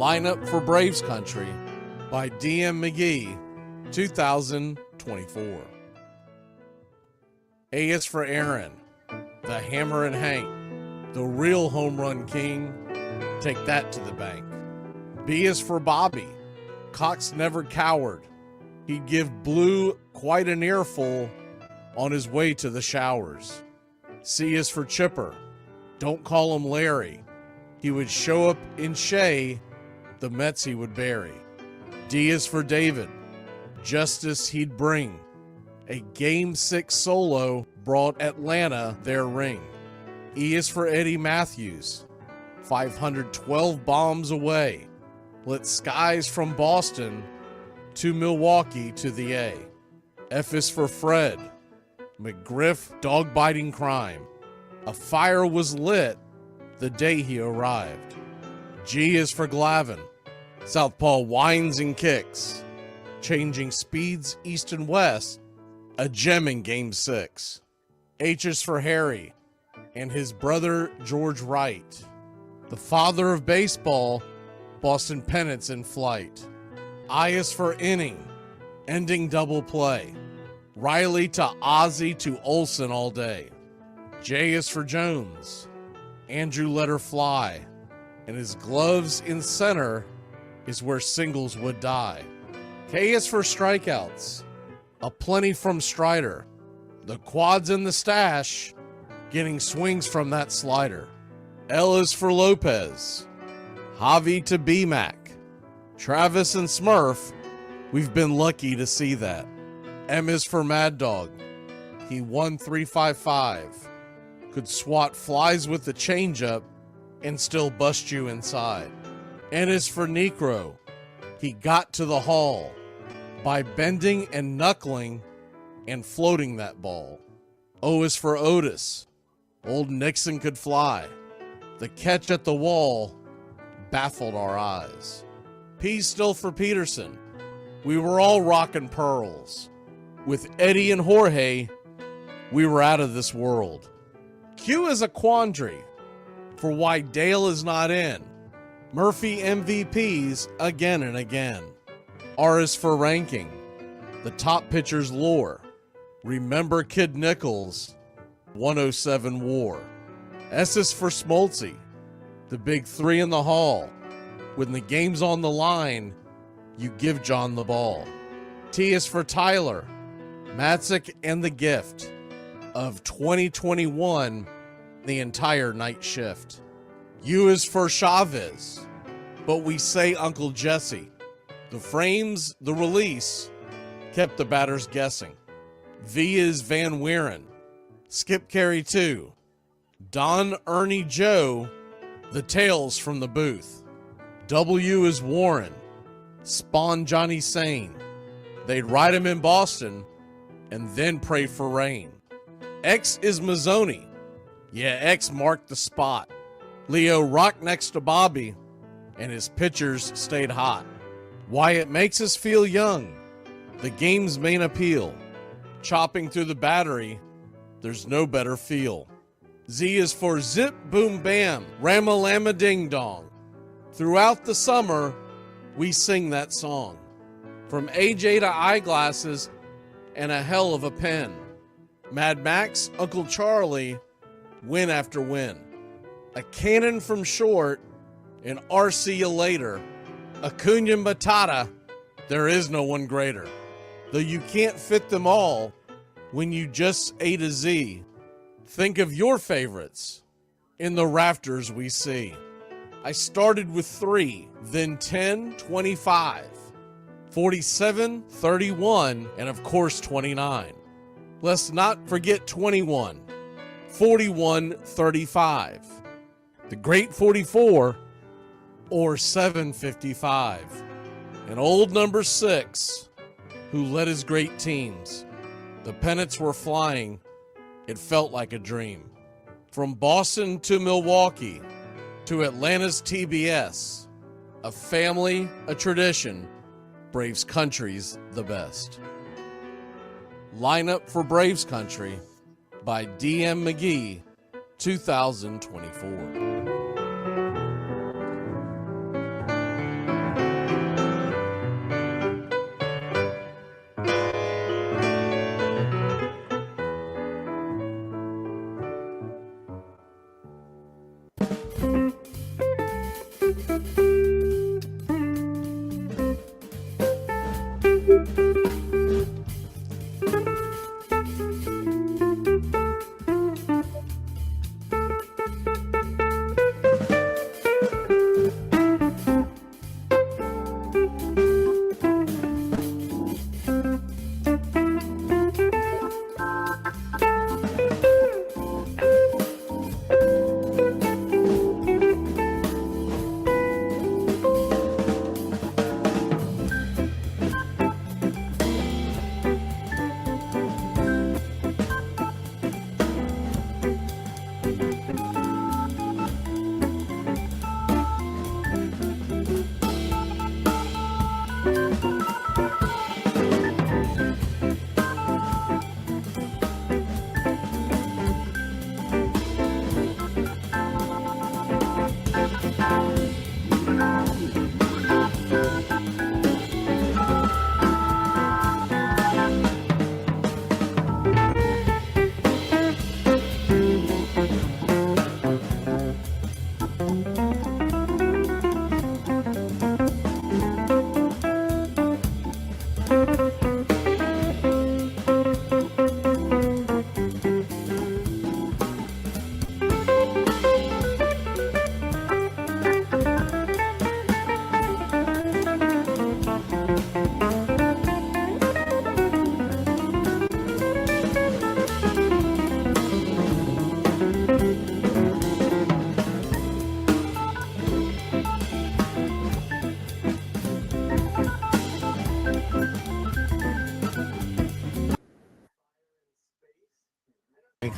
Lineup for Braves Country by D.M. Magee, 2024. A is for Aaron, the Hammer and Hank, the real home run king. Take that to the bank. B is for Bobby. Cox never cowered. He'd give Blue quite an earful on his way to the showers. C is for Chipper. Don't call him Larry. He would show up in Shea, the Mets he would bury. D is for David. Justice he'd bring. A Game 6 solo brought Atlanta their ring. E is for Eddie Matthews. 512 bombs away. Lit skies from Boston to Milwaukee to the A. F is for Fred. McGriff dog-biting crime. A fire was lit the day he arrived. G is for Glavine. Southpaw winds and kicks. Changing speeds east and west. A gem in Game 6. H is for Harry and his brother George Wright. The father of baseball, Boston pennants in flight. I is for inning, ending double play. Riley to Ozzie to Olsen all day. J is for Jones. Andrew let her fly. And his gloves in center is where singles would die. K is for strikeouts. A plenty from Strider. The quads in the stash, getting swings from that slider. L is for Lopez. Javi to B-Mac. Travis and Smurf, we've been lucky to see that. M is for Mad Dog. He won 355. Could swat flies with the changeup and still bust you inside. N is for Necro. He got to the hall by bending and knuckling and floating that ball. O is for Otis. Old Nixon could fly. The catch at the wall baffled our eyes. P still for Peterson. We were all rockin' pearls. With Eddie and Jorge, we were out of this world. Q is a quandary for why Dale is not in. Murphy MVPs again and again. R is for ranking. The top pitchers lore. Remember Kid Nichols, 107 WAR. S is for Smoltzy. The big three in the hall. When the game's on the line, you give John the ball. T is for Tyler. Matzik and the gift of 2021, the entire night shift. U is for Chavez, but we say Uncle Jesse. The frames, the release, kept the batters guessing. V is Van Weeren. Skip Carey 2. Don Ernie Joe, the tales from the booth. W is Warren. Spawn Johnny Sane. They'd ride him in Boston and then pray for rain. X is Mazzoni. Yeah, X marked the spot. Leo rocked next to Bobby, and his pitchers stayed hot. Why it makes us feel young. The game's main appeal. Chopping through the battery, there's no better feel. Z is for Zip Boom Bam, Ramalama Ding Dong. Throughout the summer, we sing that song. From AJ to eyeglasses and a hell of a pen. Mad Max, Uncle Charlie, win after win. A cannon from short, and RC you later. Acuna Matata, there is no one greater. Though you can't fit them all when you just A to Z. Think of your favorites in the rafters we see. I started with 3, then 10, 25, 47, 31, and of course 29. Let's not forget 21, 41, 35, the great 44, or 755, and old number 6, who led his great teams. The pennants were flying. It felt like a dream. From Boston to Milwaukee to Atlanta's TBS, a family, a tradition, Braves country's the best. Lineup for Braves Country by DM McGee, 2024.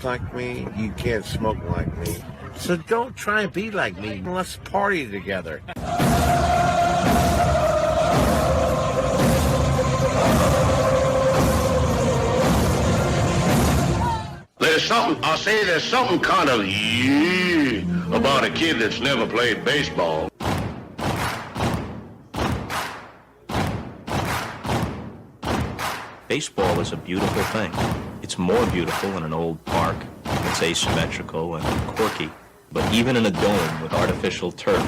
Like me, you can't smoke like me. So don't try and be like me. Let's party together. There's something kind of about a kid that's never played baseball. Baseball is a beautiful thing. It's more beautiful in an old park. It's asymmetrical and quirky. But even in a dome with artificial turf,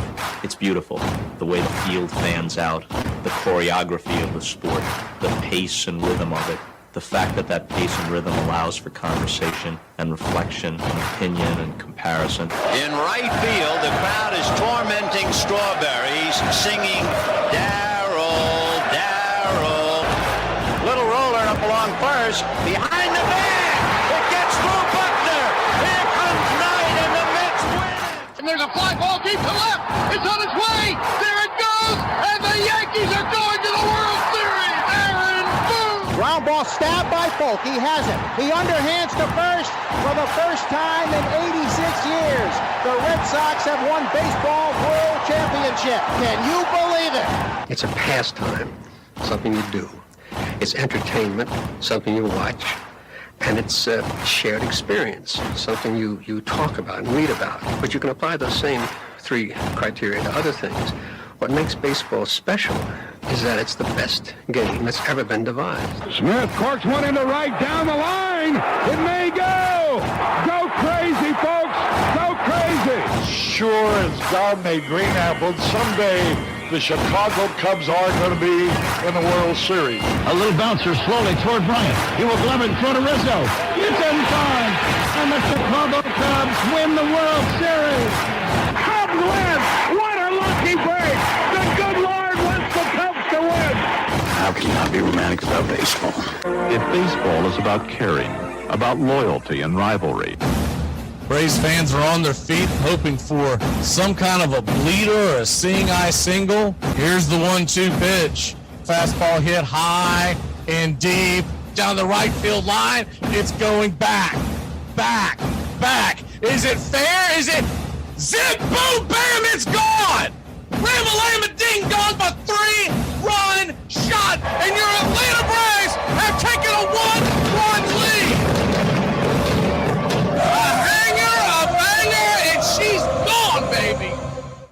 it's beautiful. The way the field fans out, the choreography of the sport, the pace and rhythm of it, the fact that that pace and rhythm allows for conversation and reflection and opinion and comparison. In right field, the crowd is tormenting Strawberries, singing Darryl, Darryl. Little roller up along first, behind the bag. It gets through Buckner. Here comes Knight, and the Mets win. And there's a fly ball deep to left. It's on its way. There it goes. And the Yankees are going to the World Series. Aaron Boone. Ground ball stabbed by Folk. He has it. He underhands to first for the first time in 86 years. The Red Sox have won baseball world championship. Can you believe it? It's a pastime, something you do. It's entertainment, something you watch. And it's a shared experience, something you talk about and read about. But you can apply those same 3 criteria to other things. What makes baseball special is that it's the best game that's ever been devised. Smith corks one into right down the line. It may God-made green apples. Someday the Chicago Cubs are going to be in the World Series. A little bouncer slowly toward Bryant. He will glove it in front of Rizzo. It's in time, and the Chicago Cubs win the World Series. Cubs win! What a lucky break! The good Lord wants the Cubs to win! How can you not be romantic about baseball? If baseball is about caring, about loyalty and rivalry. Braves fans are on their feet hoping for some kind of a bleeder or a seeing-eye single. Here's the 1-2 pitch. Fastball hit high and deep down the right field line. It's going back, back, back. Is it fair? Is it zip, boom, bam, it's gone! Ram-a-lam-a ding dong, a 3-run shot, and your Atlanta Braves have taken a 1-run lead. She's gone, baby!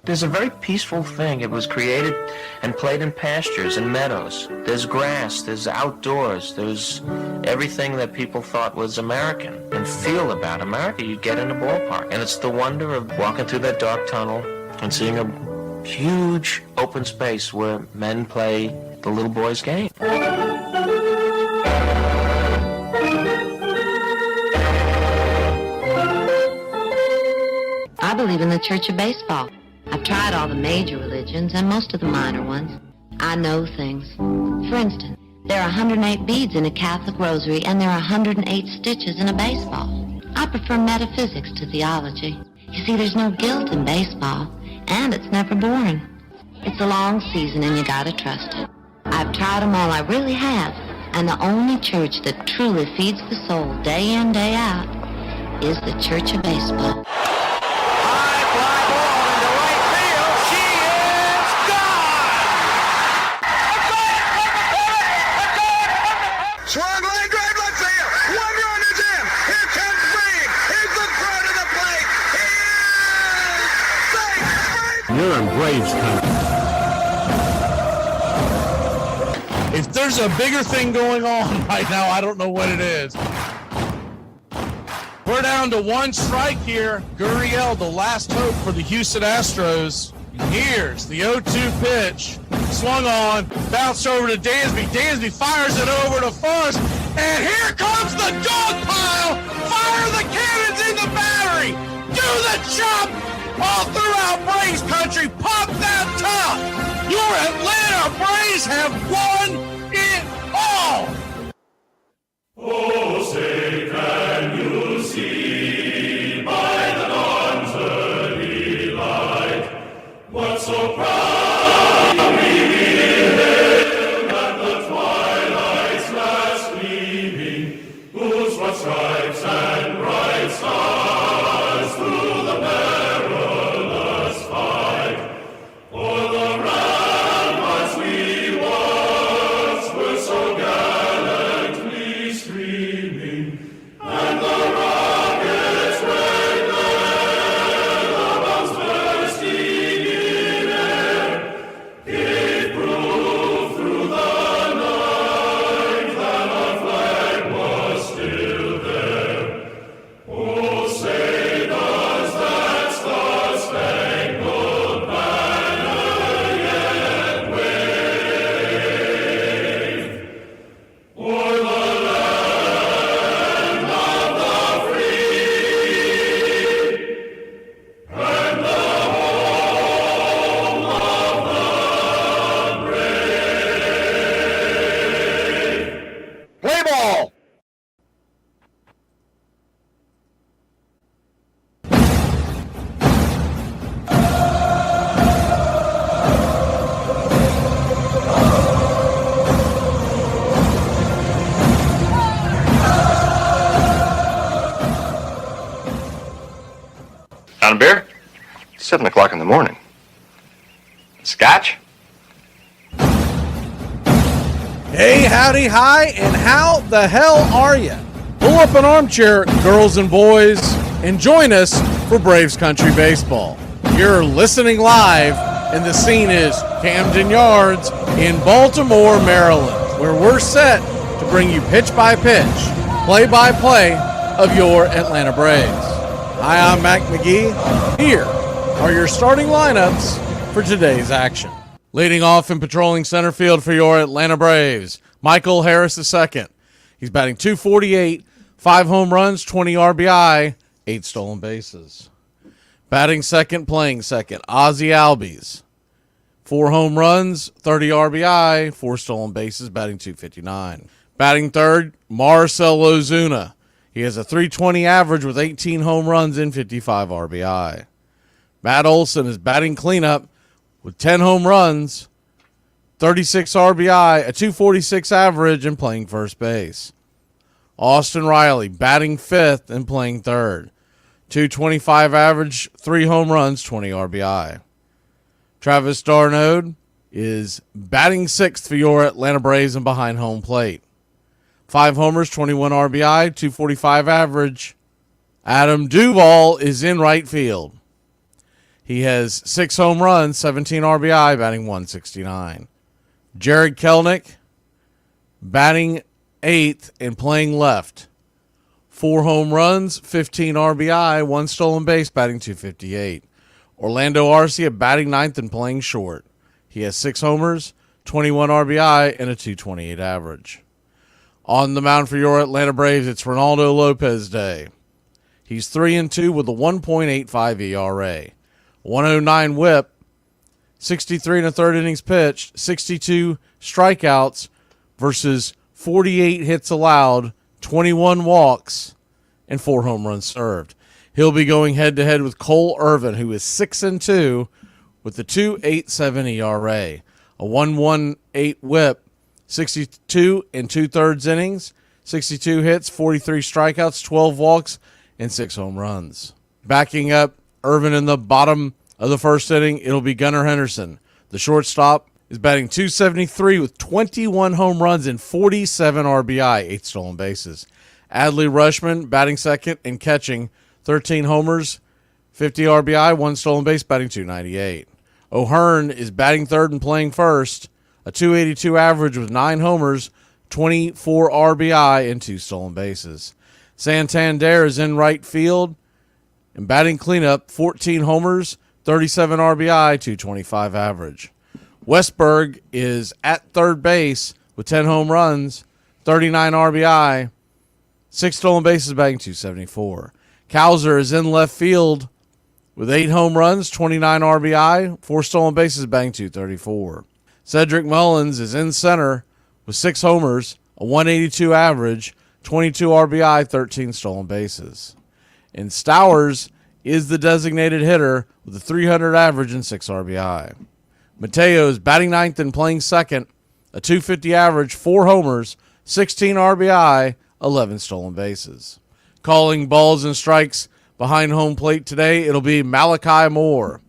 There's a very peaceful thing. It was created and played in pastures and meadows. There's grass, there's outdoors, there's everything that people thought was American and feel about America. You get in a ballpark, and it's the wonder of walking through that dark tunnel and seeing a huge open space where men play the little boy's game. I believe in the Church of Baseball. I've tried all the major religions and most of the minor ones. I know things. For instance, there are 108 beads in a Catholic rosary and there are 108 stitches in a baseball. I prefer metaphysics to theology. You see, there's no guilt in baseball, and it's never boring. It's a long season and you gotta trust it. I've tried them all, I really have. And the only church that truly feeds the soul day in, day out is the Church of Baseball. Swung line drive left field. 1 run is in. Here comes Green. Here's the throw to the plate. He is safe. You're in Braves country. If there's a bigger thing going on right now, I don't know what it is. We're down to 1 strike here. Gurriel, the last hope for the Houston Astros. Here's the 0-2 pitch. Swung on, bounced over to Dansby. Dansby fires it over to first, and here comes the dog pile. Fire the cannons in the battery. Do the chop all throughout Braves country. Pop that top. Your Atlanta Braves have won it all. Oh, say, can you see by the dawn's early light what so proud? Stripes and bright stars through the perilous fight. O'er the ramparts we once were so gallantly streaming, and the rockets red glare, the bombs bursting in air, gave proof through the night that our flag was still. Oh, say does that star-spangled banner yet wave o'er the land of the free and the home of the brave? Play ball! On a beer? 7 o'clock in the morning. Scotch? Hey, howdy, hi, and how the hell are you? Pull up an armchair, girls and boys, and join us for Braves Country Baseball. You're listening live, and the scene is Camden Yards in Baltimore, Maryland, where we're set to bring you pitch-by-pitch, play-by-play of your Atlanta Braves. Hi, I'm Mac Magee, here are your starting lineups for today's action. Leading off and patrolling center field for your Atlanta Braves, Michael Harris II. He's batting .248, 5 home runs, 20 RBI, 8 stolen bases. Batting second, playing second, Ozzie Albies. 4 home runs, 30 RBI, 4 stolen bases, batting .259. Batting third, Marcell Ozuna. He has a .320 average with 18 home runs and 55 RBI. Matt Olson is batting cleanup with 10 home runs, 36 RBI, a .246 average, and playing first base. Austin Riley batting fifth and playing third. .225 average, 3 home runs, 20 RBI. Travis d'Arnaud is batting sixth for your Atlanta Braves and behind home plate. 5 homers, 21 RBI, .245 average. Adam Duvall is in right field. He has 6 home runs, 17 RBI, batting .169. Jared Kelenic batting eighth and playing left. 4 home runs, 15 RBI, 1 stolen base, batting .258. Orlando Arcia batting ninth and playing short. He has 6 homers, 21 RBI, and a .228 average. On the mound for your Atlanta Braves, it's Ronaldo Lopez Day. He's 3-2 with a 1.85 ERA. 109 whip, 63 1/3 innings pitched, 62 strikeouts versus 48 hits allowed, 21 walks, and 4 home runs served. He'll be going head-to-head with Cole Irvin, who is 6-2 with a .287 ERA, a 118 whip, 62 2/3 innings, 62 hits, 43 strikeouts, 12 walks, and 6 home runs. Backing up Irvin in the bottom of the first inning, it'll be Gunnar Henderson. The shortstop is batting .273 with 21 home runs and 47 RBI, 8 stolen bases. Adley Rutschman batting second and catching, 13 homers, 50 RBI, 1 stolen base, batting .298. O'Hearn is batting third and playing first, a .282 average with 9 homers, 24 RBI, and 2 stolen bases. Santander is in right field and batting cleanup, 14 homers, 37 RBI, .225 average. Westberg is at third base with 10 home runs, 39 RBI, 6 stolen bases, batting .274. Cowser is in left field with 8 home runs, 29 RBI, 4 stolen bases, batting .234. Cedric Mullins is in center with 6 homers, a .182 average, 22 RBI, 13 stolen bases. And Stowers is the designated hitter with a .300 average and 6 RBI. Mateo is batting ninth and playing second, a .250 average, 4 homers, 16 RBI, 11 stolen bases. Calling balls and strikes behind home plate today, it'll be Malachi Moore.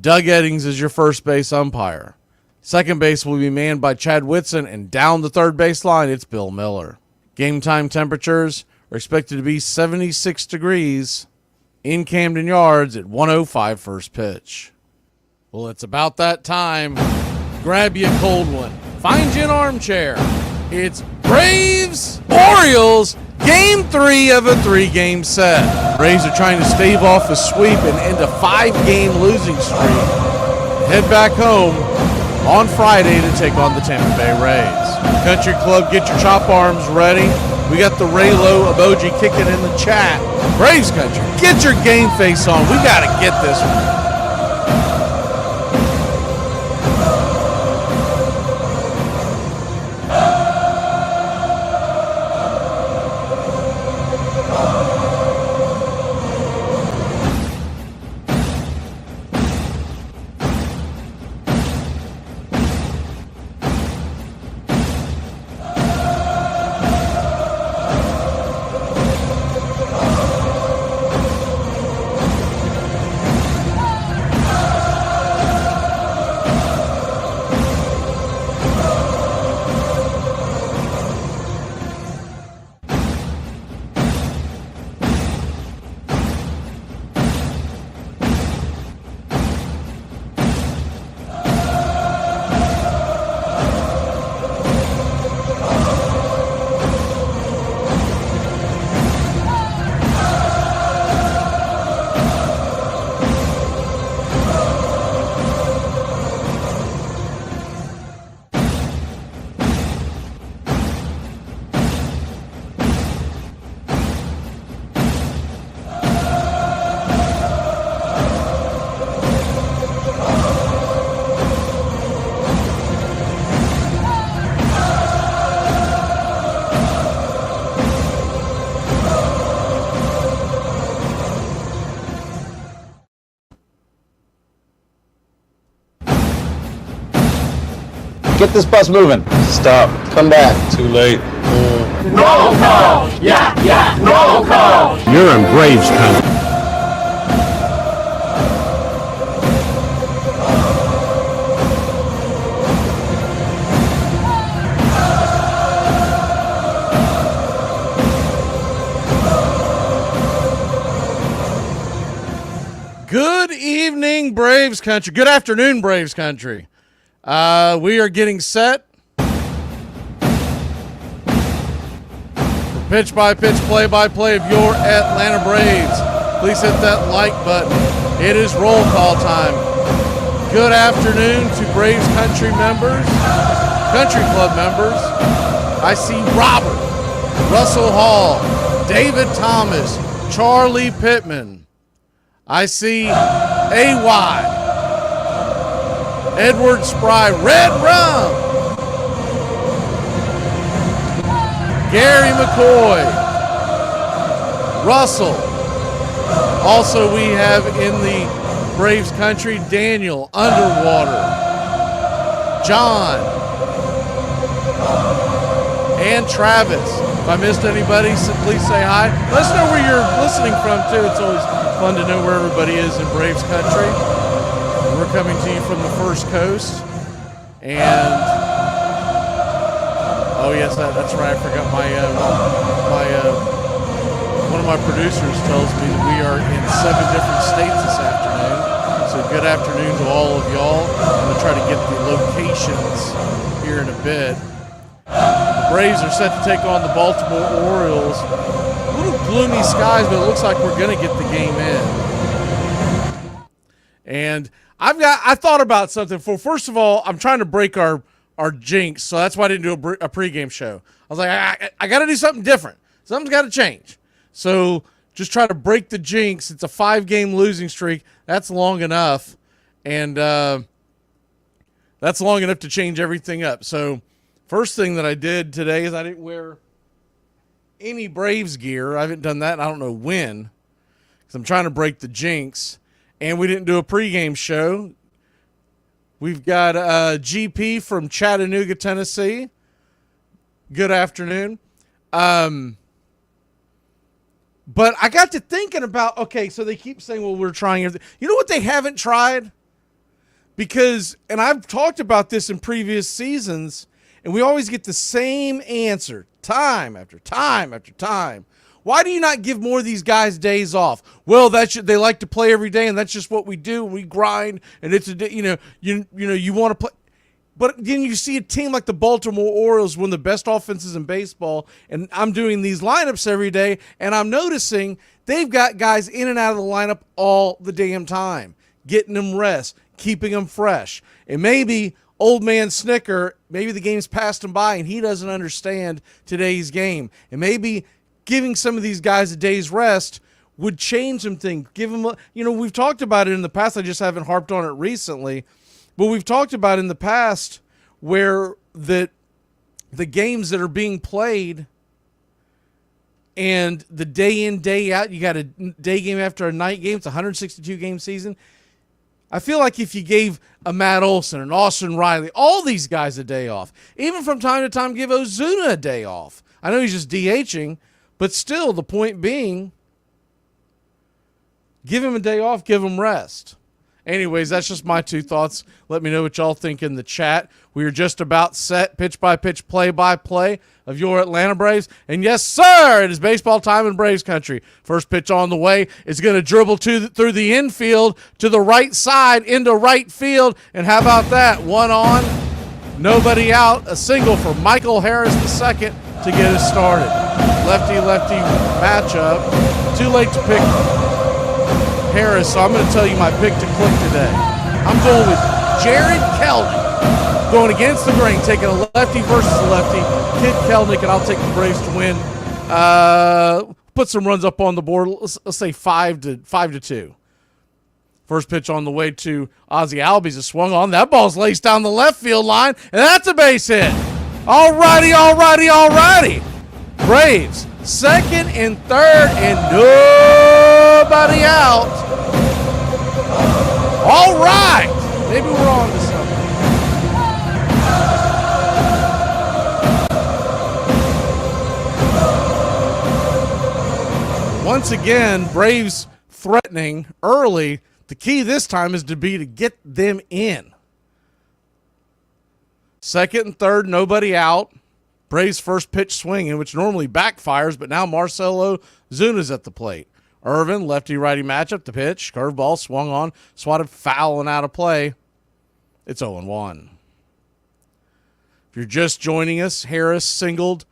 Doug Eddings is your first base umpire. Second base will be manned by Chad Whitson, and down the third base line, it's Bill Miller. Game time temperatures are expected to be 76 degrees in Camden Yards at 1:05 first pitch. Well, it's about that time. Grab you a cold one. Find you an armchair. It's Braves Orioles Game 3 of a 3-game set. Braves are trying to stave off a sweep and end a 5-game losing streak. Head back home on Friday to take on the Tampa Bay Rays. Country Club, get your chop arms ready. We got the Raylo emoji kicking in the chat. Braves Country, get your game face on. We got to get this one. Get this bus moving. Stop. Come back. Too late. Roll call! Yeah! Roll call! You're in Braves country. Good evening, Braves country. Good afternoon, Braves country. We are getting set for pitch-by-pitch, play-by-play of your Atlanta Braves. Please hit that like button. It is roll call time. Good afternoon to Braves country members, country club members. I see Robert, Russell Hall, David Thomas, Charlie Pittman. I see A.Y., Edward Spry, Red Rum, Gary McCoy, Russell. Also, we have in the Braves country, Daniel Underwater, John, and Travis. If I missed anybody, please say hi. Let us know where you're listening from, too. It's always fun to know where everybody is in Braves country. We're coming to you from the First Coast. And, oh yes, that's right. I forgot one of my producers tells me that we are in 7 different states this afternoon. So good afternoon to all of y'all. I'm going to try to get the locations here in a bit. The Braves are set to take on the Baltimore Orioles. A little gloomy skies, but it looks like we're going to get the game in. And I thought about something. First of all, I'm trying to break our jinx, so that's why I didn't do a pregame show. I was like, I got to do something different. Something's got to change. So just try to break the jinx. It's a 5-game losing streak. That's long enough. And that's long enough to change everything up. So first thing that I did today is I didn't wear any Braves gear. I haven't done that. I don't know when, because I'm trying to break the jinx. And we didn't do a pregame show. We've got GP from Chattanooga, Tennessee. Good afternoon. But I got to thinking about, okay, so they keep saying, well, we're trying everything. You know what they haven't tried? Because, and I've talked about this in previous seasons, and we always get the same answer time after time after time. Why do you not give more of these guys days off? Well, they like to play every day, and that's just what we do. We grind, and it's you want to play. But then you see a team like the Baltimore Orioles, one of the best offenses in baseball, and I'm doing these lineups every day, and I'm noticing they've got guys in and out of the lineup all the damn time, getting them rest, keeping them fresh. And maybe old man Snicker, maybe the game's passed him by, and he doesn't understand today's game. And maybe giving some of these guys a day's rest would change some things. Give them we've talked about it in the past. I just haven't harped on it recently. But we've talked about in the past where the games that are being played and the day in, day out, you got a day game after a night game. It's a 162-game season. I feel like if you gave a Matt Olson, an Austin Riley, all these guys a day off, even from time to time give Ozuna a day off. I know he's just DHing, but still the point being, give him a day off, give him rest. Anyways, that's just my 2 thoughts. Let me know what y'all think in the chat. We are just about set, pitch-by-pitch, play-by-play of your Atlanta Braves. And yes, sir, it is baseball time in Braves country. First pitch on the way. It's going to dribble through the infield to the right side into right field. And how about that? 1 on, nobody out. A single for Michael Harris II to get us started. Lefty-lefty matchup. Too late to pick Harris, so I'm going to tell you my pick to click today. I'm going with Jared Kelnick, going against the grain, taking a lefty versus a lefty. Kid Kelnick, and I'll take the Braves to win. Put some runs up on the board. Let's say 5-2. First pitch on the way to Ozzie Albies is swung on. That ball's laced down the left field line, and that's a base hit. All righty. Braves, second and third, and nobody out. All right. Maybe we're on to something. once again, Braves threatening early. The key this time is to get them in. Second and third, nobody out. Braves first pitch swinging, which normally backfires, but now Marcell Ozuna's at the plate. Irvin, lefty-righty matchup, the pitch. Curveball swung on, swatted foul and out of play. It's 0-1. If you're just joining us, Harris singled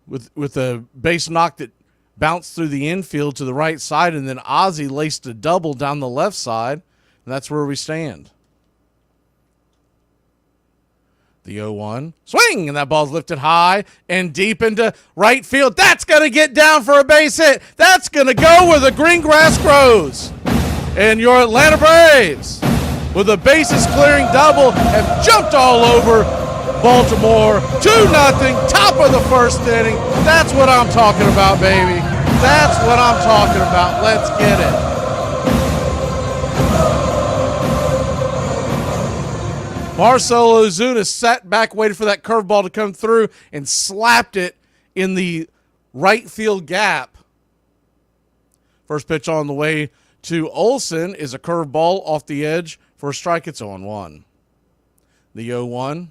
with a base knock that bounced through the infield to the right side, and then Ozzie laced a double down the left side, and that's where we stand. The 0-1. Swing! And that ball's lifted high and deep into right field. That's going to get down for a base hit. That's going to go where the green grass grows. And your Atlanta Braves, with a bases clearing double, have jumped all over Baltimore. 2-0, top of the first inning. That's what I'm talking about, baby. That's what I'm talking about. Let's get it. Marcell Ozuna sat back, waited for that curveball to come through, and slapped it in the right field gap. First pitch on the way to Olsen is a curveball off the edge for a strike. It's 0-1. The 0-1.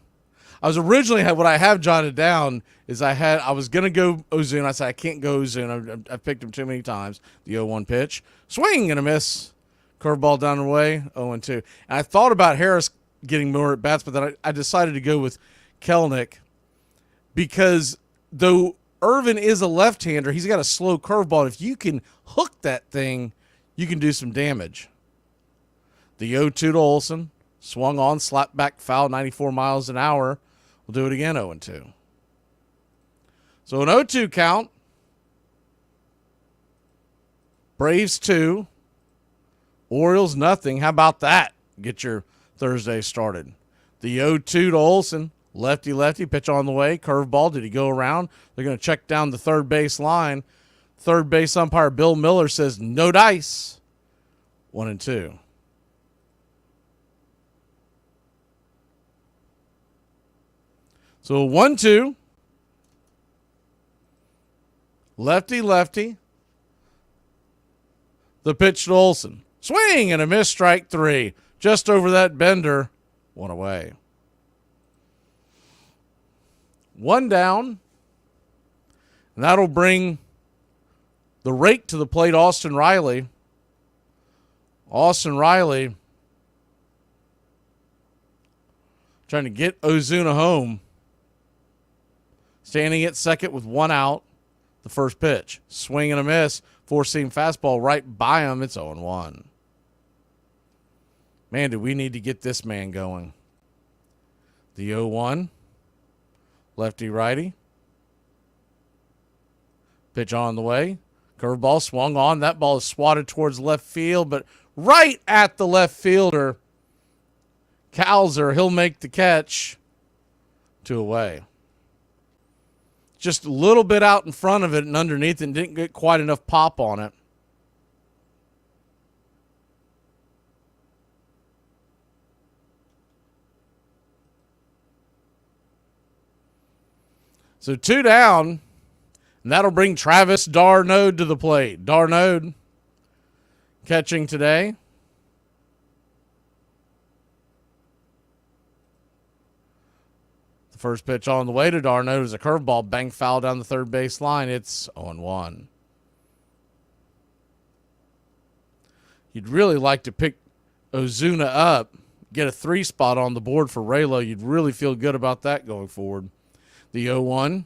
I was originally, what I have jotted down is I was going to go Ozuna. I said, I can't go Ozuna. I've picked him too many times. The 0-1 pitch. Swing and a miss. Curveball down the way, 0-2. And I thought about Harris getting more at bats, but then I decided to go with Kelenic because though Irvin is a left-hander, he's got a slow curveball. If you can hook that thing, you can do some damage. The 0-2 to Olsen, swung on, slapped back foul, 94 miles an hour. We'll do it again, 0-2. So an 0-2 count. Braves 2, Orioles nothing. How about that? Get your Thursday started. The 0-2 to Olsen, lefty, pitch on the way, curveball. Did he go around? They're going to check down the third base line. Third base umpire Bill Miller says no dice. 1-2. So 1-2. Lefty. The pitch to Olsen. Swing and a miss, strike 3. Just over that bender, 1 away. 1 down, and that'll bring the rake to the plate, Austin Riley. Austin Riley trying to get Ozuna home. Standing at second with 1 out. The first pitch, swing and a miss, four-seam fastball right by him. It's 0-1. Man, do we need to get this man going. The 0-1. Lefty-righty. Pitch on the way. Curveball swung on. That ball is swatted towards left field, but right at the left fielder. Calzer, he'll make the catch. 2 away. Just a little bit out in front of it and underneath it, and didn't get quite enough pop on it. So 2 down, and that'll bring Travis d'Arnaud to the plate. d'Arnaud catching today. The first pitch on the way to d'Arnaud is a curveball, bang foul down the third base line. It's 0-1. You'd really like to pick Ozuna up, get a 3 spot on the board for Raylo. You'd really feel good about that going forward. The 0-1,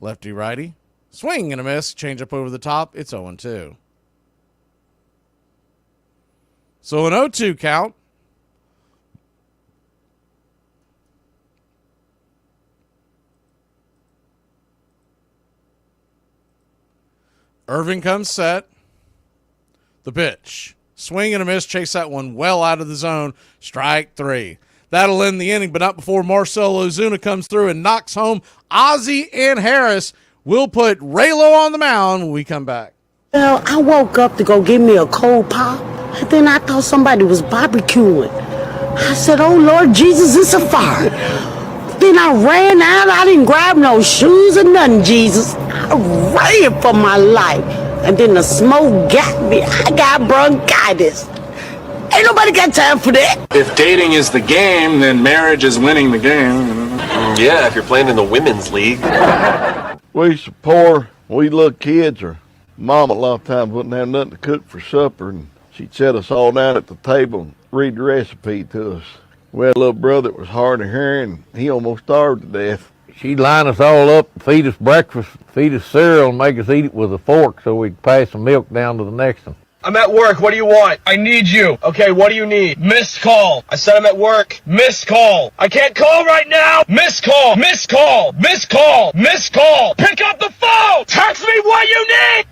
lefty-righty, swing and a miss, change up over the top. It's 0-2. So an 0-2 count. Irvin comes set. The pitch. Swing and a miss. Chase that one well out of the zone. Strike 3. That'll end the inning, but not before Marcell Ozuna comes through and knocks home Ozzie and Harris. We'll put Raylo on the mound when we come back. Well, I woke up to go get me a cold pop, and then I thought somebody was barbecuing. I said, oh, Lord Jesus, it's a fire. Then I ran out. I didn't grab no shoes or nothing, Jesus. I ran for my life. And then the smoke got me. I got bronchitis. Ain't nobody got time for that. If dating is the game, then marriage is winning the game. Yeah, if you're playing in the women's league. We used to poor, we little kids, or Mom a lot of times wouldn't have nothing to cook for supper, and she'd set us all down at the table and read the recipe to us. We had a little brother that was hard of hearing, and he almost starved to death. She'd line us all up, feed us breakfast, feed us cereal, and make us eat it with a fork so we'd pass some milk down to the next one. I'm at work. What do you want? I need you. Okay, what do you need? Missed call. I said I'm at work. Missed call. I can't call right now. Missed call. Missed call. Missed call. Missed call. Pick up the phone. Text me what you need.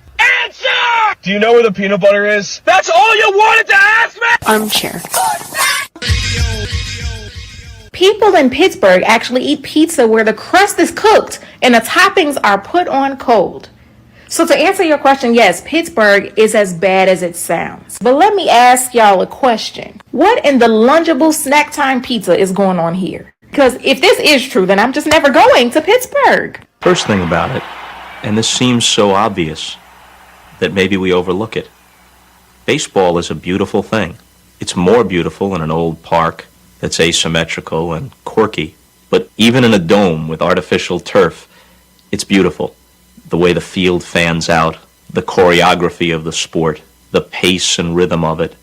Answer! Do you know where the peanut butter is? That's all you wanted to ask me? Armchair. People in Pittsburgh actually eat pizza where the crust is cooked and the toppings are put on cold. So to answer your question, yes, Pittsburgh is as bad as it sounds. But let me ask y'all a question. What in the lungeable snack time pizza is going on here? Because if this is true, then I'm just never going to Pittsburgh. First thing about it, and this seems so obvious that maybe we overlook it, baseball is a beautiful thing. It's more beautiful in an old park that's asymmetrical and quirky. But even in a dome with artificial turf, it's beautiful. The way the field fans out, the choreography of the sport, the pace and rhythm of it,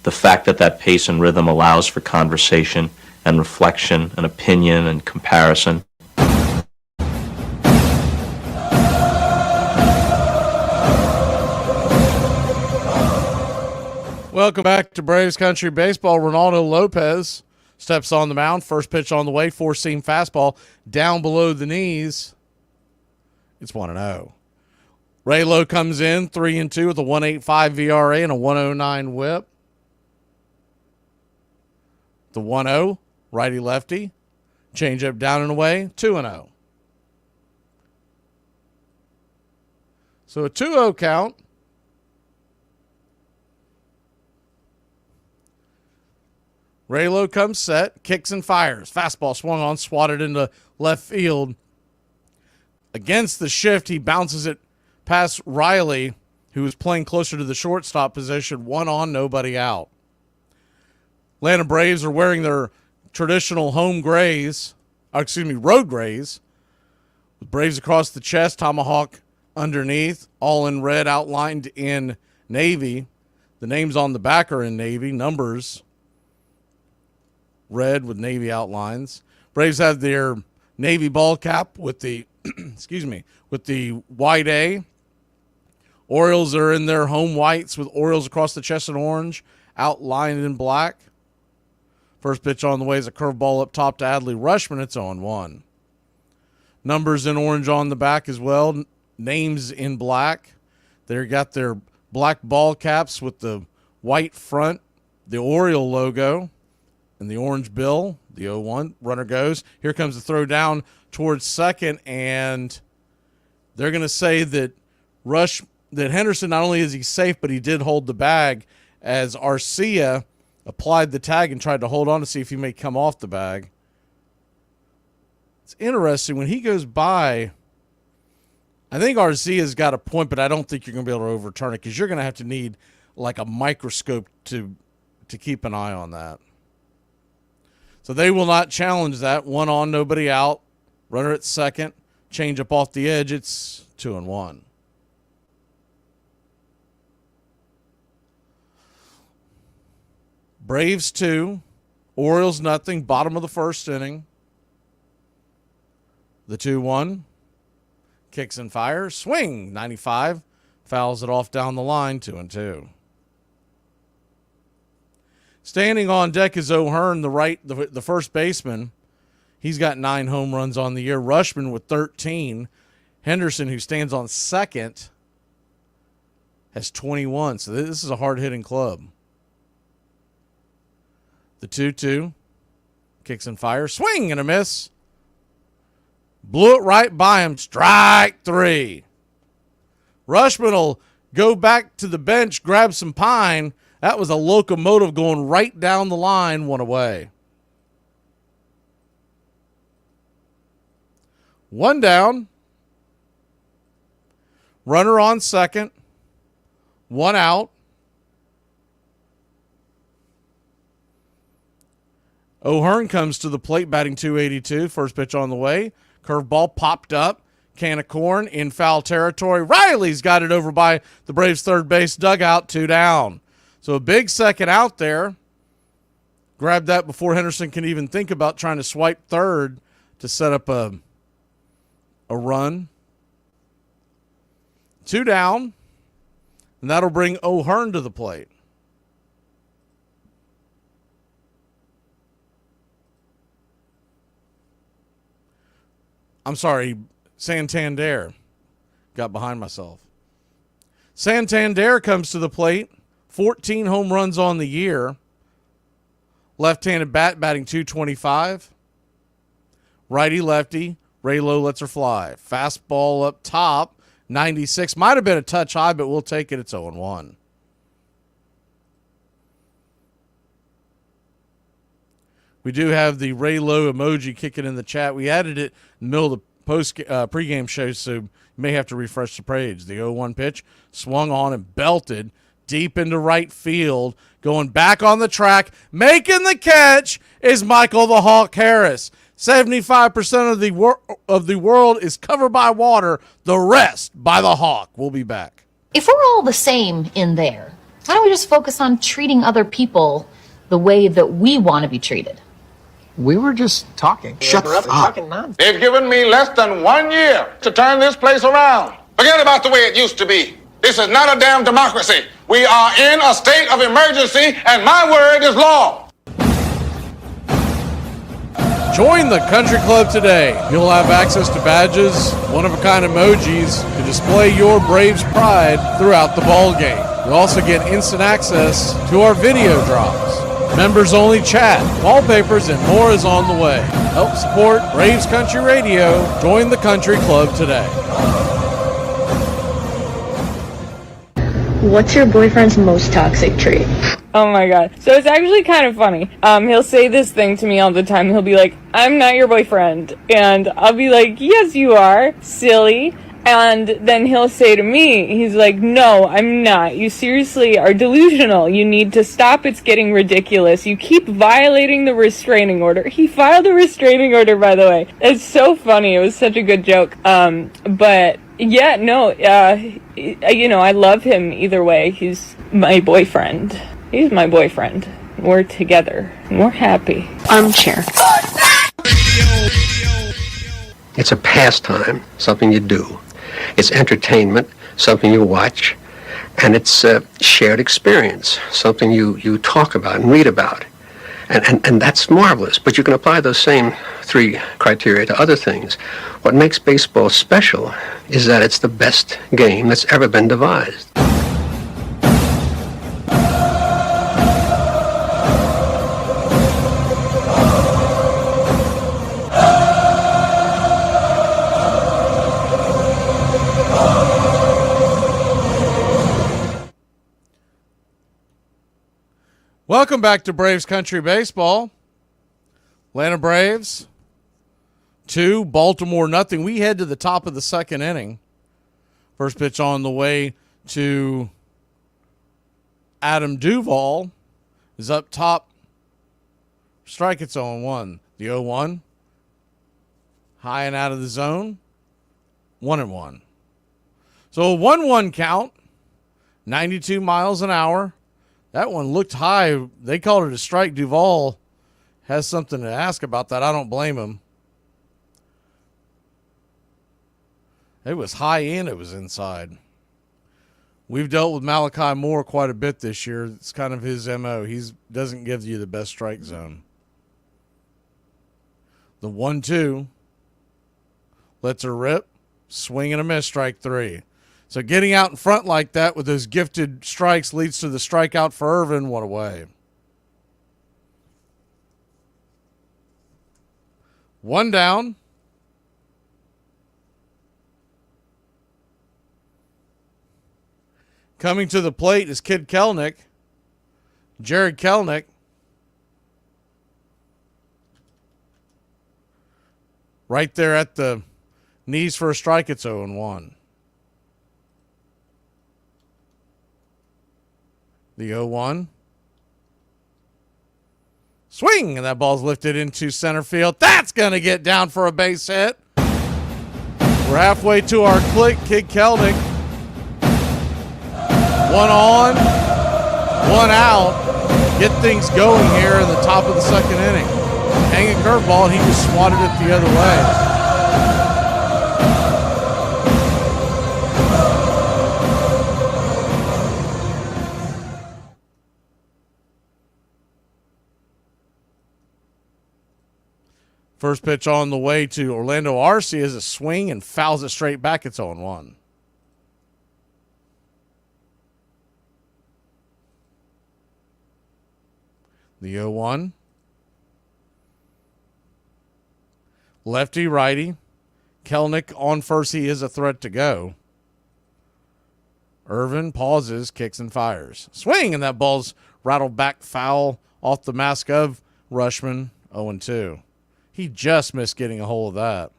the fact that that pace and rhythm allows for conversation and reflection and opinion and comparison. Welcome back to Braves Country Baseball. Ronaldo Lopez steps on the mound. First pitch on the way, four-seam fastball down below the knees. It's 1-0. Ray Lowe comes in 3-2 with a 1.85 VRA and a 109 whip. The 1-0, righty lefty. Changeup down and away, 2-0. So a 2-0 count. Ray Lowe comes set, kicks and fires. Fastball swung on, swatted into left field. Against the shift, he bounces it past Riley, who was playing closer to the shortstop position. 1 on, nobody out. Atlanta Braves are wearing their traditional road grays, with Braves across the chest, tomahawk underneath, all in red, outlined in navy. The names on the back are in navy, numbers red with navy outlines. Braves have their navy ball cap with the with the white A. Orioles are in their home whites with Orioles across the chest in orange, outlined in black. First pitch on the way is a curveball up top to Adley Rutschman. It's 0-1. Numbers in orange on the back as well. Names in black. They've got their black ball caps with the white front, the Oriole logo, and the orange bill. The 0-1. Runner goes. Here comes the throw down towards second, and they're going to say that Henderson, not only is he safe, but he did hold the bag as Arcia applied the tag and tried to hold on to see if he may come off the bag. It's interesting. When he goes by, I think Arcia's got a point, but I don't think you're going to be able to overturn it because you're going to have to need like a microscope to keep an eye on that. So they will not challenge that. 1 on, nobody out. Runner at second. Change up off the edge. It's 2-1. Braves 2. Orioles nothing. Bottom of the first inning. The 2-1. Kicks and fires. Swing. 95. Fouls it off down the line. 2-2. Standing on deck is O'Hearn, the first baseman. He's got 9 home runs on the year. Rutschman with 13. Henderson, who stands on second, has 21. So this is a hard-hitting club. The 2-2. Kicks and fires. Swing and a miss. Blew it right by him. Strike 3. Rutschman will go back to the bench, grab some pine. That was a locomotive going right down the line, 1 away. 1 down. Runner on second. One out. O'Hearn comes to the plate, batting .282. First pitch on the way. Curveball popped up. Can of corn in foul territory. Riley's got it over by the Braves' third base dugout. 2 down. So a big second out there. Grabbed that before Henderson can even think about trying to swipe third to set up a run. 2 down. And that'll bring O'Hearn to the plate. I'm sorry, Santander. Got behind myself. Santander comes to the plate. 14 home runs on the year. Left-handed bat, batting .225. Righty-lefty. Ray Lowe lets her fly. Fastball up top. 96. Might have been a touch high, but we'll take it. It's 0-1. We do have the Ray Lowe emoji kicking in the chat. We added it in the middle of the pregame show, so you may have to refresh the page. The 0-1 pitch swung on and belted deep into right field. Going back on the track, making the catch is Michael the Hawk Harris. 75% of the world is covered by water, the rest by the Hawk. We'll be back. If we're all the same in there, why don't we just focus on treating other people the way that we want to be treated? We were just talking. Shut up. They've given me less than 1 year to turn this place around. Forget about the way it used to be. This is not a damn democracy. We are in a state of emergency, and my word is law. Join the country club today. You'll have access to badges, one-of-a-kind emojis to display your Braves pride throughout the ball game. You'll also get instant access to our video drops. Members-only chat, wallpapers, and more is on the way. Help support Braves Country Radio. Join the country club today. What's your boyfriend's most toxic trait? Oh my god. So it's actually kind of funny. He'll say this thing to me all the time. He'll be like, I'm not your boyfriend. And I'll be like, yes, you are, silly. And then he'll say to me, he's like, no, I'm not. You seriously are delusional. You need to stop. It's getting ridiculous. You keep violating the restraining order. He filed a restraining order, by the way. It's so funny. It was such a good joke. But yeah, no, I love him either way. He's my boyfriend. He's my boyfriend. We're together. We're happy. Armchair. It's a pastime, something you do. It's entertainment, something you watch. And it's a shared experience, something you talk about and read about. And that's marvelous. But you can apply those same 3 criteria to other things. What makes baseball special is that it's the best game that's ever been devised. Welcome back to Braves Country Baseball. Atlanta Braves 2, Baltimore 0. We head to the top of the second inning. First pitch on the way to Adam Duvall is up top. Strike, it's 0-1. The 0-1. High and out of the zone. 1-1. So a 1-1 count. 92 miles an hour. That one looked high. They called it a strike. Duvall has something to ask about that. I don't blame him. It was high and it was inside. We've dealt with Malachi Moore quite a bit this year. It's kind of his MO. He doesn't give you the best strike zone. The 1-2 lets her rip. Swing and a miss, strike 3. So getting out in front like that with those gifted strikes leads to the strikeout for Irvin. What a way. 1 down. Coming to the plate is Kid Kelnick. Jared Kelnick. Right there at the knees for a strike. It's 0-1. The 0-1. Swing, and that ball's lifted into center field. That's going to get down for a base hit. We're halfway to our click. Kid Kelnick. 1 on, 1 out. Get things going here in the top of the second inning. Hanging curveball, and he just swatted it the other way. First pitch on the way to Orlando Arcia is a swing and fouls it straight back. It's 0-1. The 0-1. Lefty, righty. Kelnick on first. He is a threat to go. Irvin pauses, kicks and fires. Swing, and that ball's rattled back foul off the mask of Rushman. 0-2. He just missed getting a hold of that.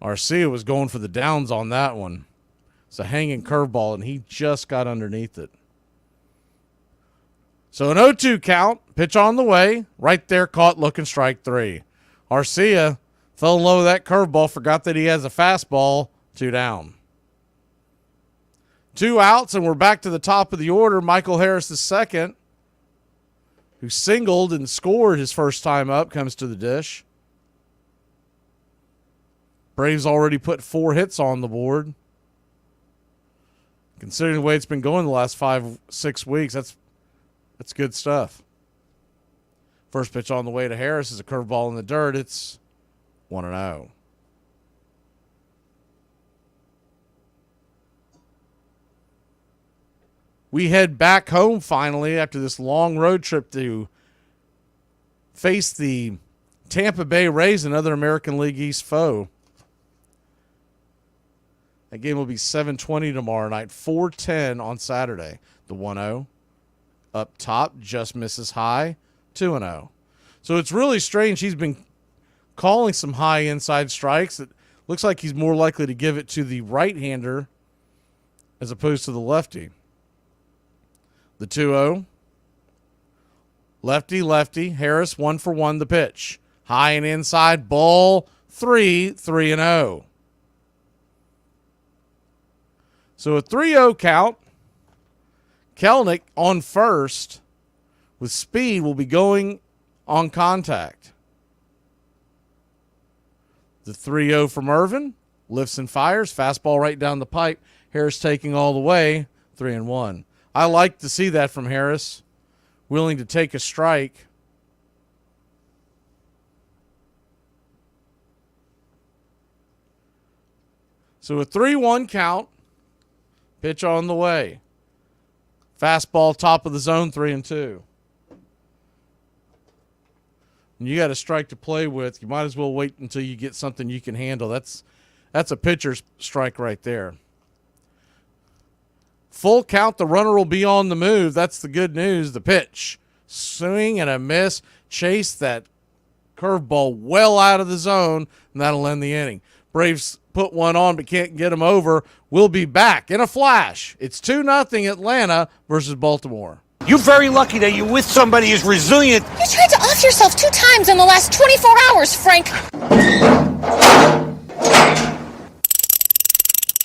Arcia was going for the downs on that one. It's a hanging curveball, and he just got underneath it. So an 0-2 count. Pitch on the way. Right there, caught, looking, strike 3. Arcia fell in love with that curveball, forgot that he has a fastball. 2 down. 2 outs, and we're back to the top of the order. Michael Harris II, who singled and scored his first time up, comes to the dish. Braves already put 4 hits on the board. Considering the way it's been going the last 5-6 weeks, that's good stuff. First pitch on the way to Harris is a curveball in the dirt. It's 1-0. We head back home finally after this long road trip to face the Tampa Bay Rays, another American League East foe. That game will be 7:20 tomorrow night, 4:10 on Saturday. The 1-0 up top just misses high, 2-0. So it's really strange. He's been calling some high inside strikes. It looks like he's more likely to give it to the right-hander as opposed to the lefty. The 2-0. Lefty, lefty. Harris 1 for 1 the pitch. High and inside. Ball 3-0. So a 3-0 count. Kelnick on first with speed will be going on contact. The 3-0 from Irvin. Lifts and fires. Fastball right down the pipe. Harris taking all the way. 3-1. I like to see that from Harris. Willing to take a strike. So a 3-1 count. Pitch on the way. Fastball top of the zone, 3-2. And you got a strike to play with. You might as well wait until you get something you can handle. That's a pitcher's strike right there. Full count, the runner will be on the move. That's the good news. The pitch. Swing and a miss. Chase that curveball well out of the zone, and that'll end the inning. Braves put one on but can't get him over. We'll be back in a flash. It's 2-0 Atlanta versus Baltimore. You're very lucky that you're with somebody as resilient. You tried to off yourself 2 times in the last 24 hours, Frank.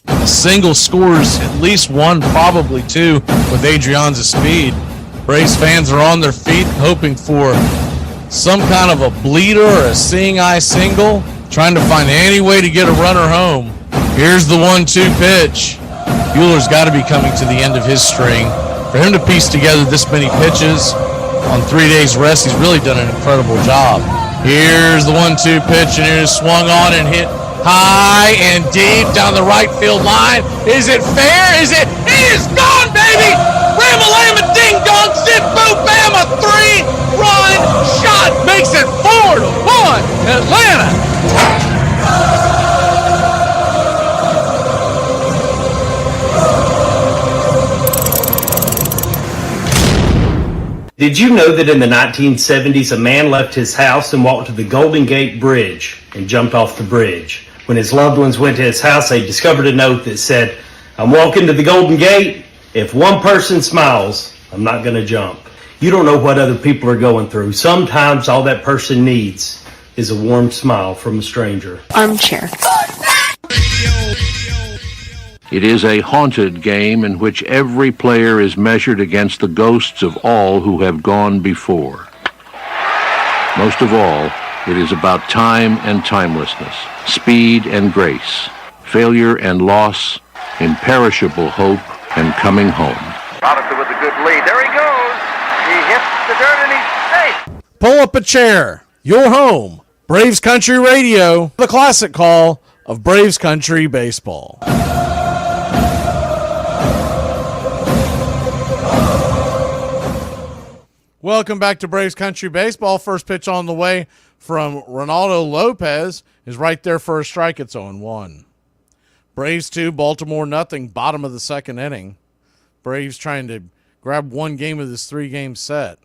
A single scores at least 1, probably 2 with Adrian's speed. Braves fans are on their feet hoping for some kind of a bleeder or a seeing eye single, trying to find any way to get a runner home. Here's the 1-2 pitch. Buehler's got to be coming to the end of his string. For him to piece together this many pitches on 3 days rest, he's really done an incredible job. Here's the 1-2 pitch, and it is swung on and hit high and deep down the right field line. Is it fair? Is it? It is gone, baby! Ram-a-lam-a ding-dong, zip, boom, bam, a 3-run shot makes it 4-1 Atlanta. Did you know that in the 1970s, a man left his house and walked to the Golden Gate Bridge and jumped off the bridge? When his loved ones went to his house, they discovered a note that said, "I'm walking to the Golden Gate. If one person smiles, I'm not going to jump." You don't know what other people are going through. Sometimes all that person needs is a warm smile from a stranger. Armchair. It is a haunted game in which every player is measured against the ghosts of all who have gone before. Most of all, it is about time and timelessness, speed and grace, failure and loss, imperishable hope and coming home. Robinson with a good lead. There he goes. He hits the dirt and he's safe. Pull up a chair. Your home. Braves Country Radio. The classic call of Braves Country Baseball. Welcome back to Braves Country Baseball. First pitch on the way from Ronaldo Lopez is right there for a strike. It's 0-1. Braves 2, Baltimore nothing. Bottom of the second inning. Braves trying to grab one game of this 3-game set.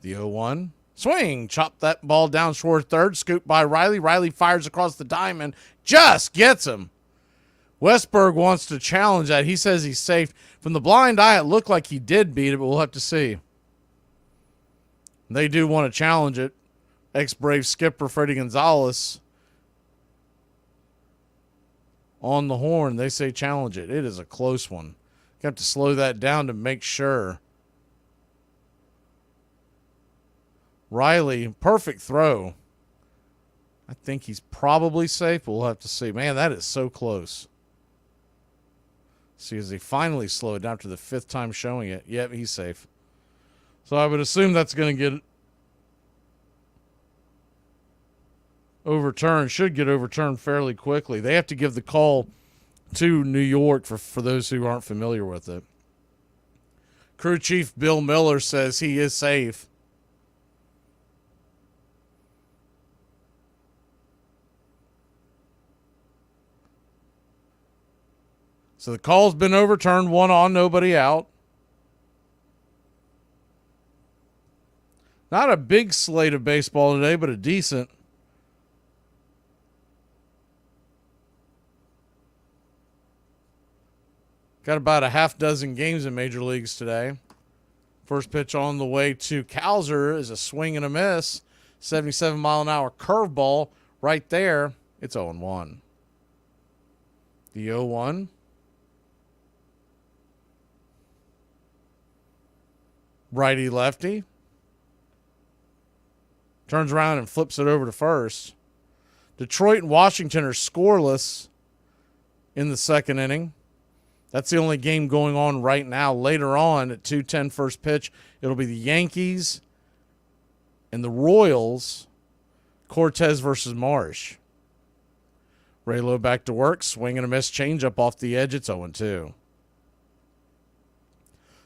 The 0-1. Swing. Chop that ball down short third. Scooped by Riley. Riley fires across the diamond. Just gets him. Westberg wants to challenge that. He says he's safe. From the blind eye, it looked like he did beat it, but we'll have to see. They do want to challenge it. Ex-Brave skipper Freddie Gonzalez on the horn. They say challenge it. It is a close one. You have to slow that down to make sure. Riley, perfect throw. I think he's probably safe, but we'll have to see. Man, that is so close. See, as they finally slow it down to the 5th time showing it. Yep, he's safe. So I would assume that's going to get overturned. Should get overturned fairly quickly. They have to give the call to New York for those who aren't familiar with it. Crew Chief Bill Miller says he is safe. So the call's been overturned. 1 on, nobody out. Not a big slate of baseball today, but a decent. Got about a half dozen games in major leagues today. First pitch on the way to Cowser is a swing and a miss. 77-mile-an-hour curveball right there. It's 0-1. The 0-1. Righty-lefty. Turns around and flips it over to first. Detroit and Washington are scoreless in the second inning. That's the only game going on right now. Later on at 2:10 first pitch, it'll be the Yankees and the Royals. Cortez versus Marsh. Raylo back to work. Swing and a miss. Changeup off the edge. It's 0-2.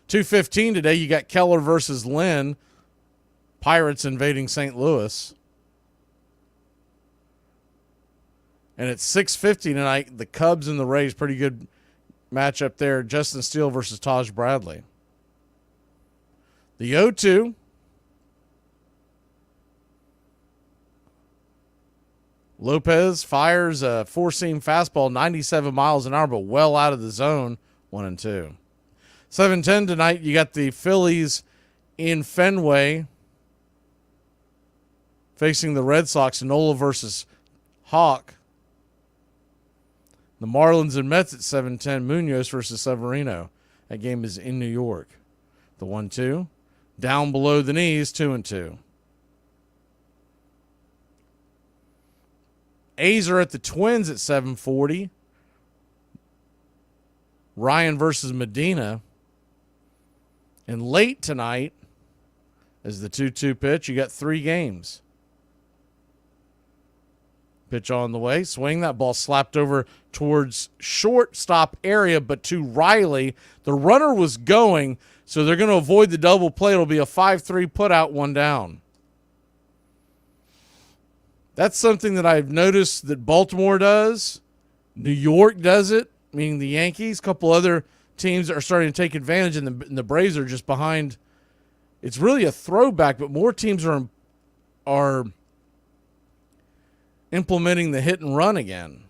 2:15 today, you got Keller versus Lynn. Pirates invading St. Louis. And at 6:50 tonight, the Cubs and the Rays, pretty good matchup there. Justin Steele versus Taj Bradley. The 0-2. Lopez fires a four-seam fastball, 97 miles an hour, but well out of the zone. 1-2. 7:10 tonight, you got the Phillies in Fenway facing the Red Sox. Nola versus Hawk. The Marlins and Mets at 7:10. Munoz versus Severino. That game is in New York. The 1-2. Down below the knees, 2-2. A's are at the Twins at 7:40. Ryan versus Medina. And late tonight, as the 2-2 pitch, you got 3 games. Pitch on the way. Swing. That ball slapped over towards shortstop area, but to Riley. The runner was going, so they're going to avoid the double play. It'll be a 5-3 put out, 1 down. That's something that I've noticed that Baltimore does. New York does it, meaning the Yankees. A couple other teams are starting to take advantage, and the Braves are just behind. It's really a throwback, but more teams are implementing the hit and run again.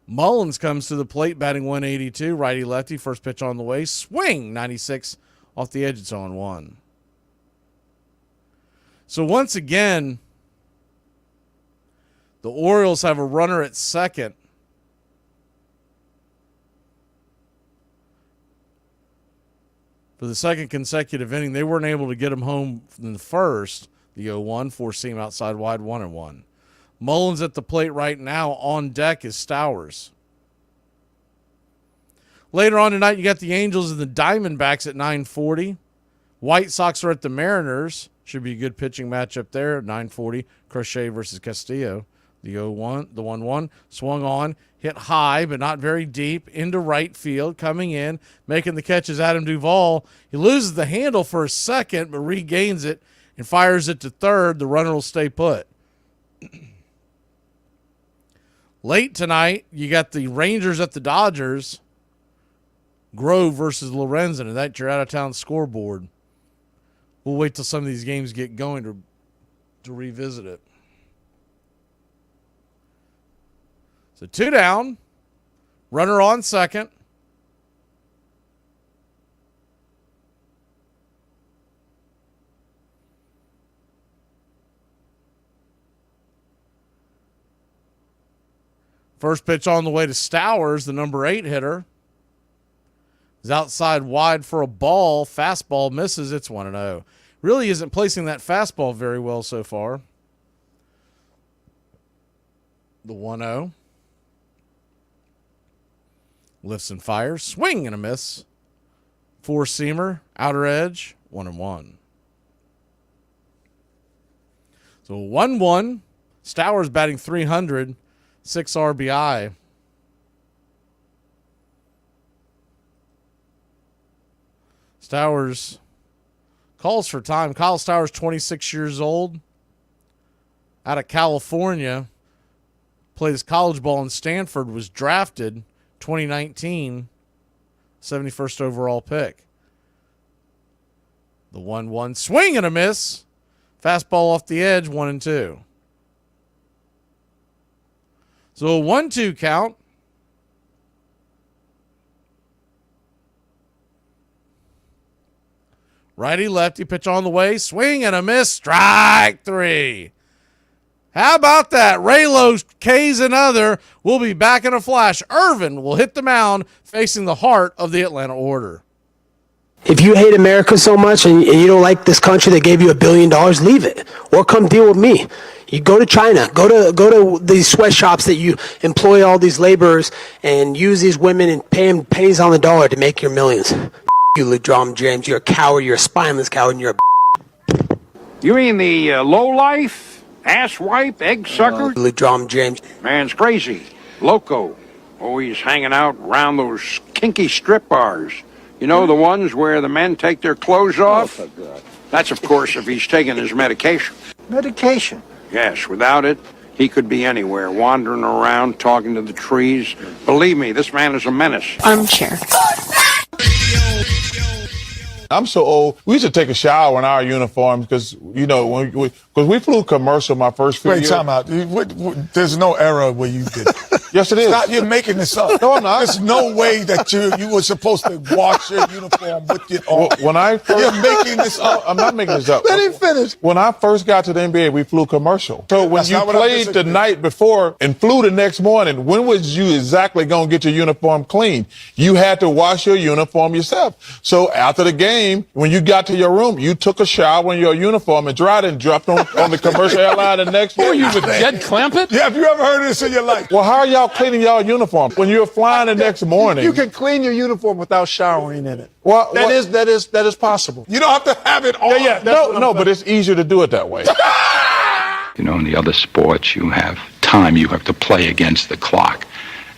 Mullins comes to the plate, batting 182, righty-lefty, first pitch on the way, swing, 96 off the edge, it's 0-1. So once again, the Orioles have a runner at second. For the second consecutive inning, they weren't able to get him home in the first. The 0-1, four-seam outside wide, 1-1. Mullins at the plate right now. On deck is Stowers. Later on tonight, you got the Angels and the Diamondbacks at 9:40. White Sox are at the Mariners. Should be a good pitching matchup there. 9:40. Crochet versus Castillo. The 0-1, the 1-1 swung on, hit high but not very deep into right field. Coming in, making the catch is Adam Duvall. He loses the handle for a second but regains it and fires it to third. The runner will stay put. Late tonight, you got the Rangers at the Dodgers. Grove versus Lorenzen, and that's your out-of-town scoreboard. We'll wait till some of these games get going to revisit it. So 2 down, runner on second. First pitch on the way to Stowers, the number 8 hitter. Is outside wide for a ball. Fastball misses. It's 1-0. Really isn't placing that fastball very well so far. The 1-0. Lifts and fires. Swing and a miss. Four-seamer. Outer edge. 1-1. So 1-1. Stowers batting 300. 6 RBI. Stowers calls for time. Kyle Stowers, 26 years old. Out of California. Played his college ball in Stanford. Was drafted 2019. 71st overall pick. The 1-1 swing and a miss. Fastball off the edge, 1-2. So a 1-2 count. Righty lefty pitch on the way. Swing and a miss. Strike 3. How about that? Raylos, K's another. We'll be back in a flash. Irvin will hit the mound facing the heart of the Atlanta Order. If you hate America so much and you don't like this country that gave you $1 billion, leave it or come deal with me. You go to China, go to these sweatshops that you employ all these laborers and use these women and pay them pennies on the dollar to make your millions. You, LeBron James, you're a coward, you're a spineless coward, and you're a You mean the low-life, asswipe, egg sucker? LeBron James. Man's crazy, loco, always hanging out around those kinky strip bars. You know, the ones where the men take their clothes off? That's, of course, if he's taking his medication. Medication? Yes, without it, he could be anywhere, wandering around, talking to the trees. Believe me, this man is a menace. Armchair. I'm so old. We used to take a shower in our uniforms because, you know, because we flew commercial my first few years. Wait, time out. There's no era where you did it. Yes, it is. Stop, you're making this up. No, I'm not. There's no way that you were supposed to wash your uniform with it on. When I first, you're making this up. I'm not making this up. Let him finish. When I first got to the NBA, we flew commercial. So when you played the night before and flew the next morning, when was you exactly going to get your uniform clean? You had to wash your uniform yourself. So after the game, when you got to your room, you took a shower in your uniform and dried it and dropped on the commercial airline the next day. Were you with Jed Clampett? Yeah, have you ever heard of this in your life? Well, how are y'all cleaning y'all uniform when you're flying the next morning? You can clean your uniform without showering in it. Well, that is possible. You don't have to have it on. No, but it's easier to do it that way. You know, in the other sports, you have time. You have to play against the clock.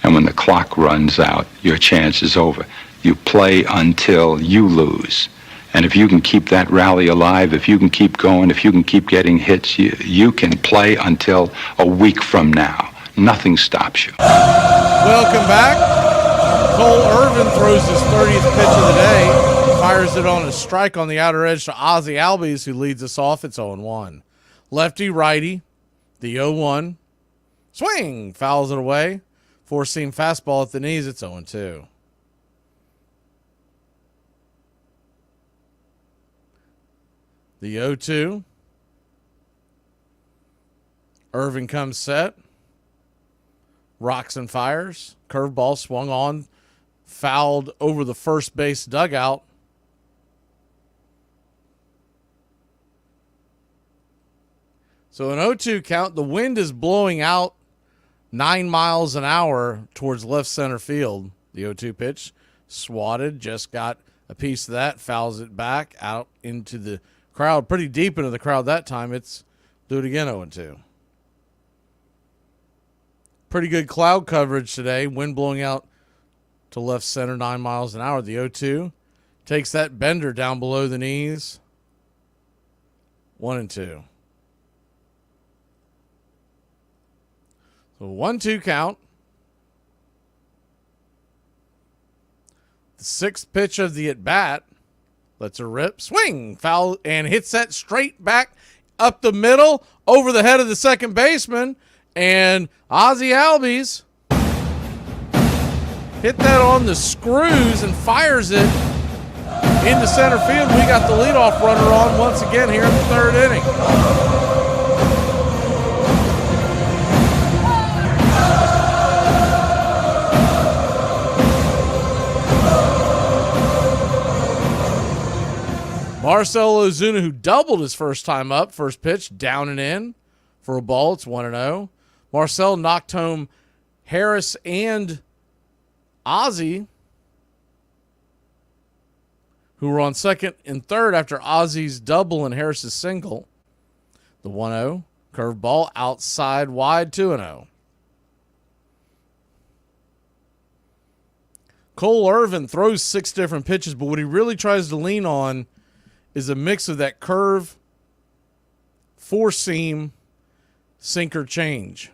And when the clock runs out, your chance is over. You play until you lose. And if you can keep that rally alive, if you can keep going, if you can keep getting hits, you can play until a week from now. Nothing stops you. Welcome back. Cole Irvin throws his 30th pitch of the day. Fires it on a strike on the outer edge to Ozzie Albies, who leads us off. It's 0-1. Lefty, righty. The 0-1. Swing. Fouls it away. Four-seam fastball at the knees. It's 0-2. The 0-2. Irvin comes set. Rocks and fires. Curveball swung on. Fouled over the first base dugout. So an 0-2 count. The wind is blowing out 9 miles an hour towards left center field. The 0-2 pitch. Swatted. Just got a piece of that. Fouls it back out into the crowd. Pretty deep into the crowd that time. It's do it again 0-2. Pretty good cloud coverage today. Wind blowing out to left center 9 miles an hour. The 0-2 takes that bender down below the knees. 1-2. So 1-2 count. The sixth pitch of the at-bat. Lets her rip. Swing. Foul. And hits that straight back up the middle over the head of the second baseman. And Ozzie Albies hit that on the screws and fires it into center field. We got the leadoff runner on once again here in the third inning. Marcell Ozuna, who doubled his first time up, first pitch, down and in for a ball. It's 1-0. Marcell knocked home Harris and Ozzie, who were on second and third after Ozzie's double and Harris's single. The 1-0. Curveball outside wide, 2-0. Cole Irvin throws 6 different pitches, but what he really tries to lean on is a mix of that curve, four-seam, sinker change.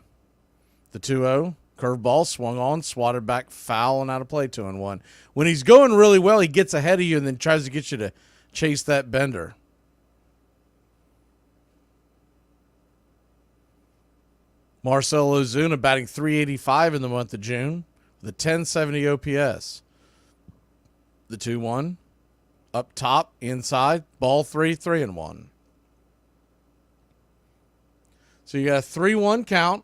The 2-0, curveball swung on, swatted back, foul, and out of play, 2-1. When he's going really well, he gets ahead of you and then tries to get you to chase that bender. Marcell Ozuna batting .385 in the month of June with a .1070 OPS. The 2-1, up top, inside, ball 3, 3-1. So you got a 3-1 count.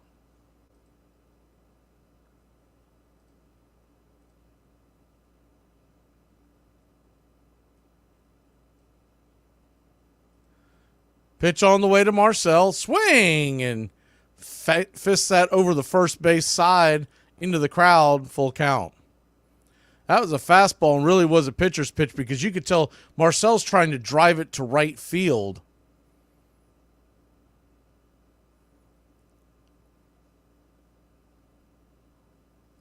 Pitch on the way to Marcell. Swing and fists that over the first base side into the crowd. Full count. That was a fastball and really was a pitcher's pitch because you could tell Marcell's trying to drive it to right field.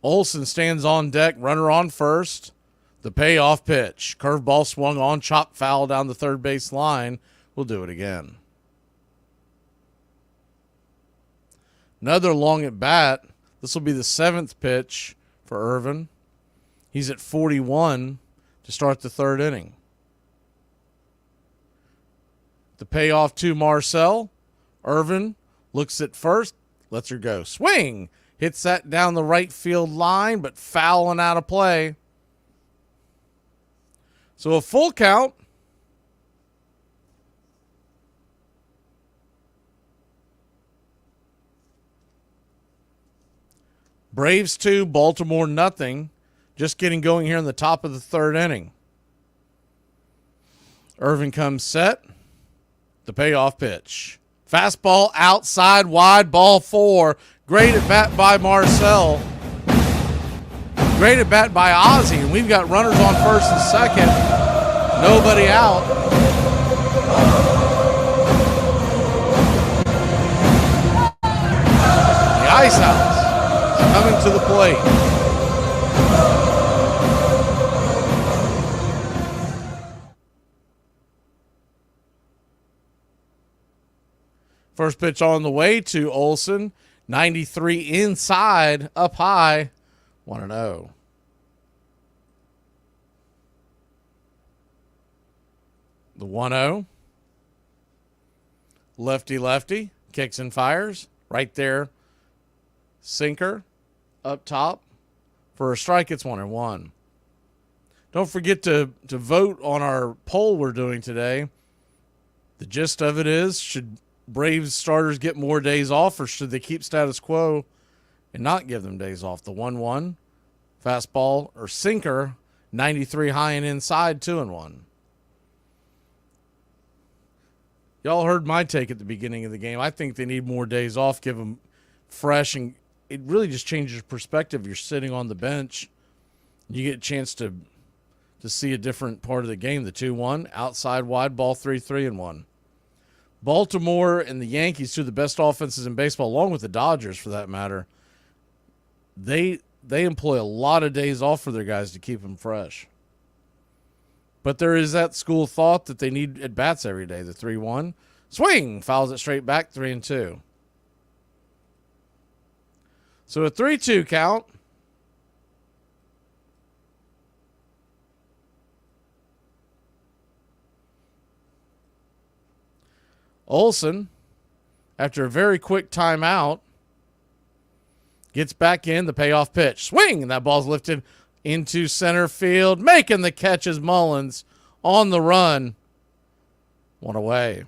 Olsen stands on deck, runner on first. The payoff pitch. Curveball swung on, chop foul down the third base line. We'll do it again. Another long at bat. This will be the 7th pitch for Irvin. He's at 41 to start the third inning. The payoff to Marcell. Irvin looks at first, lets her go. Swing! Hits that down the right field line, but foul and out of play. So a full count. Braves 2, Baltimore nothing. Just getting going here in the top of the third inning. Irvin comes set. The payoff pitch. Fastball outside wide, ball 4. Great at bat by Marcell. Great at bat by Ozzie. And we've got runners on first and second. Nobody out. The Ice House is coming to the plate. First pitch on the way to Olsen. 93 inside, up high, 1-0. The 1-0. Lefty, kicks and fires. Right there. Sinker up top. For a strike, it's 1-1. Don't forget to vote on our poll we're doing today. The gist of it is, should Braves starters get more days off, or should they keep status quo and not give them days off? The 1-1, fastball or sinker, 93 high and inside, 2-1. Y'all heard my take at the beginning of the game. I think they need more days off, give them fresh, and it really just changes perspective. You're sitting on the bench. You get a chance to see a different part of the game. The 2-1, outside wide ball, 3-1. Baltimore and the Yankees, two of the best offenses in baseball, along with the Dodgers for that matter, they employ a lot of days off for their guys to keep them fresh. But there is that school of thought that they need at-bats every day. The 3-1, swing, fouls it straight back, 3-2. So a 3-2 count. Olsen, after a very quick timeout, gets back in the payoff pitch. Swing, and that ball's lifted into center field, making the catch as Mullins on the run. One away.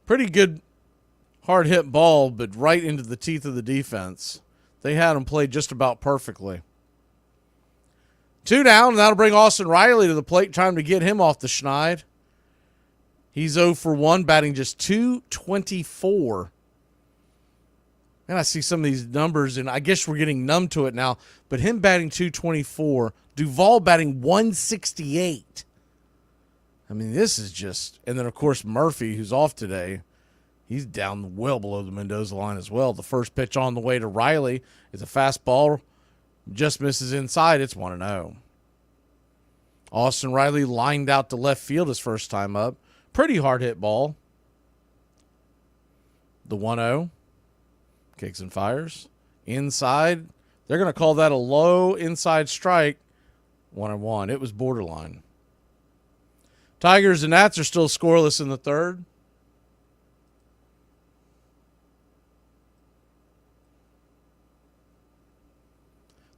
Pretty good hard hit ball, but right into the teeth of the defense. They had him played just about perfectly. 2 down, and that'll bring Austin Riley to the plate. Time to get him off the schneid. He's 0 for 1, batting just .224. And I see some of these numbers, and I guess we're getting numb to it now. But him batting .224, Duvall batting .168. I mean, this is just... And then, of course, Murphy, who's off today, he's down well below the Mendoza line as well. The first pitch on the way to Riley is a fastball. Just misses inside. It's 1-0. Austin Riley lined out to left field his first time up. Pretty hard hit ball. The 1-0. Kicks and fires. Inside. They're going to call that a low inside strike. 1-1. It was borderline. Tigers and Nats are still scoreless in the third.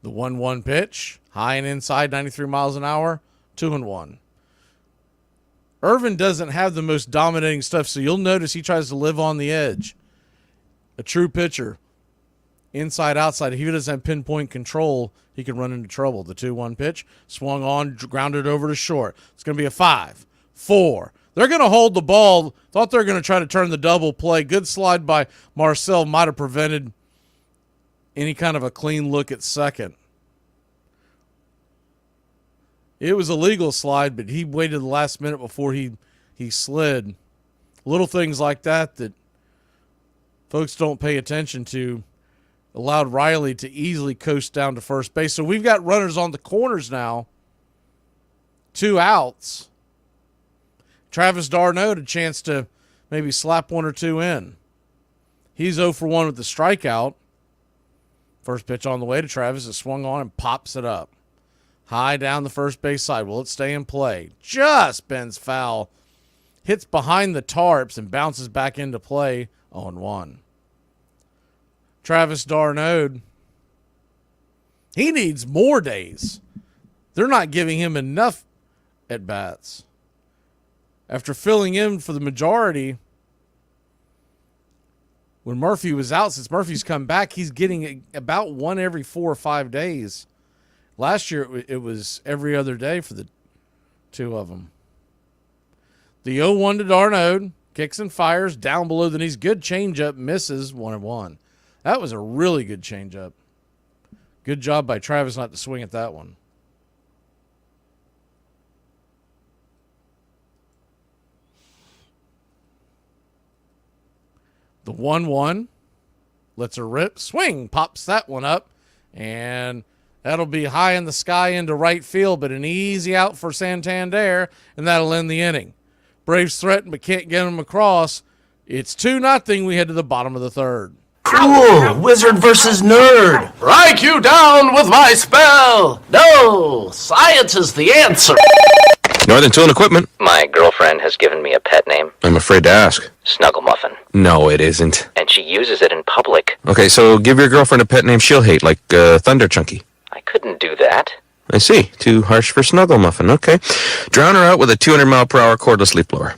The 1-1 pitch. High and inside, 93 miles an hour. 2-1. Irvin doesn't have the most dominating stuff, so you'll notice he tries to live on the edge. A true pitcher. Inside, outside. If he doesn't have pinpoint control, he can run into trouble. The 2-1 pitch. Swung on, grounded over to short. It's going to be a 5-4. They're going to hold the ball. Thought they were going to try to turn the double play. Good slide by Marcel. Might have prevented any kind of a clean look at second. It was a legal slide, but he waited the last minute before he slid. Little things like that folks don't pay attention to allowed Riley to easily coast down to first base. So we've got runners on the corners now. 2 outs. Travis d'Arnaud had a chance to maybe slap 1 or 2 in. He's 0 for 1 with the strikeout. First pitch on the way to Travis is swung on and pops it up. High down the first base side. Will it stay in play? Just bends foul. Hits behind the tarps and bounces back into play. 0-1. Travis d'Arnaud, he needs more days. They're not giving him enough at-bats. After filling in for the majority, when Murphy was out, since Murphy's come back, he's getting about 1 every 4 or 5 days. Last year, it was every other day for the 2 of them. The 0-1 to d'Arnaud. Kicks and fires down below the knees. Good changeup. Misses 1-1. That was a really good changeup. Good job by Travis not to swing at that one. The 1-1. Lets her rip. Swing. Pops that one up. And that'll be high in the sky into right field, but an easy out for Santander, and that'll end the inning. Braves threaten, but can't get them across. It's 2-0. We head to the bottom of the third. Cool. Wizard versus nerd. Strike you down with my spell. No, science is the answer. Northern Tool and Equipment. My girlfriend has given me a pet name. I'm afraid to ask. Snuggle Muffin. No, it isn't. And she uses it in public. Okay, so give your girlfriend a pet name she'll hate, like Thunder Chunky. I couldn't do that. I see. Too harsh for Snuggle Muffin. Okay. Drown her out with a 200-mile-per-hour cordless leaf blower.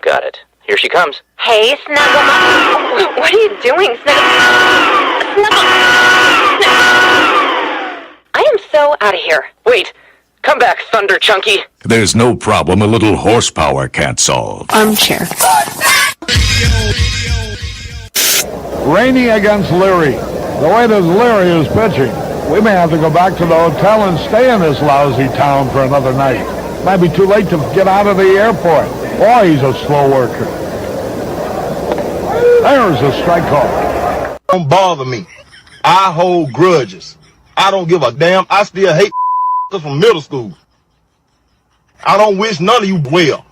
Got it. Here she comes. Hey, Snuggle Muffin. What are you doing, Snuggle? I am so out of here. Wait. Come back, Thunder Chunky. There's no problem a little horsepower can't solve. Armchair. Rainey against Leary. The way that Leary is pitching, we may have to go back to the hotel and stay in this lousy town for another night. Might be too late to get out of the airport. Boy, he's a slow worker. There's a strike call. Don't bother me. I hold grudges. I don't give a damn. I still hate from middle school. I don't wish none of you well.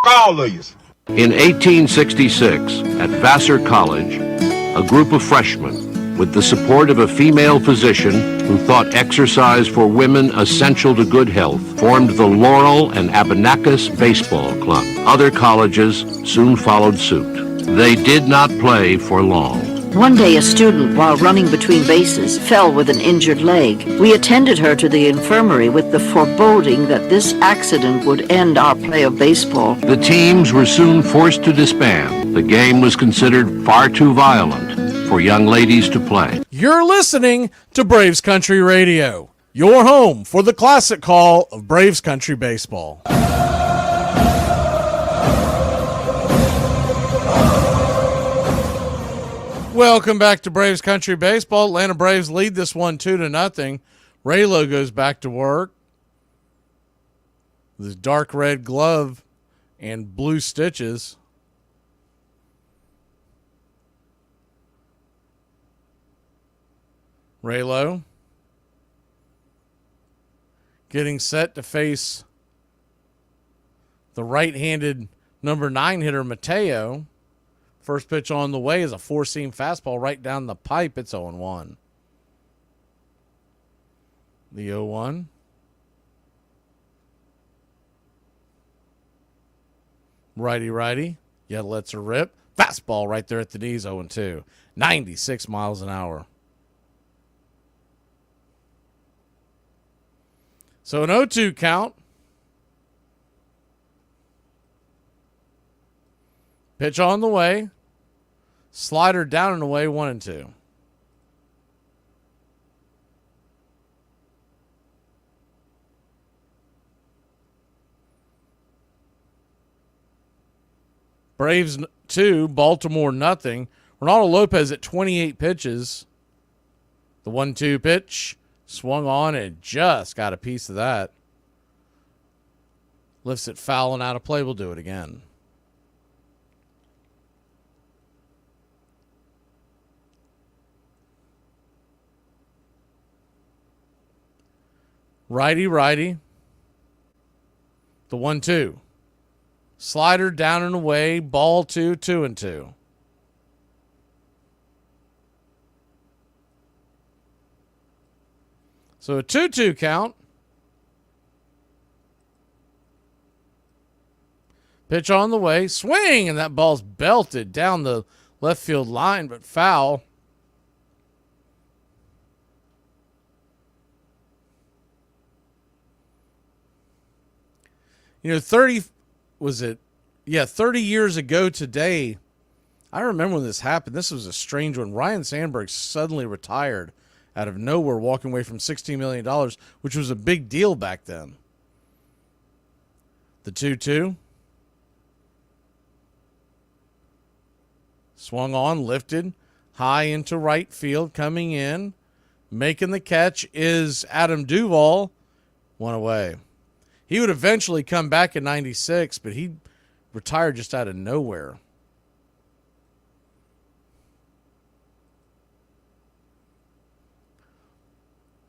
All of you. In 1866, at Vassar College, a group of freshmen, with the support of a female physician who thought exercise for women essential to good health, formed the Laurel and Abenakis Baseball Club. Other colleges soon followed suit. They did not play for long. One day, a student, while running between bases, fell with an injured leg. We attended her to the infirmary with the foreboding that this accident would end our play of baseball. The teams were soon forced to disband. The game was considered far too violent for young ladies to play. You're listening to Braves Country Radio, your home for the classic call of Braves Country Baseball. Welcome back to Braves Country Baseball. Atlanta Braves lead this one 2-0. Raylo goes back to work with his dark red glove and blue stitches. Raylo getting set to face the right-handed number 9 hitter Mateo. First pitch on the way is a four-seam fastball right down the pipe. It's 0-1. The 0-1. Righty. Yeah, lets her rip. Fastball right there at the knees, 0-2. 96 miles an hour. So an 0-2 count. Pitch on the way. Slider down and away, 1-2. Braves 2, Baltimore 0. Ronaldo Lopez at 28 pitches. The 1-2 pitch swung on and just got a piece of that. Lifts it foul and out of play. We'll do it again. Righty. The 1-2. Slider down and away. Ball 2, 2-2. So a 2-2 count. Pitch on the way. Swing! And that ball's belted down the left field line, but foul. You know, 30 years ago today, I remember when this happened. This was a strange one. Ryan Sandberg suddenly retired out of nowhere, walking away from $16 million, which was a big deal back then. The 2-2. Swung on, lifted, high into right field, coming in. Making the catch is Adam Duvall. One away. He would eventually come back in 96, but he retired just out of nowhere.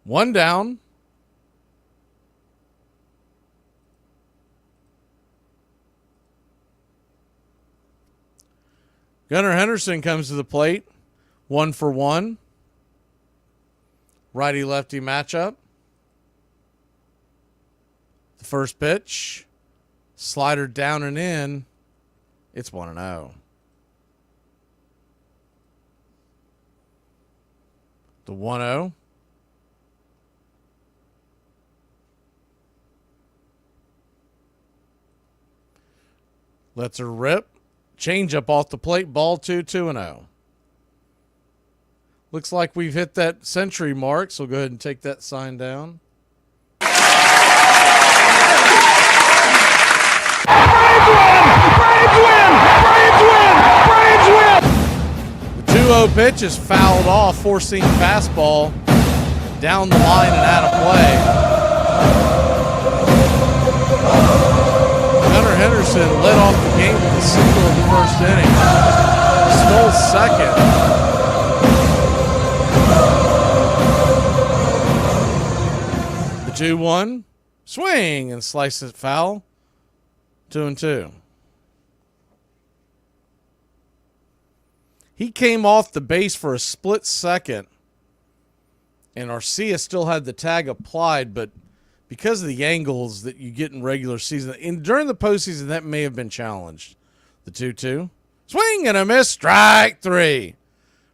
One down. Gunnar Henderson comes to the plate. 1-for-1. Righty-lefty matchup. The first pitch, slider down and in. It's 1-0. The 1-0. Lets her rip. Change up off the plate. Ball 2-0. Looks like we've hit that century mark, so go ahead and take that sign down. The 2-0 pitch is fouled off, four-seam fastball down the line and out of play. Gunnar Henderson led off the game with a single in the first inning. Stole second. The 2-1. Swing and slice it foul. 2-2. He came off the base for a split second, and Arcia still had the tag applied, but because of the angles that you get in regular season, and during the postseason, that may have been challenged. The 2-2. Swing and a miss. Strike three.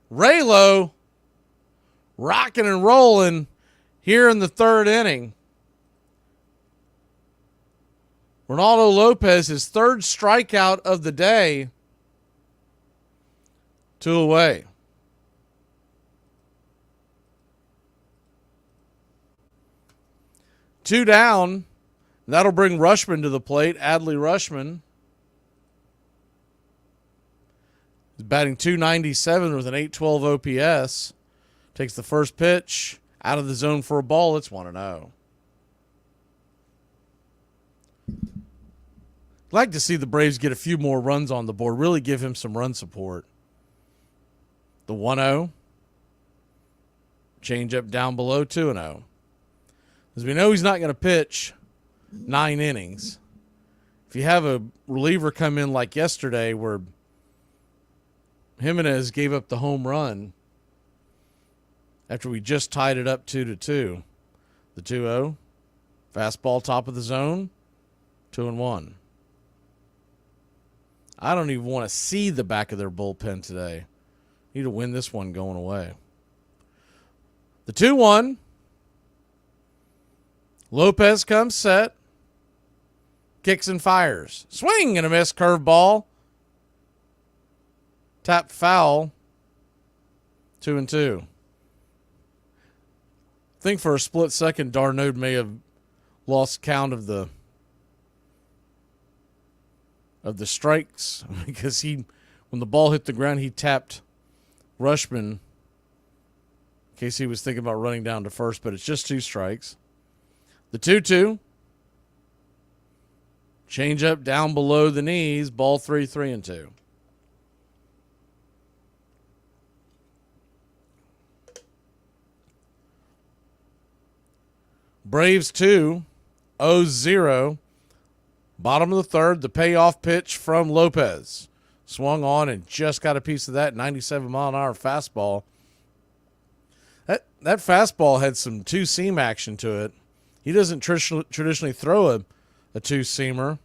Raylo rocking and rolling here in the third inning. Ronaldo Lopez, his third strikeout of the day. 2 away. Two down. That'll bring Rushman to the plate. Adley Rushman is batting .297 with an .812 OPS. Takes the first pitch out of the zone for a ball. It's 1-0. Like to see the Braves get a few more runs on the board. Really give him some run support. The 1-0. Change up down below. 2-0. As we know, he's not going to pitch 9 innings. If you have a reliever come in like yesterday where Jimenez gave up the home run after we just tied it up 2-2. The 2-0. Fastball top of the zone. 2-1. I don't even want to see the back of their bullpen today. Need to win this one going away. The 2-1. Lopez comes set. Kicks and fires. Swing and a miss. Curveball. Tap foul. 2-2. I think for a split second, Darnode may have lost count of the strikes because when the ball hit the ground, he tapped Rushman in case he was thinking about running down to first, but it's just 2 strikes. The 2-2. Change up down below the knees. Ball 3-2. Braves 2, 0-0. Bottom of the third, the payoff pitch from Lopez. Swung on and just got a piece of that 97-mile-an-hour fastball. That fastball had some two-seam action to it. He doesn't traditionally throw a two-seamer.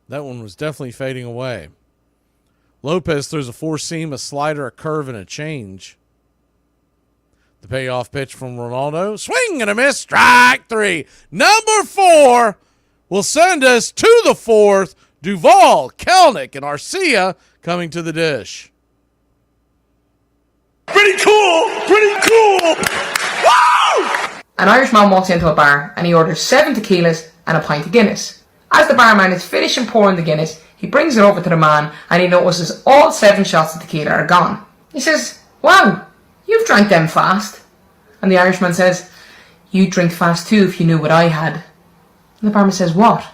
That one was definitely fading away. Lopez throws a 4-seam, a slider, a curve, and a change. The payoff pitch from Ronaldo. Swing and a miss. Strike 3. Number 4 will send us to the 4th. Duvall, Kelnick, and Arcia coming to the dish. Pretty cool! Pretty cool! Woo! An Irishman walks into a bar and he orders 7 tequilas and a pint of Guinness. As the barman is finishing pouring the Guinness, he brings it over to the man and he notices all 7 shots of tequila are gone. He says, "Wow, you've drank them fast." And the Irishman says, "You'd drink fast too if you knew what I had." And the barman says, "What?"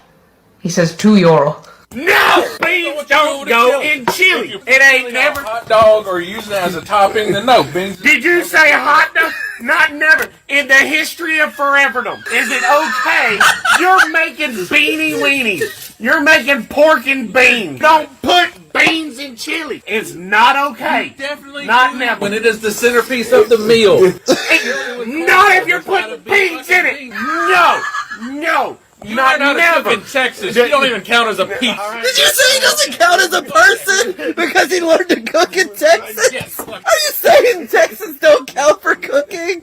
He says, €2. No! Beans don't go in chili. It ain't never hot dog or using it as a topping. Then no, beans. Did you say hot dog? Not never. In the history of foreverdom, is it okay? You're making beanie weenies. You're making pork and beans. Don't put beans in chili. It's not okay. Definitely not never. When it is the centerpiece of the meal. Not if you're putting beans in it. No. No. Not never. In Texas, you don't even count as a piece. Did you say he doesn't count as a person because he learned to cook in Texas? Yes. Are you saying Texans don't count for cooking?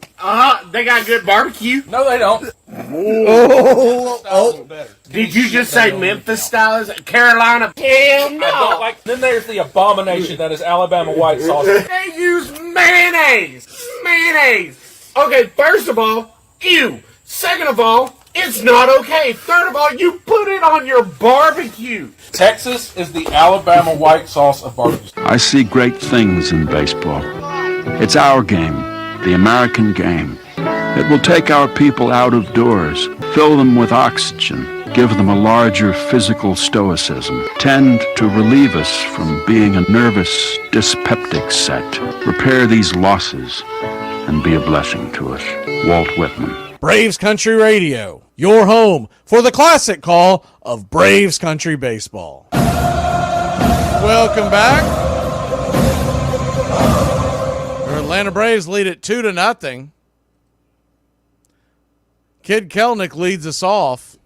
They got good barbecue. No, they don't. Oh. Did you just say Memphis style? Is it Carolina? Hell no. I don't like. Then there's the abomination that is Alabama white sauce. They use mayonnaise. Mayonnaise. Okay, first of all, ew. Second of all, it's not okay. Third of all, you put it on your barbecue. Texas is the Alabama white sauce of barbecue. I see great things in baseball. It's our game, the American game. It will take our people out of doors, fill them with oxygen, give them a larger physical stoicism, tend to relieve us from being a nervous, dyspeptic set, repair these losses, and be a blessing to us. Walt Whitman. Braves Country Radio, your home for the classic call of Braves Country Baseball. Welcome back. Your Atlanta Braves lead it 2-0. Kid Kelnick leads us off.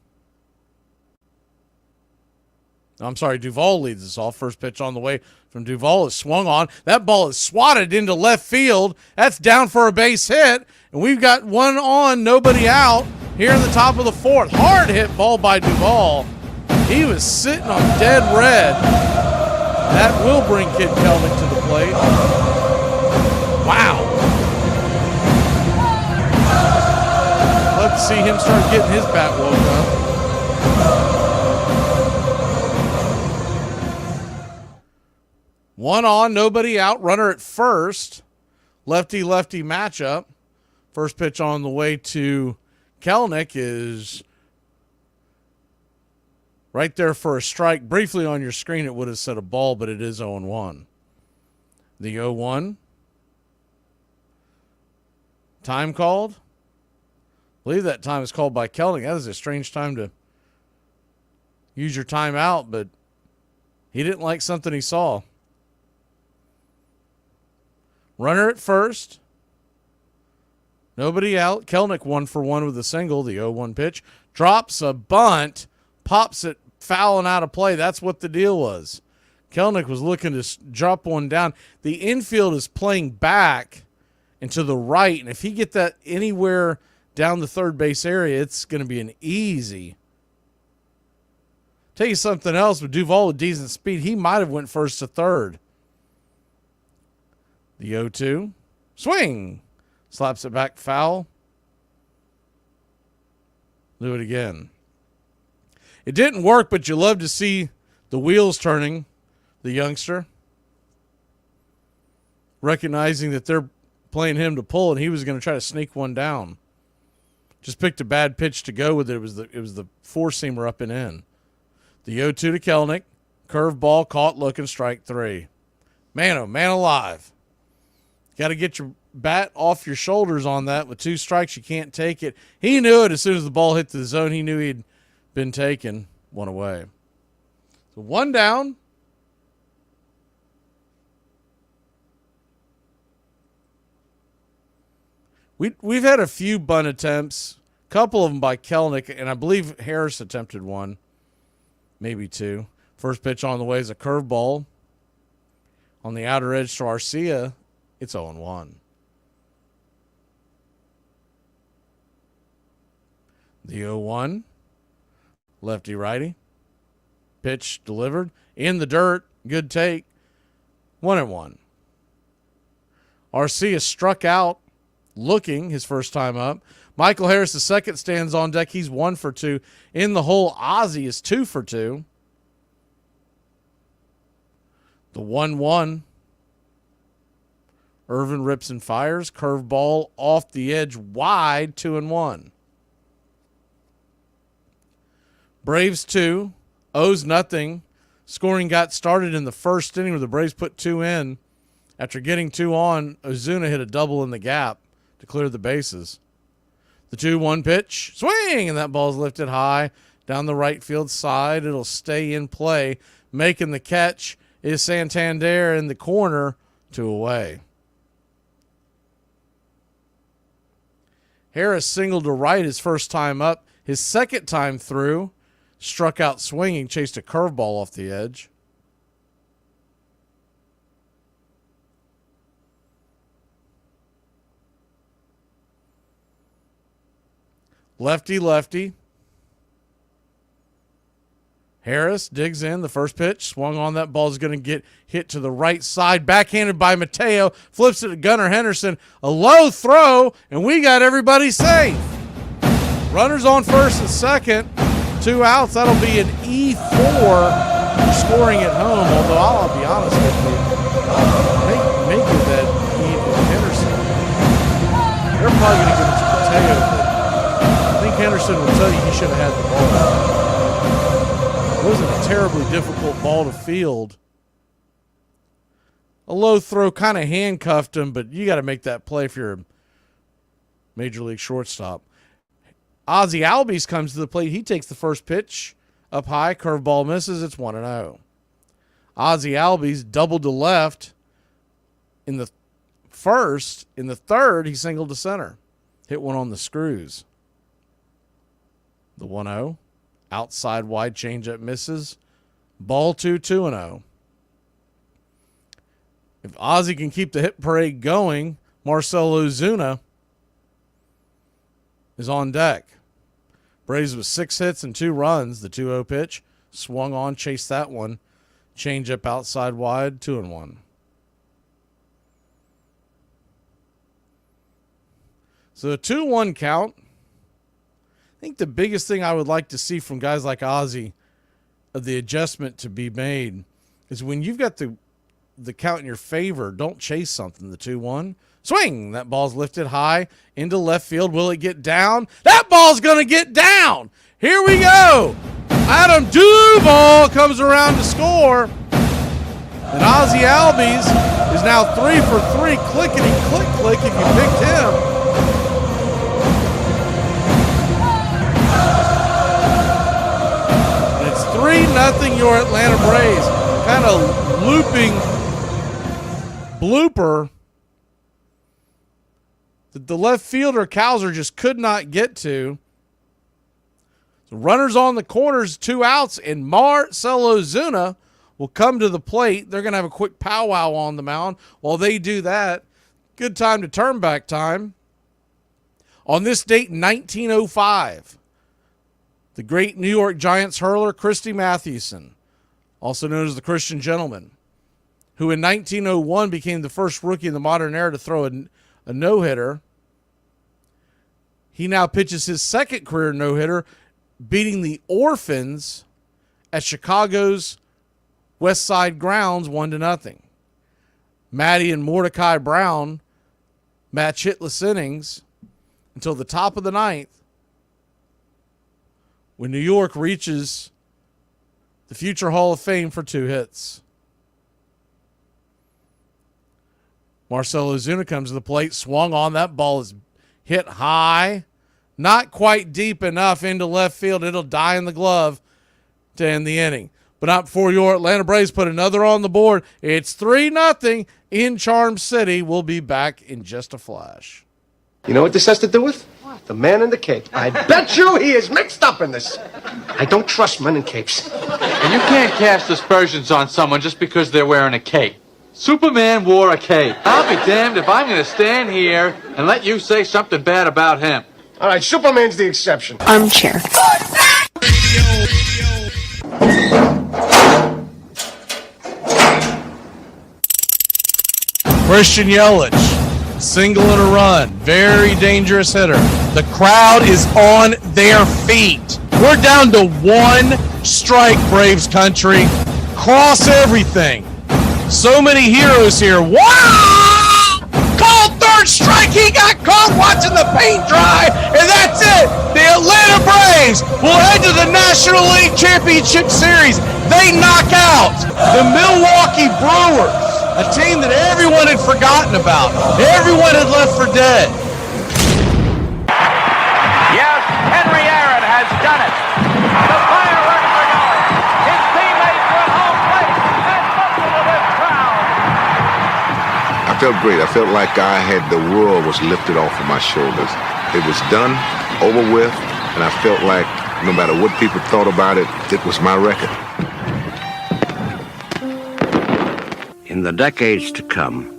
I'm sorry, Duvall leads us off. First pitch on the way from Duvall is swung on. That ball is swatted into left field. That's down for a base hit. And we've got one on, nobody out here in the top of the fourth. Hard hit ball by Duvall. He was sitting on dead red. That will bring Kid Kelnick to the plate. Wow. Love to see him start getting his bat woke up. One on, nobody out. Runner at first. Lefty-lefty matchup. First pitch on the way to Kelnick is right there for a strike. Briefly on your screen, it would have said a ball, but it is 0-1. The 0-1. Time called. I believe that time is called by Kelnick. That is a strange time to use your timeout, but he didn't like something he saw. Runner at first. Nobody out. Kelnick 1 for 1 with a single. The 0-1 pitch. Drops a bunt. Pops it fouling out of play. That's what the deal was. Kelnick was looking to drop one down. The infield is playing back and to the right. And if he get that anywhere down the third base area, it's going to be an easy. Tell you something else. With Duvall with decent speed, he might have went first to third. The 0-2. Swing. Slaps it back foul. Do it again. It didn't work, but you love to see the wheels turning, the youngster. Recognizing that they're playing him to pull, and he was going to try to sneak one down. Just picked a bad pitch to go with it. It was the four-seamer up and in. The 0-2 to Kelnick. Curve ball caught looking, strike 3. Man, oh, man alive. Got to get your bat off your shoulders on that. With 2 strikes, you can't take it. He knew it as soon as the ball hit the zone. He knew he'd been taken. 1 away. So 1 down. We've had a few bunt attempts. A couple of them by Kelnick, and I believe Harris attempted 1. Maybe 2. First pitch on the way is a curveball. On the outer edge to Arcia. It's 0-1. The 0-1. Lefty-righty. Pitch delivered. In the dirt. Good take. 1-1. Arcia struck out looking his first time up. Michael Harris, the second, stands on deck. He's 1 for 2. In the hole, Ozzie is 2 for 2. The 1-1. Irvin rips and fires. Curveball off the edge wide, 2-1. Braves 2. O's nothing. Scoring got started in the first inning where the Braves put 2 in. After getting 2 on, Ozuna hit a double in the gap to clear the bases. The 2-1 pitch. Swing! And that ball's lifted high down the right field side. It'll stay in play. Making the catch is Santander in the corner, 2 away. Harris singled to right his first time up. His second time through, struck out swinging, chased a curveball off the edge. Lefty. Harris digs in. The first pitch swung on. That ball is going to get hit to the right side. Backhanded by Mateo. Flips it to Gunnar Henderson. A low throw, and we got everybody safe. Runners on first and second. 2 outs. That'll be an E4 for scoring at home. Although I'll be honest with you, make it that E for Henderson. They're probably going to give it to Mateo, but I think Henderson will tell you he should have had the ball. It wasn't a terribly difficult ball to field. A low throw kind of handcuffed him, but you got to make that play if you're a major league shortstop. Ozzie Albies comes to the plate. He takes the first pitch up high. Curveball misses. It's 1-0. Ozzie Albies doubled to left in the first. In the third, he singled to center. Hit one on the screws. The 1-0. Outside wide changeup misses. Ball 2-0. If Ozzie can keep the hit parade going, Marcell Ozuna is on deck. Braves with 6 hits and 2 runs. The 2-0 pitch swung on, chased that one. Changeup outside wide, 2-1. So a 2-1 count. I think the biggest thing I would like to see from guys like Ozzie, of the adjustment to be made, is when you've got the count in your favor, don't chase something. The 2-1. Swing! That ball's lifted high into left field. Will it get down? That ball's going to get down! Here we go! Adam Duvall comes around to score. And Ozzie Albies is now 3 for 3. Clickety-click-click if you picked him. And it's 3-0 your Atlanta Braves. Kind of looping blooper that the left fielder Cowser just could not get to. So runners on the corners, 2 outs, and Marcell Ozuna will come to the plate. They're going to have a quick powwow on the mound. While they do that, good time to turn back time. On this date, 1905, the great New York Giants hurler Christy Mathewson, also known as the Christian Gentleman, who in 1901 became the first rookie in the modern era to throw a no-hitter. He now pitches his second career no-hitter, beating the Orphans at Chicago's West Side grounds 1-0. Matty and Mordecai Brown match hitless innings until the top of the 9th, when New York reaches the future Hall of Fame for 2 hits. Marcell Ozuna comes to the plate, swung on. That ball is hit high, not quite deep enough into left field. It'll die in the glove to end the inning. But not before your Atlanta Braves put another on the board. It's 3-0 in Charm City. We'll be back in just a flash. You know what this has to do with? What? The man in the cape. I bet you he is mixed up in this. I don't trust men in capes. And you can't cast aspersions on someone just because they're wearing a cape. Superman wore a cape. I'll be damned if I'm going to stand here and let you say something bad about him. All right, Superman's the exception. Armchair. Christian Yelich, single and a run. Very dangerous hitter. The crowd is on their feet. We're down to 1 strike, Braves country. Cross everything. So many heroes here. Wow! Called third strike. He got caught watching the paint dry, and that's it. The Atlanta Braves will head to the National League Championship Series. They knock out the Milwaukee Brewers, a team that everyone had forgotten about. Everyone had left for dead. Yes, Henry Aaron has done it. The fireworks are going. His teammates went home plate and busted to this crowd. I felt great. I felt like the world was lifted off of my shoulders. It was done, over with, and I felt like no matter what people thought about it, it was my record. In the decades to come,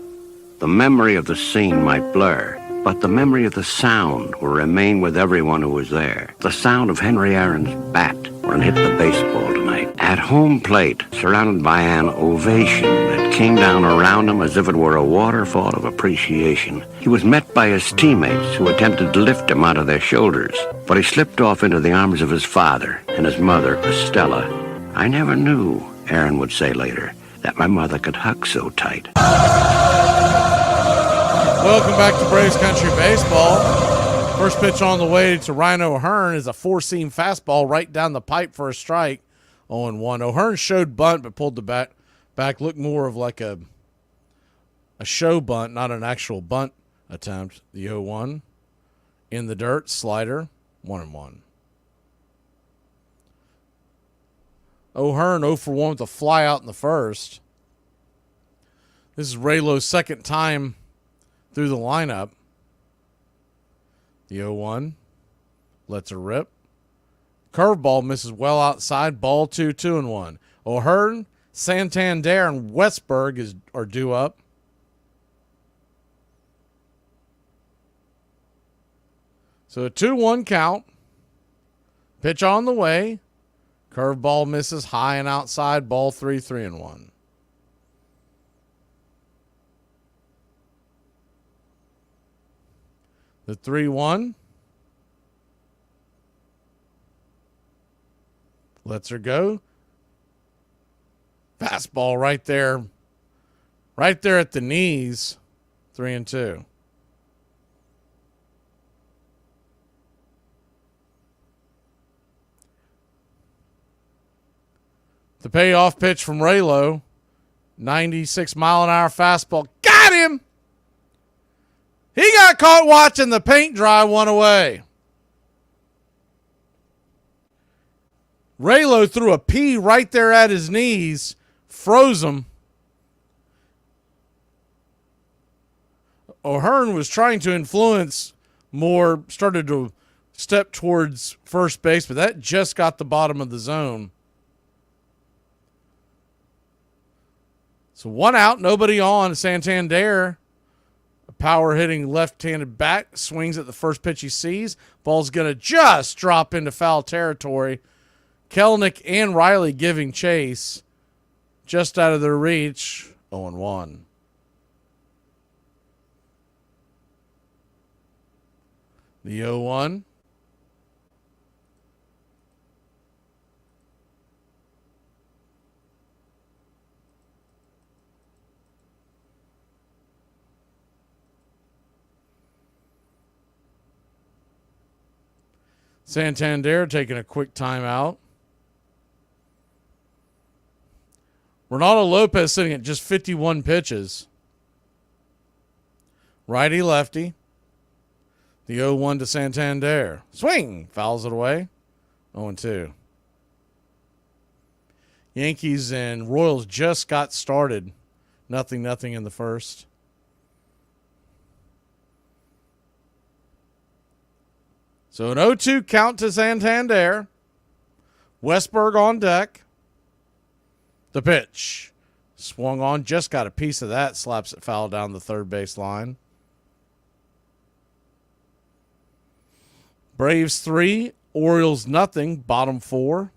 the memory of the scene might blur, but the memory of the sound will remain with everyone who was there. The sound of Henry Aaron's bat when it hit the baseball tonight. At home plate, surrounded by an ovation that came down around him as if it were a waterfall of appreciation. He was met by his teammates who attempted to lift him out of their shoulders, but he slipped off into the arms of his father and his mother, Estella. I never knew, Aaron would say later, that my mother could hug so tight. Welcome back to Braves Country Baseball. First pitch on the way to Ryan O'Hearn is a four-seam fastball right down the pipe for a strike. 0-1. O'Hearn showed bunt but pulled the bat back. Looked more of like a show bunt, not an actual bunt attempt. The 0-1. In the dirt, slider, 1-1. O'Hearn 0 for 1 with a fly out in the first. This is Raylo's second time through the lineup. The 0-1 lets her rip. Curveball misses well outside. Ball 2, 2-1. O'Hearn, Santander, and Westberg are due up. So a 2-1 count. Pitch on the way. Curveball misses high and outside. Ball 3, 3-1. The 3-1. Lets her go. Fastball right there. Right there at the knees. 3-2. The payoff pitch from Raylo. 96-mile-an-hour fastball. Got him! He got caught watching the paint dry one away. Raylo threw a P right there at his knees. Froze him. O'Hearn was trying to influence more. Started to step towards first base, but that just got the bottom of the zone. So 1 out, nobody on. Santander, a power hitting left-handed bat, swings at the first pitch he sees. Ball's going to just drop into foul territory. Kelnick and Riley giving chase. Just out of their reach. 0-1. The 0-1. Santander taking a quick timeout. Ronaldo Lopez sitting at just 51 pitches. Righty lefty. The 0-1 to Santander. Swing! Fouls it away. 0-2. Yankees and Royals just got started. 0-0 in the first. So an 0-2 count to Santander. Westberg on deck. The pitch. Swung on, just got a piece of that. Slaps it foul down the third base line. Braves 3, Orioles 0, bottom 4.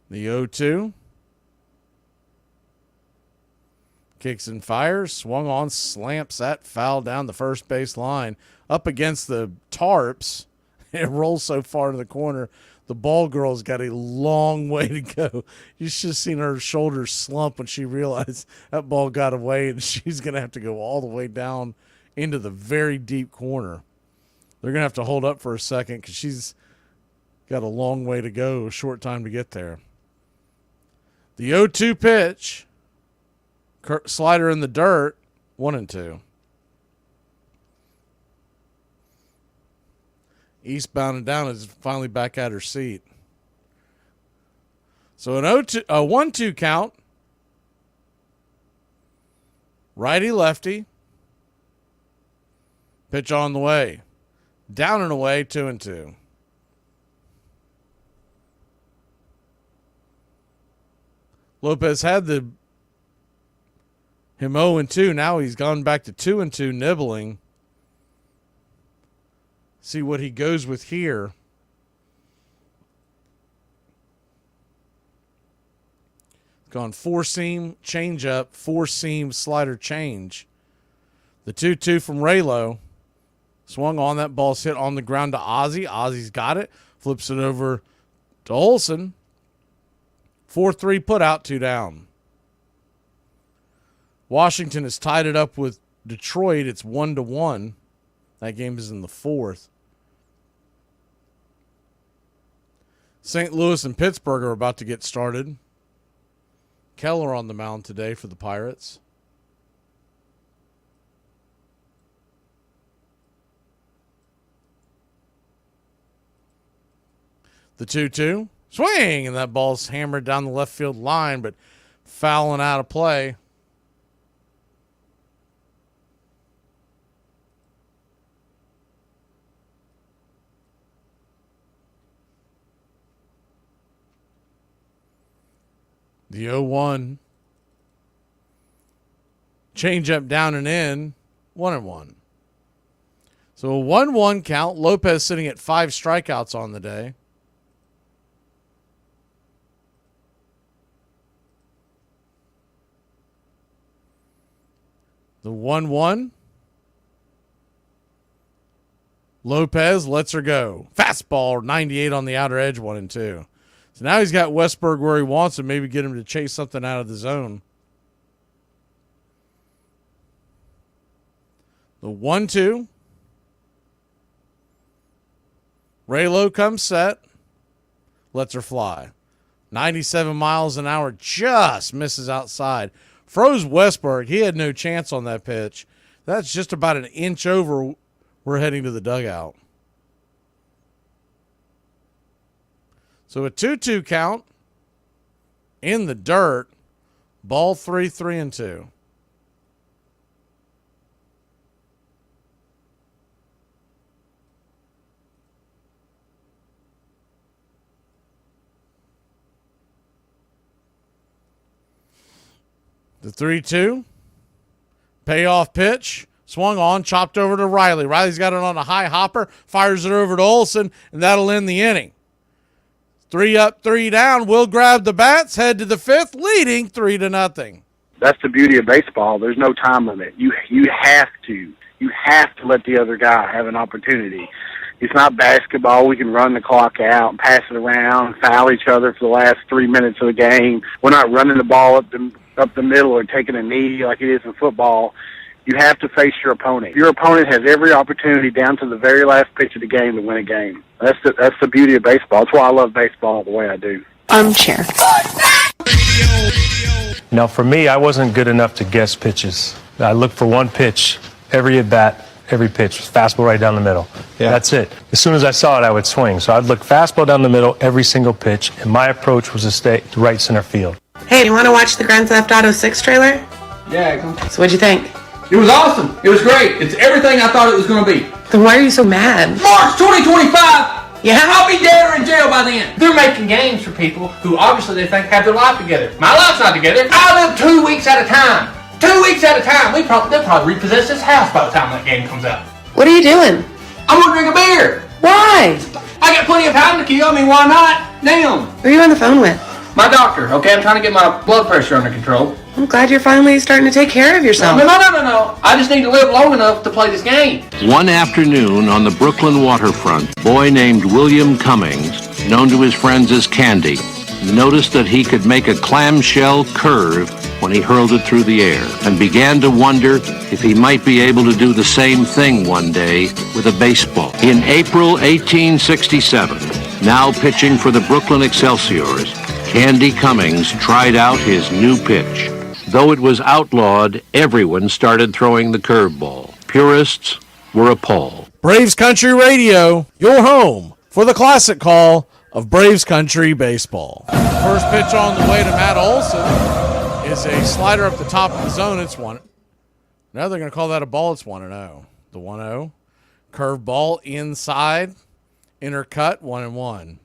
The 0-2. Kicks and fires, swung on, slamps that foul down the first base line. Up against the tarps. It rolls so far to the corner. The ball girl's got a long way to go. You should have seen her shoulders slump when she realized that ball got away and she's going to have to go all the way down into the very deep corner. They're going to have to hold up for a second because she's got a long way to go, a short time to get there. The 0-2 pitch. Slider in the dirt, 1-2. Eastbound and down is finally back at her seat. So an 1-2 count. Righty-lefty. Pitch on the way. Down and away, 2-2. Lopez had him 0-2. Now he's gone back to 2-2, nibbling. See what he goes with here. Gone 4-seam, change up, 4-seam, slider change. The 2-2 from Raylo. Swung on, that ball's hit on the ground to Ozzie. Ozzie's got it. Flips it over to Olsen. 4-3 put out, 2 down. Washington has tied it up with Detroit. It's 1-1. That game is in the 4th. St. Louis and Pittsburgh are about to get started. Keller on the mound today for the Pirates. The 2-2. Swing! And that ball's hammered down the left field line, but fouling out of play. The 0-1. Change up down and in. 1-1. So a 1-1 count. Lopez sitting at 5 strikeouts on the day. The 1-1. Lopez lets her go. Fastball, 98 on the outer edge, 1-2. So now he's got Westberg where he wants him. Maybe get him to chase something out of the zone. The 1-2. Raylo comes set. Lets her fly. 97 miles an hour, just misses outside. Froze Westberg. He had no chance on that pitch. That's just about an inch over. We're heading to the dugout. So a 2-2 count in the dirt. Ball 3, 3-2. The 3-2. Payoff pitch. Swung on, chopped over to Riley. Riley's got it on a high hopper, fires it over to Olsen, and that'll end the inning. 3 up, 3 down. Will grab the bats, head to the 5th, leading 3-0. That's the beauty of baseball. There's no time limit. You have to let the other guy have an opportunity. It's not basketball. We can run the clock out and pass it around and foul each other for the last 3 minutes of the game. We're not running the ball up the middle or taking a knee like it is in football. You have to face your opponent. Your opponent has every opportunity down to the very last pitch of the game to win a game. That's the beauty of baseball. That's why I love baseball the way I do. Armchair. Now, for me, I wasn't good enough to guess pitches. I looked for one pitch every at bat. Every pitch was fastball right down the middle. Yeah. That's it. As soon as I saw it, I would swing. So I'd look fastball down the middle every single pitch, and my approach was to stay to right center field. Hey, you want to watch the Grand Theft Auto 6 trailer? Yeah. So what'd you think? It was awesome. It was great. It's everything I thought it was going to be. Then why are you so mad? March 2025! Yeah? I'll be dead or in jail by then. They're making games for people who obviously they think have their life together. My life's not together. I live 2 weeks at a time. 2 weeks at a time. They'll probably repossess this house by the time that game comes out. What are you doing? I'm going to drink a beer. Why? I got plenty of time to kill. I mean, why not? Damn. Who are you on the phone with? My doctor, okay? I'm trying to get my blood pressure under control. I'm glad you're finally starting to take care of yourself. No. I just need to live long enough to play this game. One afternoon on the Brooklyn waterfront, a boy named William Cummings, known to his friends as Candy, noticed that he could make a clamshell curve when he hurled it through the air and began to wonder if he might be able to do the same thing one day with a baseball. In April 1867, now pitching for the Brooklyn Excelsiors, Candy Cummings tried out his new pitch. Though it was outlawed, everyone started throwing the curveball. Purists were appalled. Braves Country Radio, your home for the classic call of Braves Country Baseball. First pitch on the way to Matt Olson is a slider up the top of the zone. It's 1-0. Now they're going to call that a ball. It's 1-0. The 1-0. Curve ball inside. Inner cut, 1-1.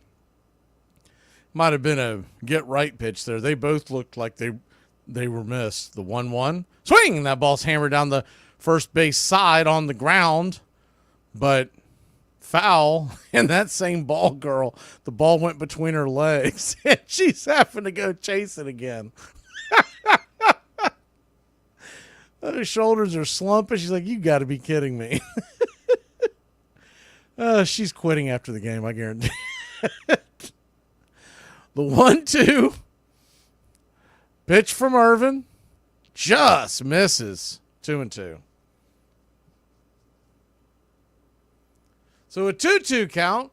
Might have been a get right pitch there. They both looked like they were missed. The 1-1. Swing! That ball's hammered down the first base side on the ground. But foul. And that same ball girl, the ball went between her legs. And she's having to go chase it again. Her shoulders are slumping. She's like, you got to be kidding me. She's quitting after the game, I guarantee. The 1-2 pitch from Irvin just misses. 2-2. So a 2-2 count.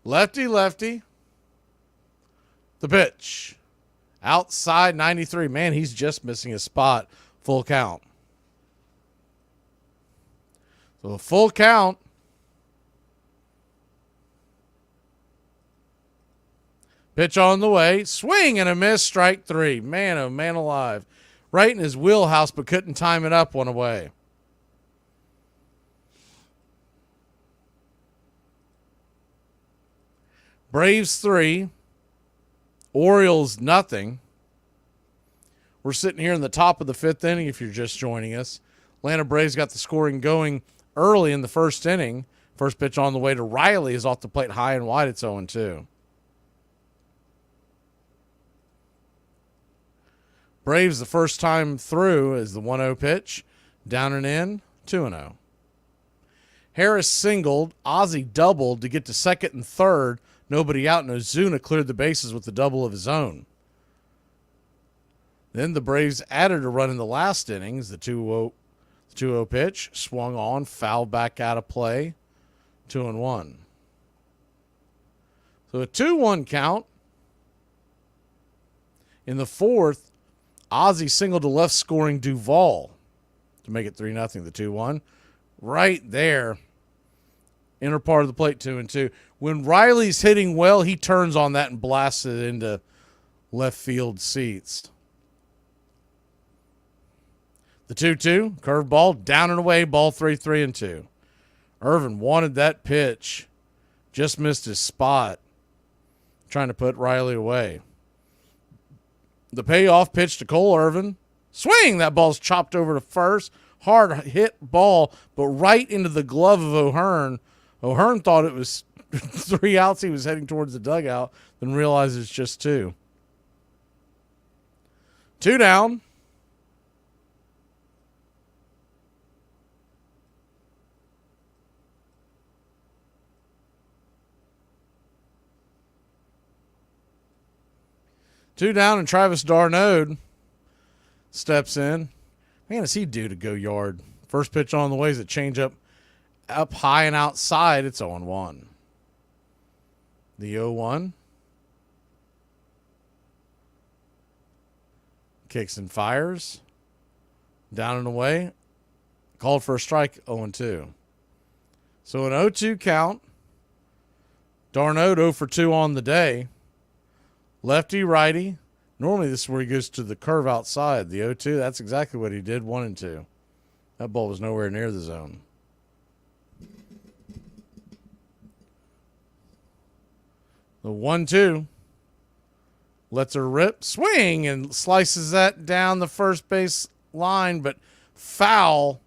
Lefty, lefty. The pitch. Outside 93. Man, he's just missing his spot. Full count. So a full count. Pitch on the way. Swing and a miss. Strike 3. Man, oh man alive. Right in his wheelhouse, but couldn't time it up. One away. Braves 3. Orioles nothing. We're sitting here in the top of the 5th inning if you're just joining us. Atlanta Braves got the scoring going early in the first inning. First pitch on the way to Riley is off the plate high and wide. It's 0-2. Braves the first time through is the 1-0 pitch. Down and in, 2-0. Harris singled. Ozzie doubled to get to second and third. Nobody out, and Ozuna cleared the bases with the double of his own. Then the Braves added a run in the last innings. The 2-0 pitch swung on, fouled back out of play. 2-1. So a 2-1 count. In the fourth, Ozzie singled to left scoring Duvall to make it 3-0, the 2-1. Right there. Inner part of the plate, 2-2. When Riley's hitting well, he turns on that and blasts it into left field seats. The 2-2, curveball, down and away, ball 3-2. Irvin wanted that pitch. Just missed his spot. Trying to put Riley away. The payoff pitch to Cole Irvin. Swing! That ball's chopped over to first. Hard hit ball, but right into the glove of O'Hearn. O'Hearn thought it was 3 outs. He was heading towards the dugout, then realized it's just 2. 2 down. Two down, and Travis d'Arnaud steps in. Man, does he do to go yard? First pitch on the way is a changeup up high and outside. It's 0-1. The 0-1. Kicks and fires. Down and away. Called for a strike, 0-2. So an 0-2 count. d'Arnaud 0 for 2 on the day. Lefty, righty. Normally this is where he goes to the curve outside. The 0-2, that's exactly what he did, 1-2. That ball was nowhere near the zone. The 1-2. Lets her rip. Swing and slices that down the first base line, but foul.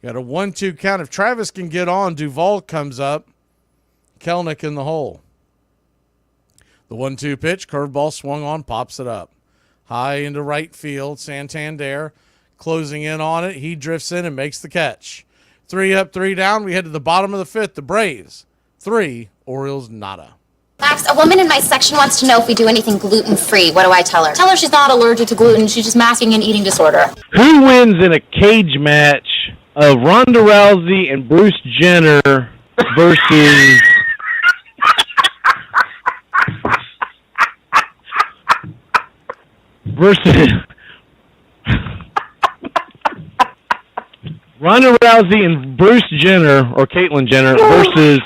Got a 1-2 count. If Travis can get on, Duvall comes up. Kelnick in the hole. The 1-2 pitch, curveball swung on, pops it up. High into right field. Santander closing in on it. He drifts in and makes the catch. 3 up, 3 down. We head to the bottom of the 5th. The Braves 3, Orioles nada. Max, a woman in my section wants to know if we do anything gluten-free. What do I tell her? Tell her she's not allergic to gluten. She's just masking an eating disorder. Who wins in a cage match of Ronda Rousey and Bruce Jenner versus Ronda Rousey and Bruce Jenner, or Caitlyn Jenner, versus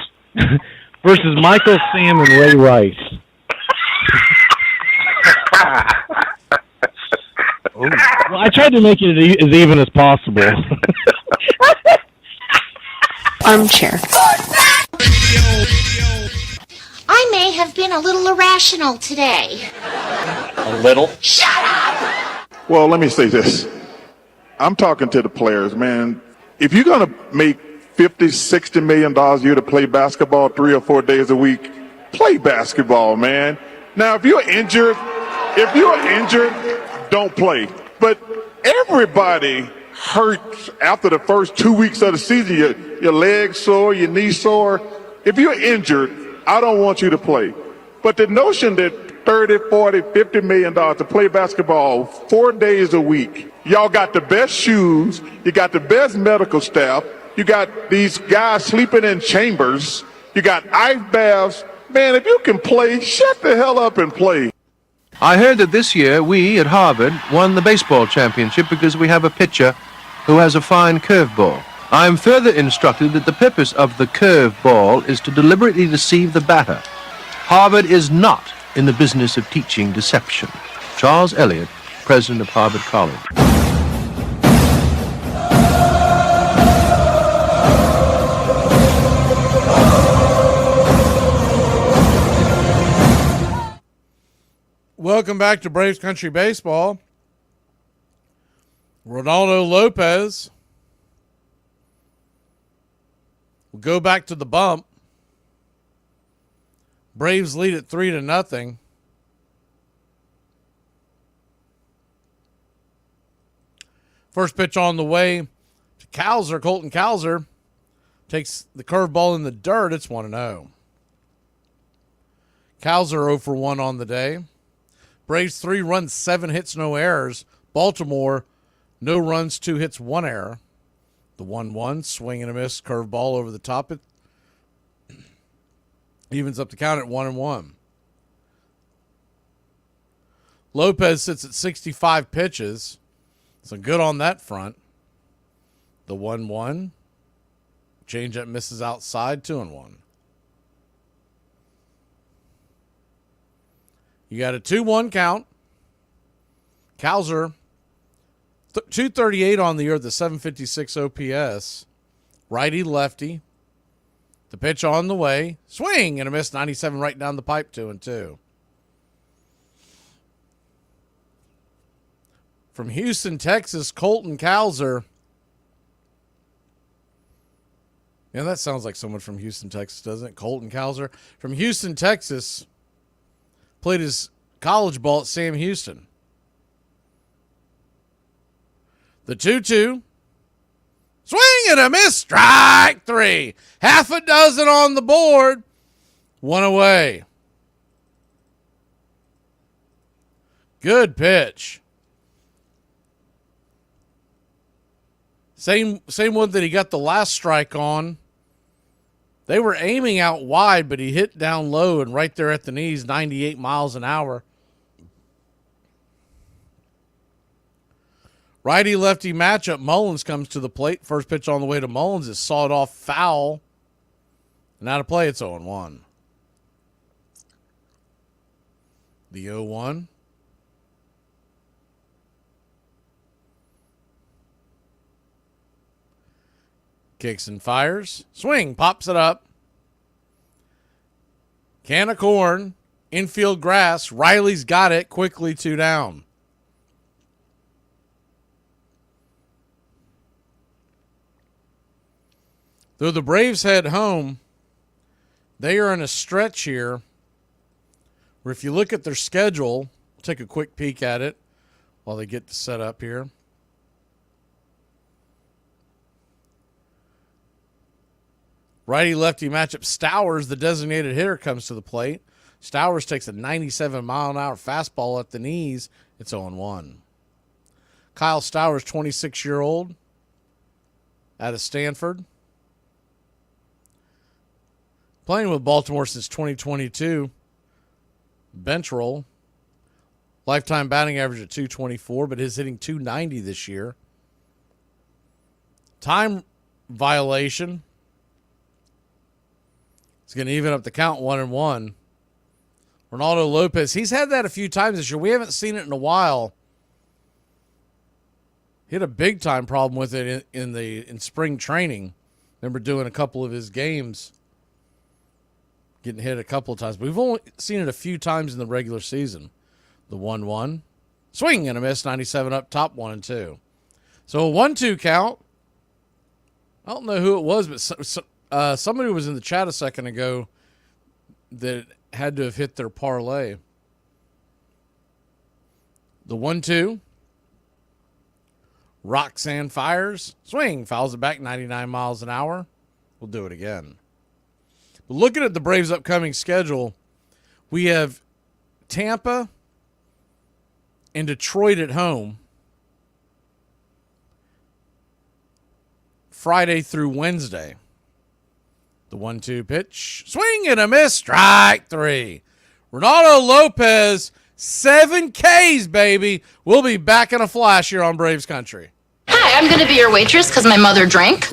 Michael Sam and Ray Rice. Well, I tried to make it as even as possible. Armchair. I may have been a little irrational today. A little. Shut up! Well, let me say this. I'm talking to the players, man. If you're going to make $50, $60 million a year to play basketball 3 or 4 days a week, play basketball, man. Now, if you're injured, don't play. But everybody hurts after the first 2 weeks of the season. Your legs sore, your knees sore. If you're injured, I don't want you to play. But the notion that 30, 40, $50 million to play basketball 4 days a week, y'all got the best shoes, you got the best medical staff, you got these guys sleeping in chambers, you got ice baths. Man, if you can play, shut the hell up and play. I heard that this year we at Harvard won the baseball championship because we have a pitcher who has a fine curveball. I am further instructed that the purpose of the curveball is to deliberately deceive the batter. Harvard is not in the business of teaching deception. Charles Eliot, president of Harvard College. Welcome back to Braves Country Baseball. Ronaldo Lopez will go back to the bump. Braves lead at 3-0. First pitch on the way to Cowser. Colton Cowser takes the curveball in the dirt. It's 1-0. Cowser 0 for 1 on the day. Braves 3 runs, 7 hits, no errors. Baltimore, no runs, 2 hits, 1 error. The 1-1, swing and a miss, curveball over the top. It evens up the count at 1-1. Lopez sits at 65 pitches. So good on that front. The 1-1. Changeup misses outside, 2-1. You got a 2-1 count. Cowser, 238 on the year, the 756 OPS. Righty, lefty. The pitch on the way. Swing and a miss, 97 right down the pipe, 2-2. From Houston, Texas, Colton Cowser. Yeah, that sounds like someone from Houston, Texas, doesn't it? Colton Cowser. From Houston, Texas. Played his college ball at Sam Houston. The 2-2. Swing and a miss. Strike 3. Half a dozen on the board. 1 away. Good pitch. Same one that he got the last strike on. They were aiming out wide, but he hit down low and right there at the knees, 98 miles an hour. Righty-lefty matchup. Mullins comes to the plate. First pitch on the way to Mullins is sawed off foul. And out of play, it's 0-1. The 0-1. Kicks and fires. Swing. Pops it up. Can of corn. Infield grass. Riley's got it. Quickly 2 down. Though the Braves head home, they are in a stretch here where if you look at their schedule, we'll take a quick peek at it while they get set up here. Righty-lefty matchup. Stowers, the designated hitter, comes to the plate. Stowers takes a 97-mile-an-hour fastball at the knees. It's 0-1. Kyle Stowers, 26-year-old, out of Stanford. Playing with Baltimore since 2022. Bench roll. Lifetime batting average at 224, but is hitting 290 this year. Time violation. It's going to even up the count 1-1. Ronaldo Lopez, he's had that a few times this year. We haven't seen it in a while. He had a big time problem with it in spring training. Remember doing a couple of his games, getting hit a couple of times. But we've only seen it a few times in the regular season. The 1-1. Swing and a miss, 97 up top, 1-2. So a 1-2 count. I don't know who it was, but somebody was in the chat a second ago that had to have hit their parlay. The 1-2. Roxanne fires. Swing. Fouls it back 99 miles an hour. We'll do it again. But looking at the Braves' upcoming schedule, we have Tampa and Detroit at home Friday through Wednesday. The 1-2 pitch. Swing and a miss. Strike 3. Ronaldo Lopez, 7 Ks, baby. We'll be back in a flash here on Braves Country. Hi, I'm going to be your waitress because my mother drank.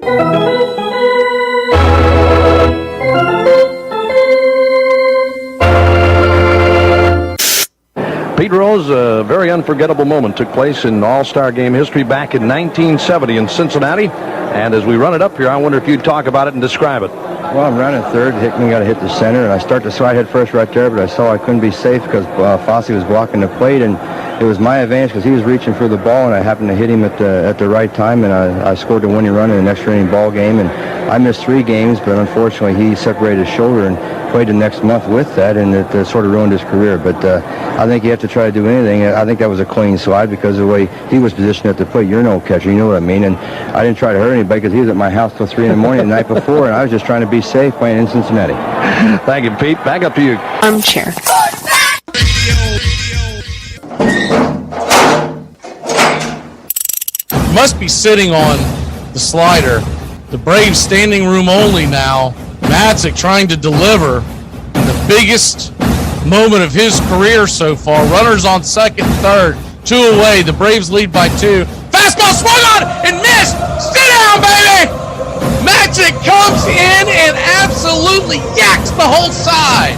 Pete Rose, a very unforgettable moment took place in All-Star Game history back in 1970 in Cincinnati. And as we run it up here, I wonder if you'd talk about it and describe it. Well, I'm running third. Hickman got to hit the center, and I start to slide head first right there, but I saw I couldn't be safe because Fosse was blocking the plate, and it was my advantage because he was reaching for the ball, and I happened to hit him at the right time, and I scored the winning run in an extra inning ball game. And I missed 3 games, but unfortunately he separated his shoulder and played the next month with that, and it sort of ruined his career. But I think you have to try to do anything. I think that was a clean slide because of the way he was positioned at the plate. You're no catcher, you know what I mean. And I didn't try to hurt anybody because he was at my house till 3 in the morning the night before, and I was just trying to be safe playing in Cincinnati. Thank you, Pete. Back up to you. Armchair. Must be sitting on the slider. The Braves standing room only now. Matzik trying to deliver in the biggest moment of his career so far. Runners on second and third. 2 away. The Braves lead by 2. Fastball swung on and missed. Sit down, baby! Matzik comes in and absolutely yaks the whole side.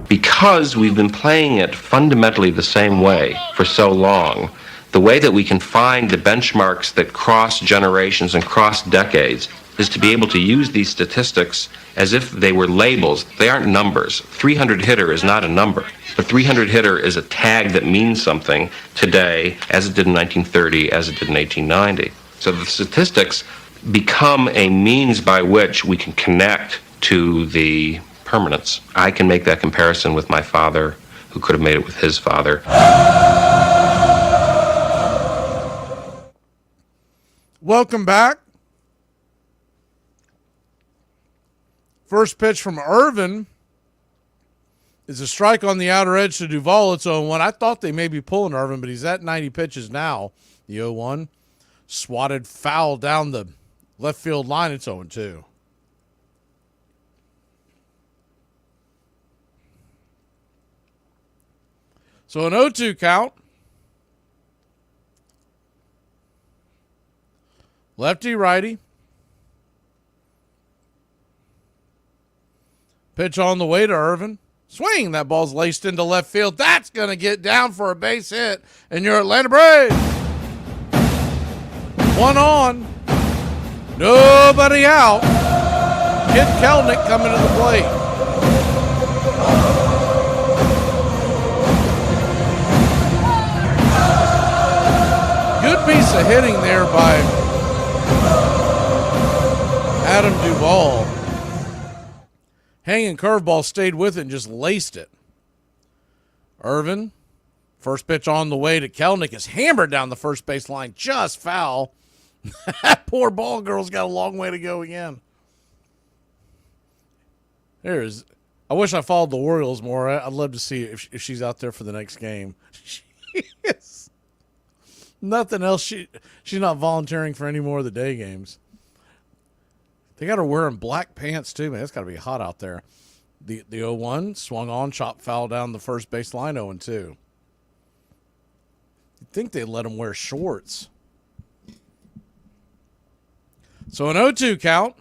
Because we've been playing it fundamentally the same way for so long, the way that we can find the benchmarks that cross generations and cross decades is to be able to use these statistics as if they were labels. They aren't numbers. 300 hitter is not a number. The 300 hitter is a tag that means something today, as it did in 1930, as it did in 1890. So the statistics become a means by which we can connect to the permanence. I can make that comparison with my father, who could have made it with his father. Welcome back. First pitch from Irvin is a strike on the outer edge to Duvall. It's 0-1. I thought they may be pulling Irvin, but he's at 90 pitches now. The 0-1. Swatted foul down the left field line. It's 0-2. So an 0-2 count. Lefty, righty. Pitch on the way to Irvin. Swing. That ball's laced into left field. That's going to get down for a base hit. And your Atlanta Braves. 1 on. Nobody out. Kid Kelnick coming to the plate. Good piece of hitting there by Adam Duvall. Hanging curveball stayed with it and just laced it. Irvin, first pitch on the way to Kelnick is hammered down the first base line, just foul. That poor ball girl's got a long way to go again. I wish I followed the Orioles more. I'd love to see if she's out there for the next game. She is. Nothing else. She's not volunteering for any more of the day games. They got her wearing black pants, too, man. It's got to be hot out there. The 0-1 swung on, chopped foul down the first base line, 0-2. You'd think they'd let him wear shorts. So an 0-2 count.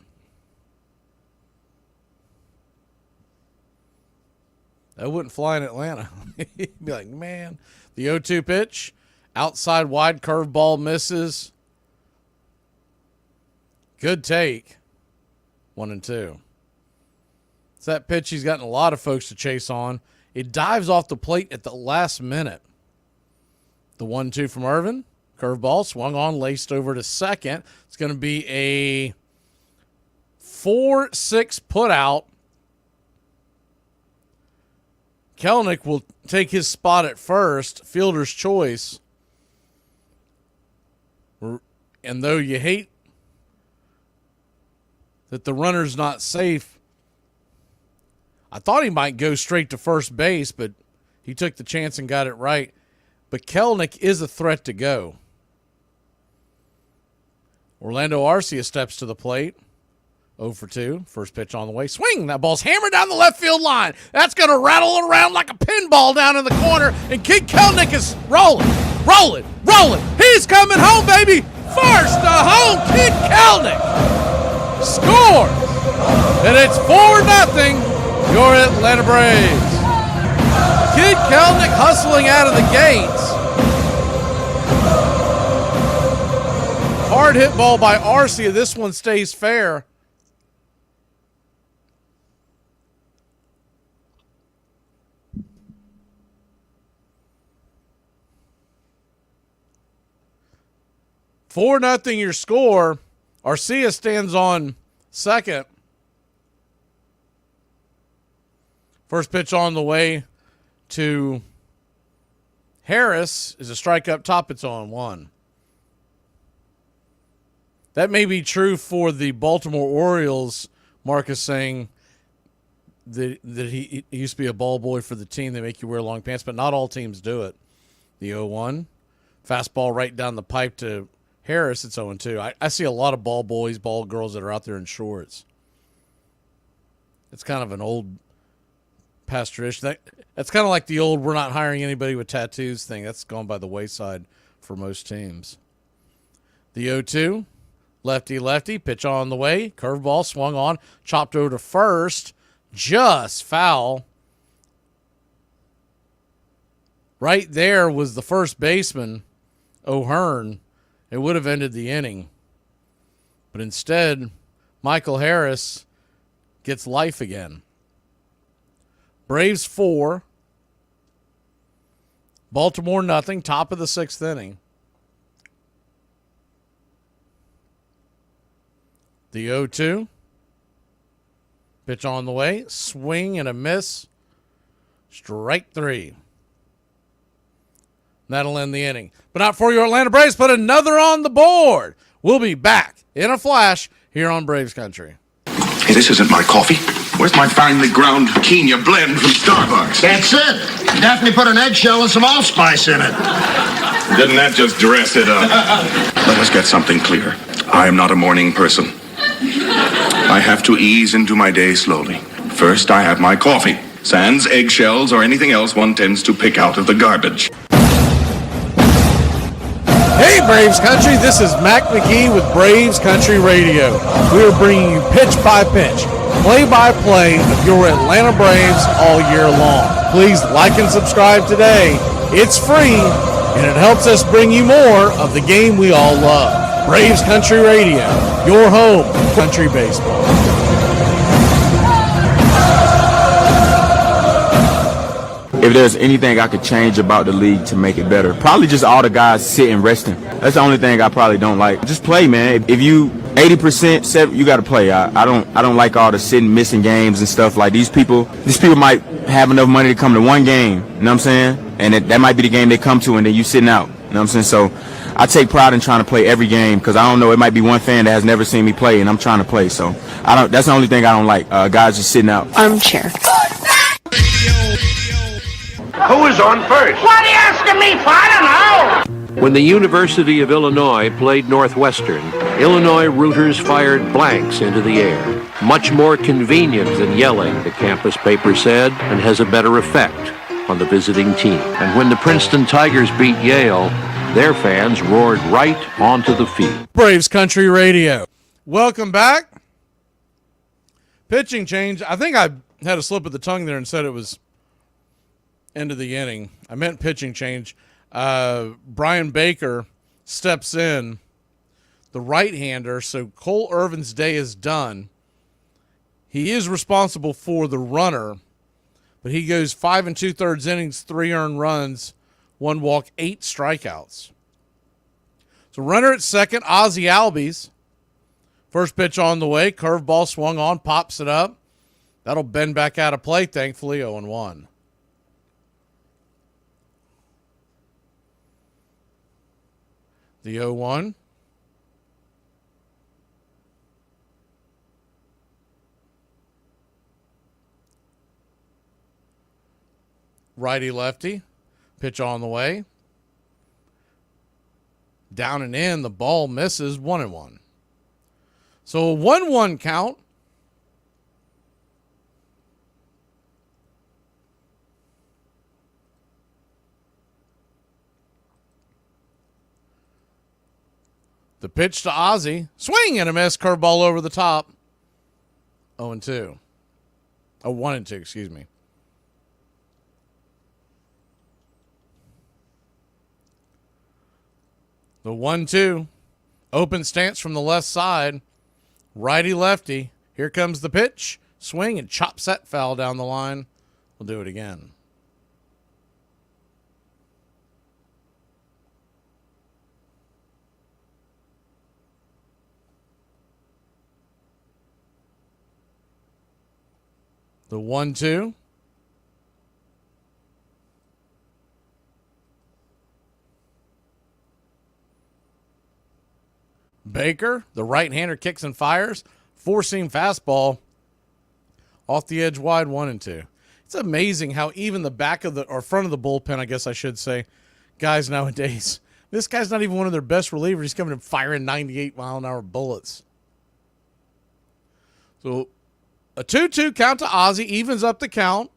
That wouldn't fly in Atlanta. You'd be like, man, the 0-2 pitch, outside wide curveball misses. Good take. 1-2. It's that pitch he's gotten a lot of folks to chase on. It dives off the plate at the last minute. The 1-2 from Irvin. Curveball swung on, laced over to second. It's going to be a 4-6 put out. Kelenic will take his spot at first, fielder's choice. And though you hate that the runner's not safe, I thought he might go straight to first base, but he took the chance and got it right. But Kelenic is a threat to go. Orlando Arcia steps to the plate. 0-2. First pitch on the way. Swing! That ball's hammered down the left field line. That's going to rattle around like a pinball down in the corner. And Kid Kelenic is rolling. He's coming home, baby. First to home, Kid Kelenic scores. And it's 4-0. Your Atlanta Braves. Kid Kelenic hustling out of the gates. Hard hit ball by Arcia. This one stays fair. Four nothing your score. Arcia stands on second. First pitch on the way to Harris is a strike up top. It's on 1. That may be true for the Baltimore Orioles. Marcus saying that he used to be a ball boy for the team. They make you wear long pants, but not all teams do it. The 0-1. Fastball right down the pipe to Harris. It's 0-2. I see a lot of ball boys, ball girls that are out there in shorts. It's kind of an old past tradition. That's kind of like the old we're not hiring anybody with tattoos thing. That's gone by the wayside for most teams. The 0-2. Lefty, pitch on the way. Curveball swung on, chopped over to first. Just foul. Right there was the first baseman, O'Hearn. It would have ended the inning. But instead, Michael Harris gets life again. Braves 4. Baltimore nothing. Top of the 6th inning. The 0-2. Pitch on the way. Swing and a miss. Strike 3. That'll end the inning. But not for your Atlanta Braves. Put another on the board. We'll be back in a flash here on Braves Country. Hey, this isn't my coffee. Where's my finely ground Kenya blend from Starbucks? That's it. Daphne put an eggshell and some allspice in it. Didn't that just dress it up? Let us get something clear. I am not a morning person. I have to ease into my day slowly. First, I have my coffee. Sans eggshells or anything else one tends to pick out of the garbage. Hey, Braves Country, this is Mac Magee with Braves Country Radio. We are bringing you pitch by pitch, play by play of your Atlanta Braves all year long. Please like and subscribe today. It's free, and it helps us bring you more of the game we all love. Braves Country Radio, your home for country baseball. If there's anything I could change about the league to make it better, probably just all the guys sitting resting. That's the only thing I probably don't like. Just play, man. If you 80%, you got to play. I don't like all the sitting, missing games and stuff. Like these people might have enough money to come to one game. You know what I'm saying? And that might be the game they come to, and then you sitting out. You know what I'm saying? So I take pride in trying to play every game because I don't know. It might be one fan that has never seen me play, and I'm trying to play. So that's the only thing I don't like. Guys just sitting out. Armchair. Who is on first? What are you asking me for? I don't know. When the University of Illinois played Northwestern, Illinois rooters fired blanks into the air. Much more convenient than yelling, the campus paper said, and has a better effect on the visiting team. And when the Princeton Tigers beat Yale, their fans roared right onto the field. Braves Country Radio. Welcome back. Pitching change. I think I had a slip of the tongue there and said it was end of the inning. I meant pitching change. Brian Baker steps in, the right-hander, so Cole Irvin's day is done. He is responsible for the runner, but he goes 5 2/3 innings, 3 earned runs, 1 walk, 8 strikeouts. So runner at second, Ozzie Albies. First pitch on the way, curveball swung on, pops it up. That'll bend back out of play, thankfully, 0-1. The 0-1. Righty-lefty. Pitch on the way. Down and in. The ball misses. 1-1. So a 1-1 count. The pitch to Ozzie. Swing and a miss. Curveball over the top. 0-2. Oh, 1-2, excuse me. The 1-2. Open stance from the left side. Righty-lefty. Here comes the pitch. Swing and chops that foul down the line. We'll do it again. The 1-2. Baker, the right-hander, kicks and fires. Four-seam fastball off the edge wide, 1-2. It's amazing how even the back of the, or front of the bullpen, I guess I should say, guys nowadays, this guy's not even one of their best relievers. He's coming in firing 98-mile-an-hour bullets. So a 2-2 count to Ozzie, evens up the count.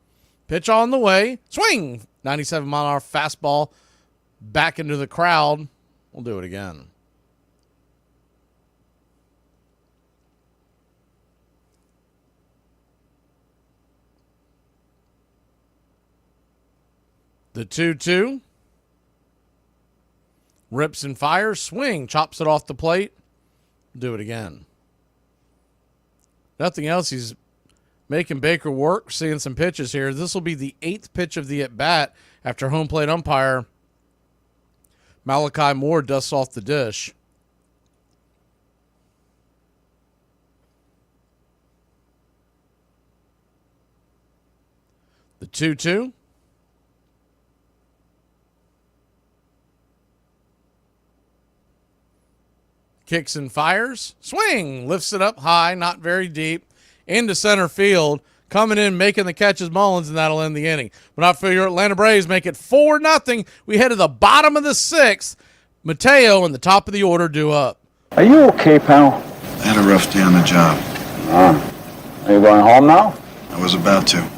Pitch on the way. Swing! 97-mile-an-hour fastball back into the crowd. We'll do it again. The 2-2. Rips and fires. Swing. Chops it off the plate. Do it again. Nothing else. He's making Baker work. Seeing some pitches here. This will be the 8th pitch of the at-bat after home plate umpire Malachi Moore dusts off the dish. The 2-2. Kicks and fires. Swing. Lifts it up high, not very deep. Into center field. Coming in, making the catches, Mullins, and that'll end the inning. But not for your Atlanta Braves, make it 4-0. We head to the bottom of the 6th. Mateo in the top of the order due up. Are you okay, pal? I had a rough day on the job. Are you going home now? I was about to.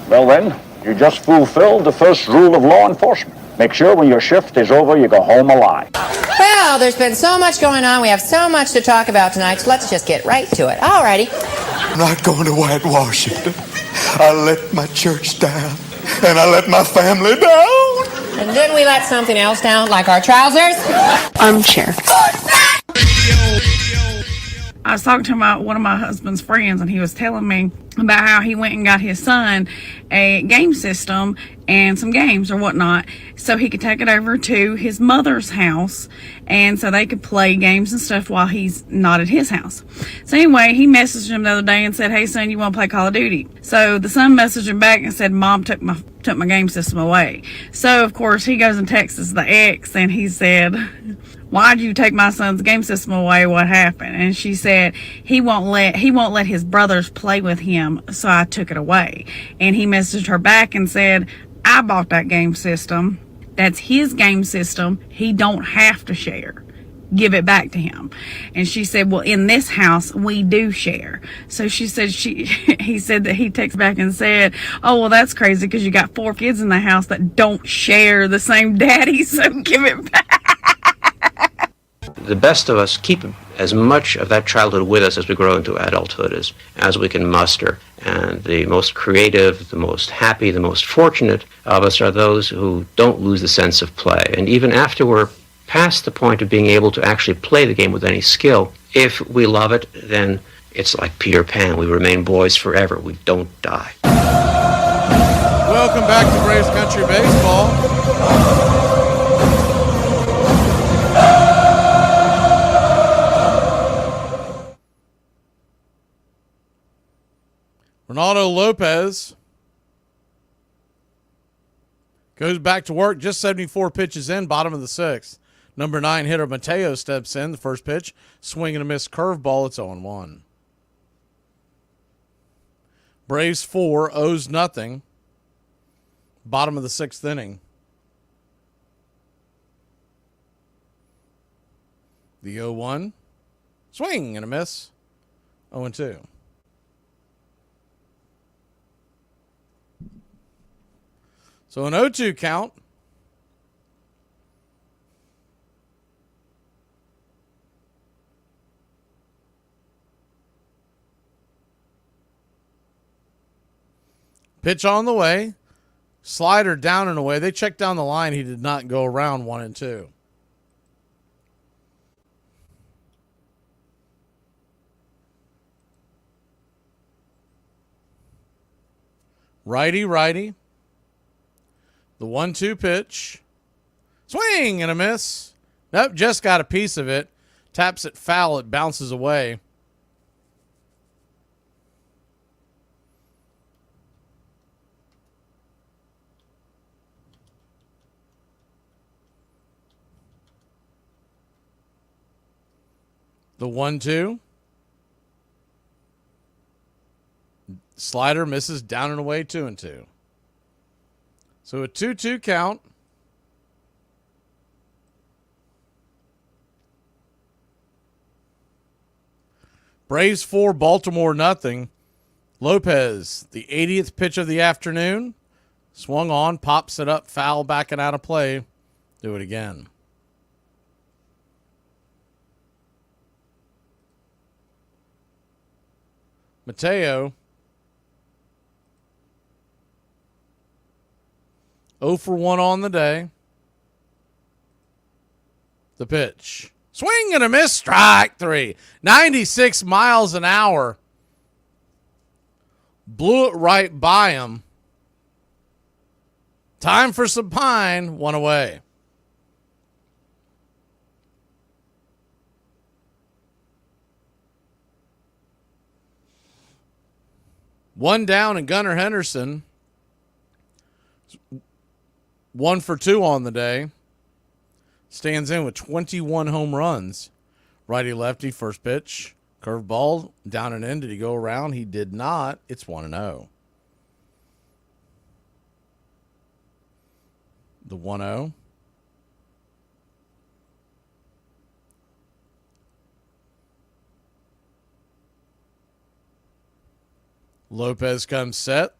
Well then, you just fulfilled the first rule of law enforcement. Make sure when your shift is over, you go home alive. Well, there's been so much going on. We have so much to talk about tonight, so let's just get right to it. Alrighty. I'm not going to whitewash it. I let my church down, and I let my family down. And didn't we let something else down, like our trousers? Armchair. I was talking to one of my husband's friends, and he was telling me about how he went and got his son a game system and some games or whatnot so he could take it over to his mother's house and so they could play games and stuff while he's not at his house. So anyway, he messaged him the other day and said, "Hey son, you want to play Call of Duty?" So the son messaged him back and said, "Mom took my game system away." So of course he goes and texts the ex and he said, "Why'd you take my son's game system away? What happened?" And she said, he won't let his brothers play with him, so I took it away. And he messaged her back and said, "I bought that game system. That's his game system. He don't have to share. Give it back to him." And she said, "Well, in this house, we do share." So she said he said that he texted back and said, "Oh, well, that's crazy because you got 4 kids in the house that don't share the same daddy, so give it back." The best of us keep as much of that childhood with us as we grow into adulthood as we can muster. And the most creative, the most happy, the most fortunate of us are those who don't lose the sense of play. And even after we're past the point of being able to actually play the game with any skill, if we love it, then it's like Peter Pan. We remain boys forever. We don't die. Welcome back to Braves Country Baseball. Ronaldo Lopez goes back to work, just 74 pitches in, bottom of the sixth. Number 9 hitter Mateo steps in. The first pitch, swing and a miss curveball. It's 0-1. Braves 4, O's nothing. Bottom of the sixth inning. The 0-1. Swing and a miss. 0-2. So an 0-2 count. Pitch on the way. Slider down and away. They checked down the line. He did not go around 1 and 2. Righty, righty. The 1-2 pitch. Swing and a miss. Nope, just got a piece of it. Taps it foul. It bounces away. The 1-2. Slider misses down and away 2-2. So a 2-2 count. Braves 4, Baltimore nothing. Lopez, the 80th pitch of the afternoon. Swung on, pops it up, foul, backing out of play. Do it again. Mateo. 0 for 1 on the day. The pitch. Swing and a miss. Strike 3. 96 miles an hour. Blew it right by him. Time for some pine. 1 away. One down, and Gunnar Henderson 1 for 2 on the day. Stands in with 21 home runs. Righty lefty, first pitch. Curveball, down and in. Did he go around? He did not. It's 1-0. The 1-0. Lopez comes set.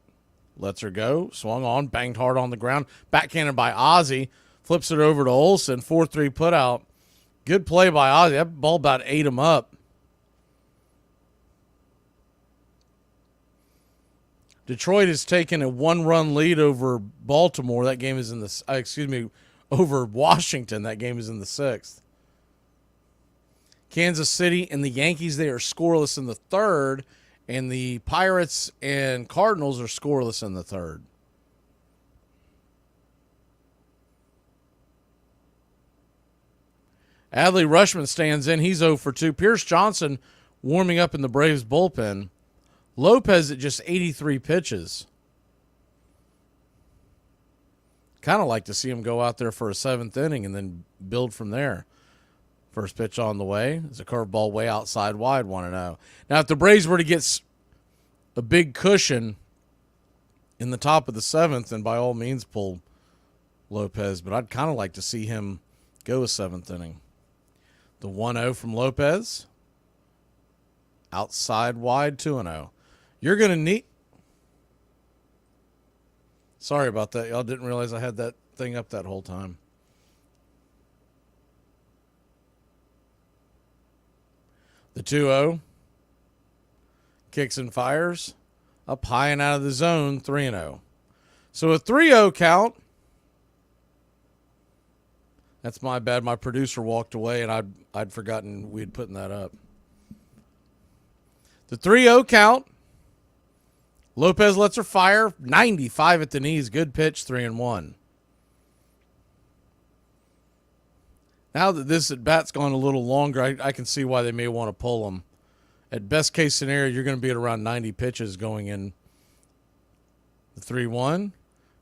Lets her go. Swung on. Banged hard on the ground. Backhanded by Ozzie. Flips it over to Olsen. 4-3 putout. Good play by Ozzie. That ball about ate him up. Detroit has taken a 1-run lead over Baltimore. That game is in the, over Washington. That game is in the 6th. Kansas City and the Yankees, they are scoreless in the 3rd. And the Pirates and Cardinals are scoreless in the 3rd. Adley Rutschman stands in. He's 0 for 2. Pierce Johnson warming up in the Braves bullpen. Lopez at just 83 pitches. Kind of like to see him go out there for a 7th inning and then build from there. First pitch on the way. It's a curveball way outside wide, 1-0. Now, if the Braves were to get a big cushion in the top of the 7th, then by all means pull Lopez. But I'd kind of like to see him go a 7th inning. The 1-0 from Lopez. Outside wide, 2-0. You're going to need... Sorry about that. Y'all didn't realize I had that thing up that whole time. The 2-0. Kicks and fires. Up high and out of the zone, 3-0. So a 3-0 count. That's my bad. My producer walked away, and I'd forgotten we'd putting that up. The 3-0 count. Lopez lets her fire. 95 at the knees. Good pitch, 3-1. Now that this at-bat's gone a little longer, I can see why they may want to pull him. At best case scenario, you're going to be at around 90 pitches going in. The 3-1,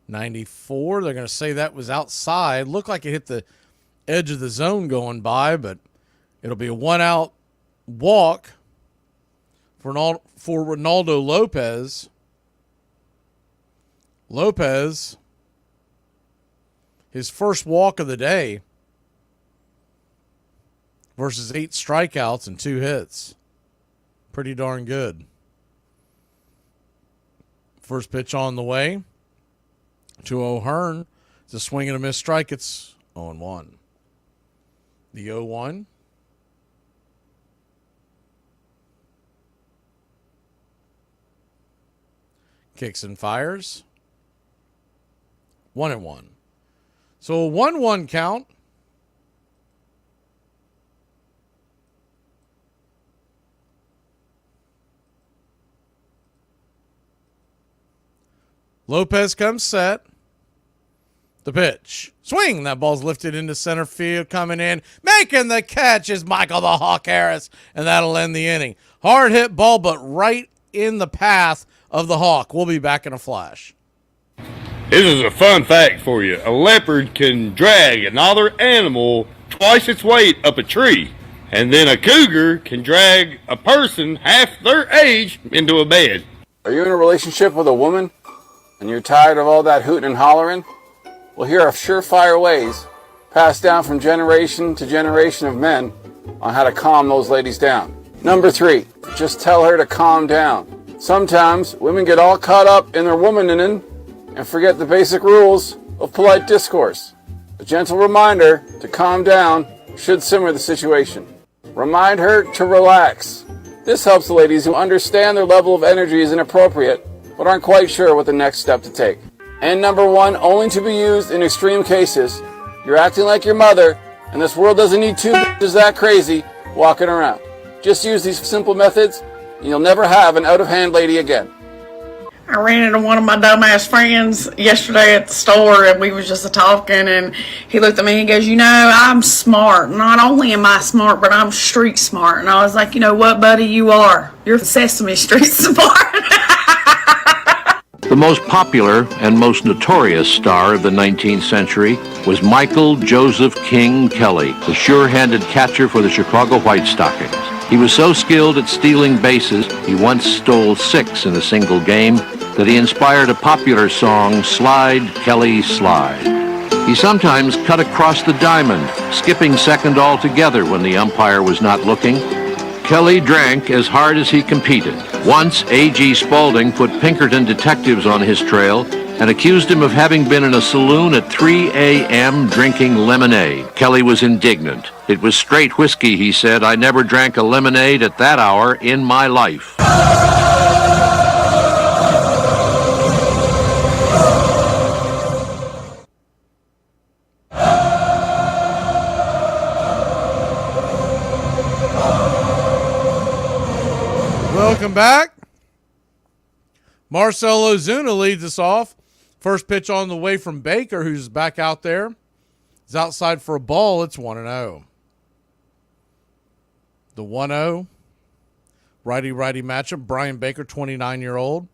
94. They're going to say that was outside. Looked like it hit the edge of the zone going by, but it'll be a 1-out walk for Ronaldo Lopez. Lopez, his first walk of the day versus 8 strikeouts and 2 hits. Pretty darn good. First pitch on the way. 2-0 Hearn. It's a swing and a miss strike. It's 0-1. The 0-1. Kicks and fires. 1-1. So a 1-1 count. Lopez comes set. The pitch. Swing. That ball's lifted into center field. Coming in. Making the catch is Michael the Hawk Harris. And that'll end the inning. Hard hit ball, but right in the path of the Hawk. We'll be back in a flash. This is a fun fact for you. A leopard can drag another animal twice its weight up a tree. And then a cougar can drag a person half their age into a bed. Are you in a relationship with a woman and you're tired of all that hooting and hollering? Well, here are surefire ways passed down from generation to generation of men on how to calm those ladies down. Number 3, just tell her to calm down. Sometimes women get all caught up in their womaning and forget the basic rules of polite discourse. A gentle reminder to calm down should simmer the situation. Remind her to relax. This helps the ladies who understand their level of energy is inappropriate but aren't quite sure what the next step to take. And number 1, only to be used in extreme cases. You're acting like your mother, and this world doesn't need 2 bitches that crazy walking around. Just use these simple methods, and you'll never have an out-of-hand lady again. I ran into one of my dumbass friends yesterday at the store, and we was just talking, and he looked at me and he goes, you know, I'm smart. Not only am I smart, but I'm street smart. And I was like, you know what, buddy, you are. You're Sesame Street smart. The most popular and most notorious star of the 19th century was Michael Joseph King Kelly, the sure-handed catcher for the Chicago White Stockings. He was so skilled at stealing bases, he once stole 6 in a single game, that he inspired a popular song, Slide, Kelly, Slide. He sometimes cut across the diamond, skipping second altogether when the umpire was not looking. Kelly drank as hard as he competed. Once, A.G. Spaulding put Pinkerton detectives on his trail and accused him of having been in a saloon at 3 a.m. drinking lemonade. Kelly was indignant. It was straight whiskey, he said. I never drank a lemonade at that hour in my life. Welcome back. Marcell Ozuna leads us off. First pitch on the way from Baker, who's back out there. He's outside for a ball. It's 1-0. The 1-0. Righty-righty matchup. Brian Baker, 29-year-old.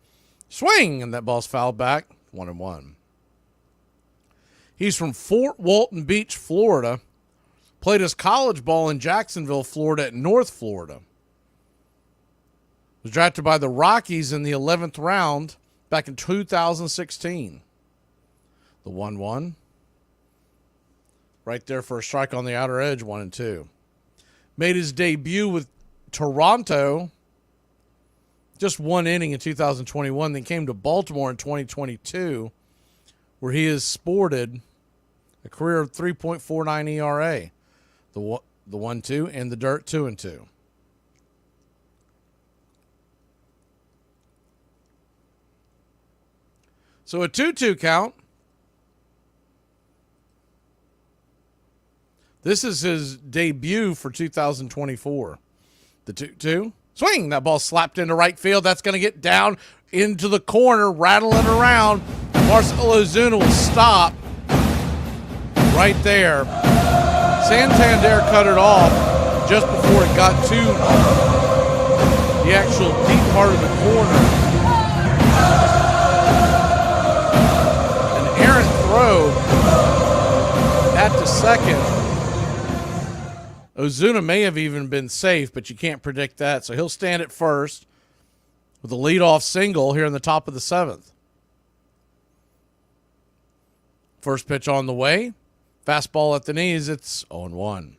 Swing, and that ball's fouled back. 1-1. He's from Fort Walton Beach, Florida. Played his college ball in Jacksonville, Florida, at North Florida. Was drafted by the Rockies in the 11th round back in 2016. The 1-1. Right there for a strike on the outer edge, 1-2. Made his debut with Toronto. Just 1 inning in 2021. Then came to Baltimore in 2022, where he has sported a career of 3.49 ERA. The 1-2 and the dirt 2-2. So a 2-2 count. This is his debut for 2024. The 2-2. Swing. That ball slapped into right field. That's going to get down into the corner, rattling around. Marcell Ozuna will stop right there. Santander cut it off just before it got to the actual deep part of the corner. An errant throw at the second. Ozuna may have even been safe, but you can't predict that. So he'll stand at first with a leadoff single here in the top of the 7th. First pitch on the way. Fastball at the knees. It's 0-1.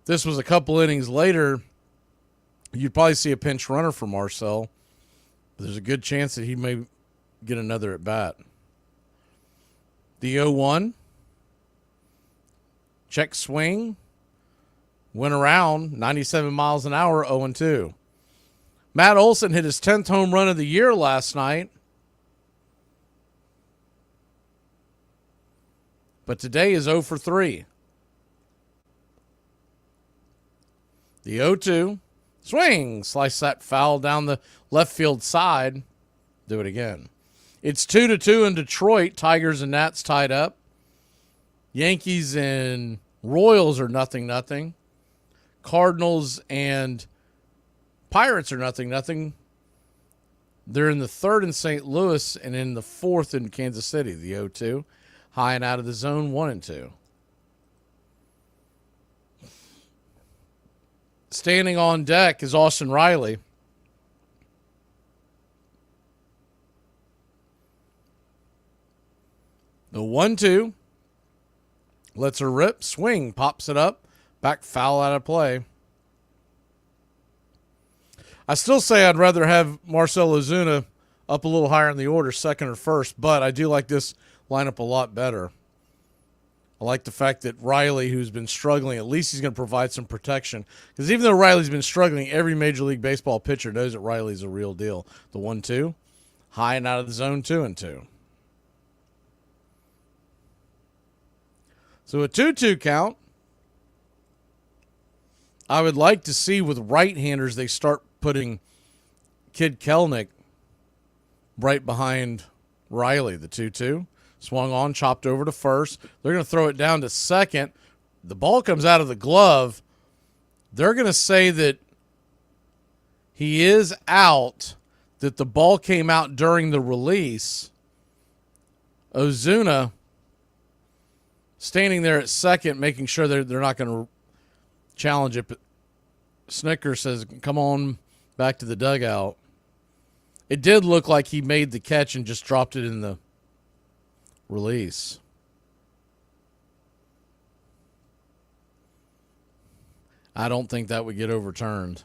This was a couple innings later. You'd probably see a pinch runner for Marcell. But there's a good chance that he may get another at bat. The 0-1. Check swing. Went around 97 miles an hour, 0-2. Matt Olson hit his 10th home run of the year last night. But today is 0 for 3. The 0-2. Swing. Slice that foul down the left field side. Do it again. It's 2-2 in Detroit. Tigers and Nats tied up. Yankees and Royals are 0-0. Cardinals and Pirates are 0-0. They're in the 3rd in St. Louis and in the 4th in Kansas City, the 0-2. High and out of the zone, 1-2. Standing on deck is Austin Riley. The 1-2. Lets her rip. Swing. Pops it up. Back foul out of play. I still say I'd rather have Marcell Ozuna up a little higher in the order, second or first, but I do like this lineup a lot better. I like the fact that Riley, who's been struggling, at least he's going to provide some protection. Because even though Riley's been struggling, every Major League Baseball pitcher knows that Riley's a real deal. The 1-2. High and out of the zone, 2-2. So a 2-2 count. I would like to see with right-handers they start putting Kid Kelnick right behind Riley. The 2-2. Swung on, chopped over to first. They're going to throw it down to second. The ball comes out of the glove. They're going to say that he is out, that the ball came out during the release. Ozuna standing there at second, making sure they're not going to challenge it. But Snicker says, come on back to the dugout. It did look like he made the catch and just dropped it in the release. I don't think that would get overturned.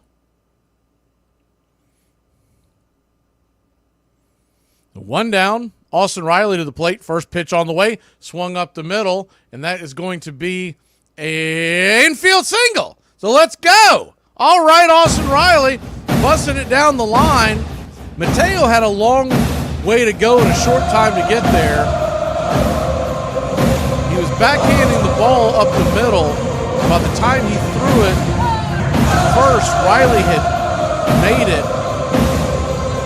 The 1 down. Austin Riley to the plate. First pitch on the way. Swung up the middle. And that is going to be an infield single. So let's go. All right, Austin Riley busting it down the line. Mateo had a long way to go and a short time to get there. He was backhanding the ball up the middle. By the time he threw it first, Riley had made it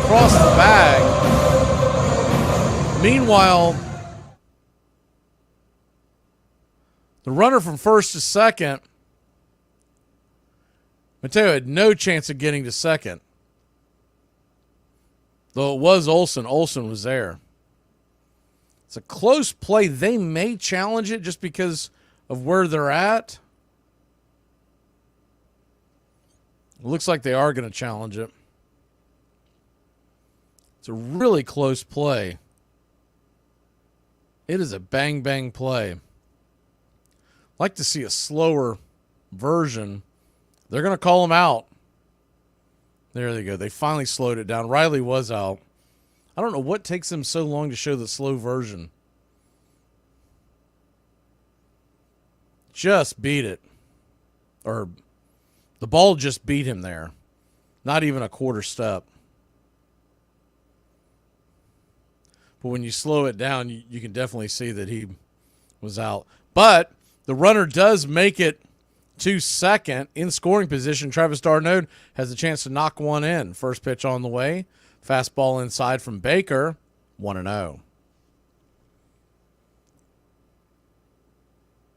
across the bag. Meanwhile, the runner from first to second, Mateo had no chance of getting to second. Though it was Olson. Olson was there. It's a close play. They may challenge it just because of where they're at. It looks like they are going to challenge it. It's a really close play. It is a bang-bang play. I'd like to see a slower version. They're going to call him out. There they go. They finally slowed it down. Riley was out. I don't know what takes them so long to show the slow version. Just beat it. Or the ball just beat him there. Not even a quarter step. But when you slow it down, you can definitely see that he was out. But the runner does make it to second in scoring position. Travis d'Arnaud has a chance to knock one in. First pitch on the way. Fastball inside from Baker. 1-0.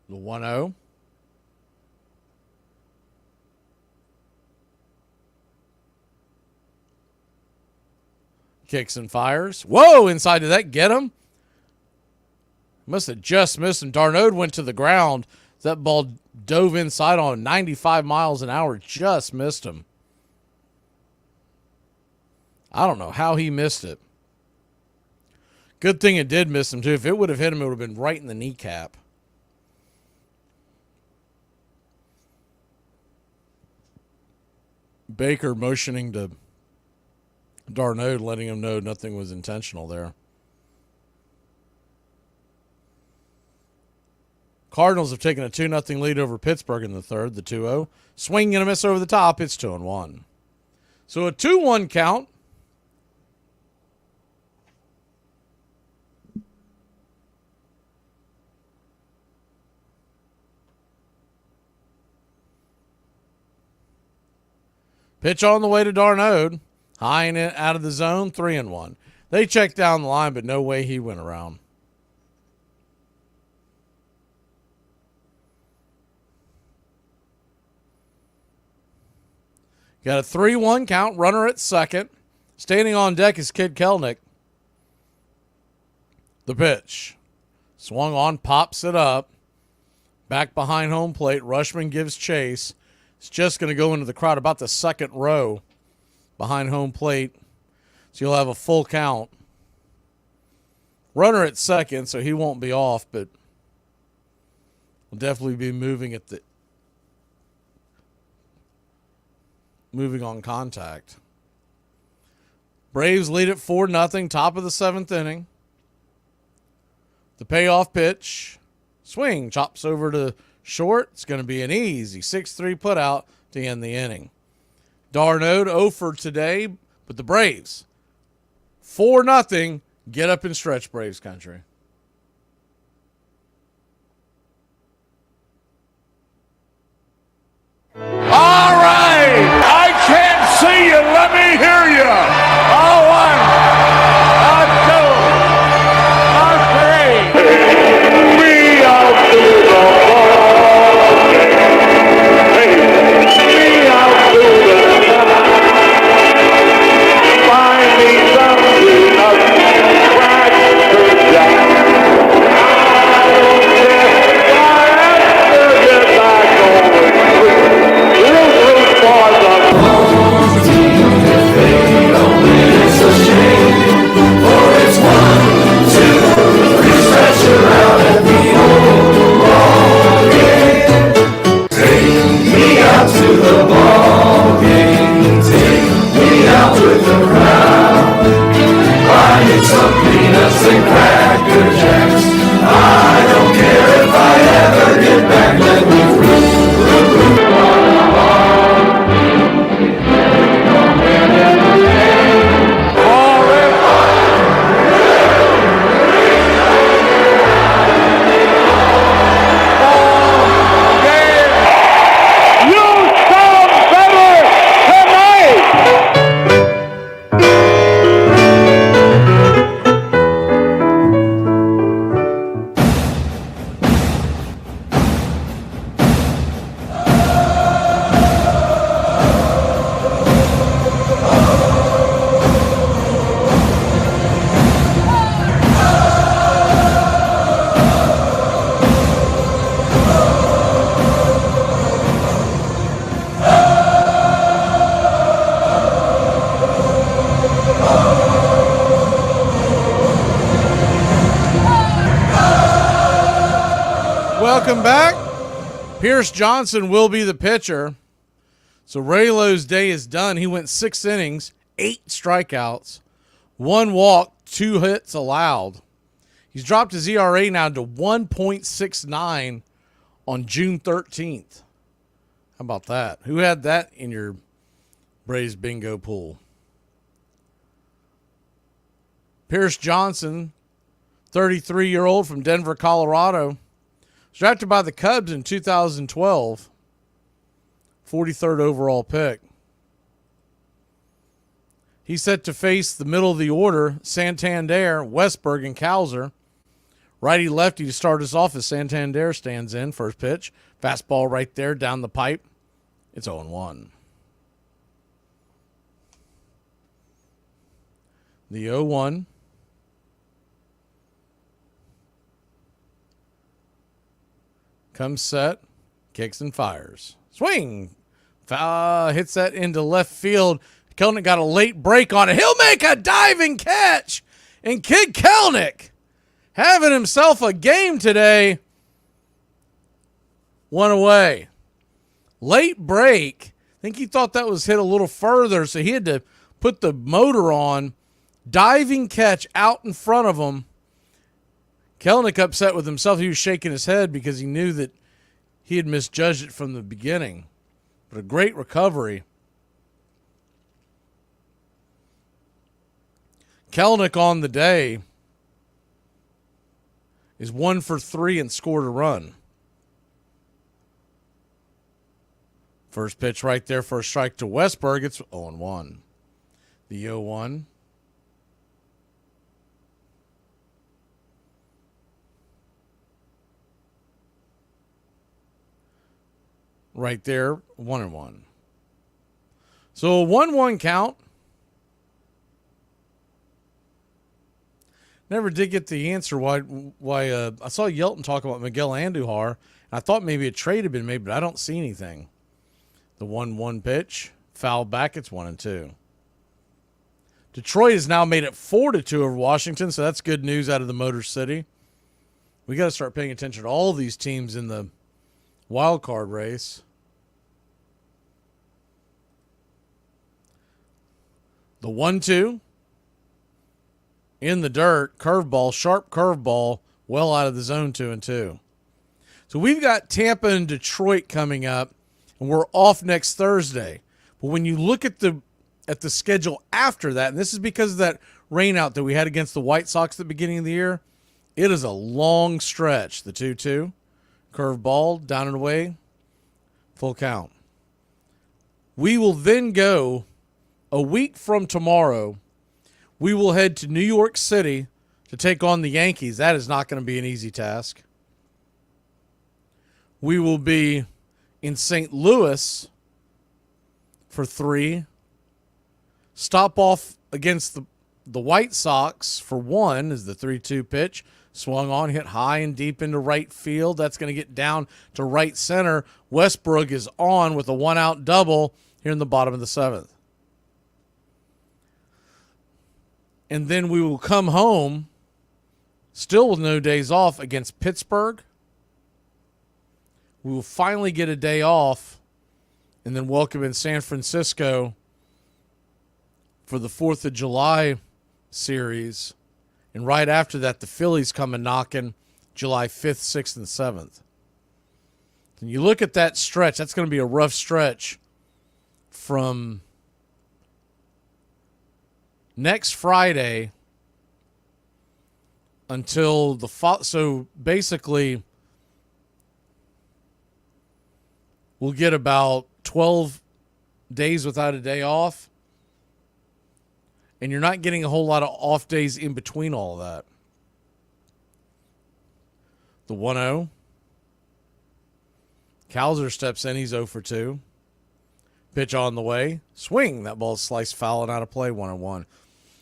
The 1-0. Kicks and fires. Whoa, inside. Did that get him? Must have just missed him. d'Arnaud went to the ground. That ball dove inside on 95 miles an hour. Just missed him. I don't know how he missed it. Good thing it did miss him, too. If it would have hit him, it would have been right in the kneecap. Baker motioning to d'Arnaud, letting him know nothing was intentional there. Cardinals have taken a 2-0 lead over Pittsburgh in the third, the 2-0. Swing and a miss over the top. It's 2-1. So a 2-1 count. Pitch on the way to d'Arnaud. High and in, out of the zone, 3-1. They checked down the line, but no way he went around. Got a 3-1 count, runner at second. Standing on deck is Kid Kelnick. The pitch. Swung on, pops it up. Back behind home plate, Rushman gives chase. It's just going to go into the crowd about the second row behind home plate. So you'll have a full count. Runner at second, so he won't be off, but will definitely be moving at the moving on contact. Braves lead at 4-0, top of the seventh inning. The payoff pitch. Swing, chops over to short. It's going to be an easy 6-3 putout to end the inning. d'Arnaud 0 for today, but the Braves 4-0. Get up and stretch, Braves country. All right, I can't see you. Let me hear you. A 1, a 2, a 3. We out to the ball game. We out to the top. Find me something up and crack jack. I don't care if I have to get back on the street. Some peanuts and cracker jacks. I don't care if I ever get back. Let me Welcome back. Pierce Johnson will be the pitcher. So Raylo's day is done. He went 6 innings, 8 strikeouts, 1 walk, 2 hits allowed. He's dropped his ERA now to 1.69 on June 13th. How about that? Who had that in your Braves bingo pool? Pierce Johnson 33-year-old from Denver, Colorado. Was drafted by the Cubs in 2012. 43rd overall pick. He's set to face the middle of the order, Santander, Westberg, and Kowser. Righty-lefty to start us off as Santander stands in. First pitch. Fastball right there down the pipe. It's 0-1. The 0-1. Comes set. Kicks and fires. Swing. Hits that into left field. Kelnick got a late break on it. He'll make a diving catch. And Kid Kelnick having himself a game today. One away. Late break. I think he thought that was hit a little further, so he had to put the motor on. Diving catch out in front of him. Kelnick upset with himself. He was shaking his head because he knew that he had misjudged it from the beginning. But a great recovery. Kelnick on the day is 1 for 3 and scored a run. First pitch right there for a strike to Westberg. It's 0-1. The 0-1. Right there, 1-1. So a 1-1 count. Never did get the answer why I saw Yelton talk about Miguel Andujar, and I thought maybe a trade had been made, but I don't see anything. The 1-1 pitch, foul back, it's 1-2. Detroit has now made it 4-2 over Washington, so that's good news out of the Motor City. We got to start paying attention to all these teams in the wild card race. The 1-2. In the dirt, curveball, sharp curveball, well out of the zone 2-2. So we've got Tampa and Detroit coming up, and we're off next Thursday. But when you look at the schedule after that, and this is because of that rain out that we had against the White Sox at the beginning of the year, it is a long stretch. The 2-2, curveball, down and away, full count. We will then go a week from tomorrow. We will head to New York City to take on the Yankees. That is not going to be an easy task. We will be in St. Louis for 3. Stop off against the White Sox for 1 is the 3-2 pitch. Swung on, hit high and deep into right field. That's going to get down to right center. Westbrook is on with a 1-out double here in the bottom of the 7th. And then we will come home, still with no days off, against Pittsburgh. We will finally get a day off and then welcome in San Francisco for the 4th of July series. And right after that, the Phillies come and knocking July 5th, 6th, and 7th. And you look at that stretch, that's going to be a rough stretch from next Friday until so basically we'll get about 12 days without a day off, and you're not getting a whole lot of off days in between all of that. The 1-0. Kowser steps in, he's 0 for 2. Pitch on the way. Swing. That ball sliced foul and out of play, 1-1.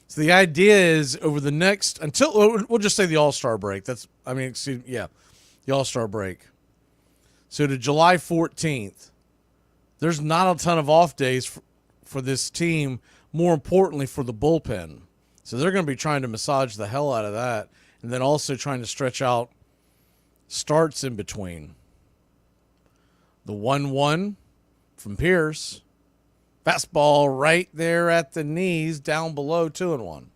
So the idea is over the next, until, we'll just say the All-Star break. The All-Star break. So to July 14th, there's not a ton of off days for this team, more importantly for the bullpen. So they're going to be trying to massage the hell out of that, and then also trying to stretch out starts in between. The 1-1 from Pierce. Fastball right there at the knees, down below, 2-1.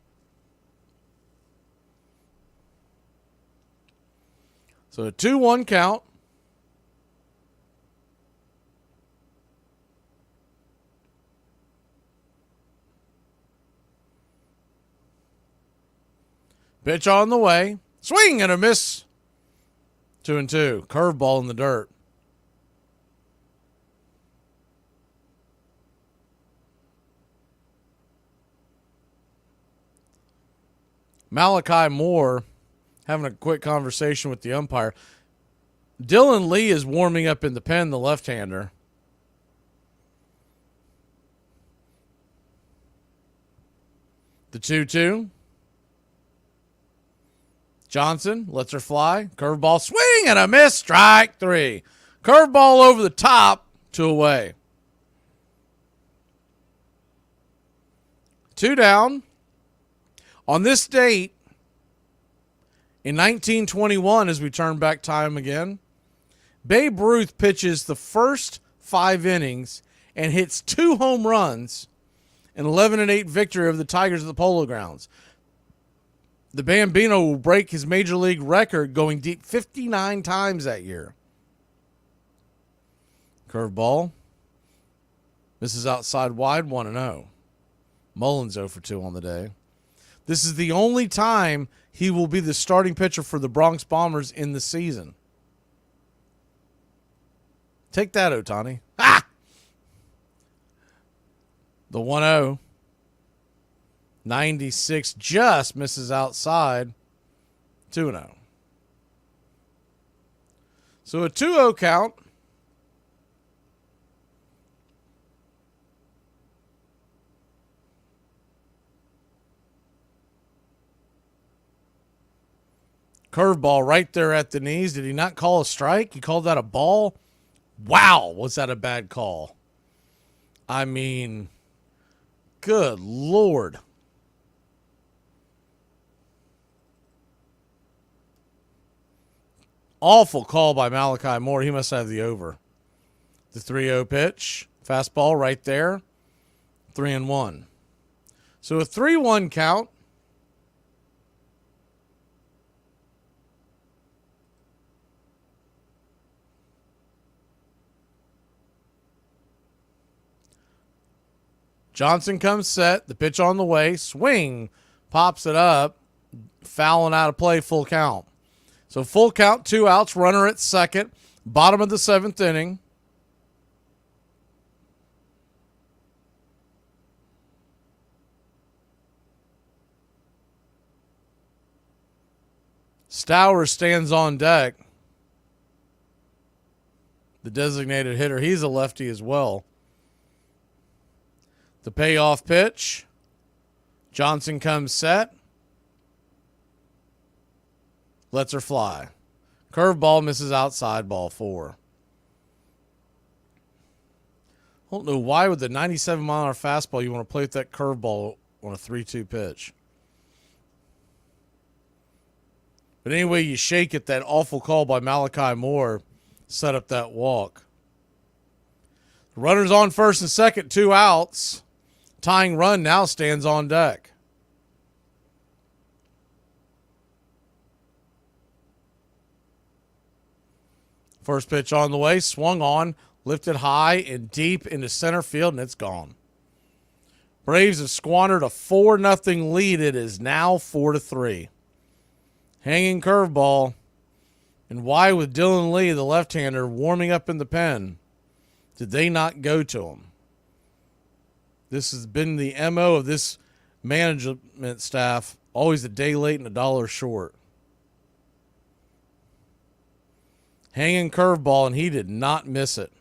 So a 2-1 count. Pitch on the way. Swing and a miss. 2-2. Curveball in the dirt. Malachi Moore having a quick conversation with the umpire. Dylan Lee is warming up in the pen, the left-hander. The 2-2. Johnson lets her fly. Curveball, swing and a miss. Strike 3. Curveball over the top, 2 away. 2 down. On this date, in 1921, as we turn back time again, Babe Ruth pitches the first 5 innings and hits 2 home runs, an 11-8 victory over the Tigers at the Polo Grounds. The Bambino will break his major league record, going deep 59 times that year. Curveball. Misses outside wide, 1-0. Mullins 0 for 2 on the day. This is the only time he will be the starting pitcher for the Bronx Bombers in the season. Take that, Ohtani. Ah! The 1-0. 96 just misses outside. 2-0. So a 2-0 count. Curveball right there at the knees. Did he not call a strike? He called that a ball? Wow, was that a bad call? I mean, good Lord. Awful call by Malachi Moore. He must have the over. The 3-0 pitch. Fastball right there. 3-1. So a 3-1 count. Johnson comes set. The pitch on the way. Swing. Pops it up. Fouling out of play. Full count. So full count, 2 outs, runner at second, bottom of the 7th inning. Stowers stands on deck. The designated hitter, he's a lefty as well. The payoff pitch. Johnson comes set. Lets her fly. Curveball misses outside, ball 4. I don't know why with the 97-mile-an-hour fastball you want to play with that curveball on a 3-2 pitch. But anyway, you shake it, that awful call by Malachi Moore set up that walk. The runner's on first and second, 2 outs. Tying run now stands on deck. First pitch on the way, swung on, lifted high and deep into center field, and it's gone. Braves have squandered a 4-0 lead. It is now 4-3. Hanging curveball. And why, with Dylan Lee, the left-hander, warming up in the pen, did they not go to him? This has been the MO of this management staff, always a day late and a dollar short. Hanging curveball, and he did not miss it.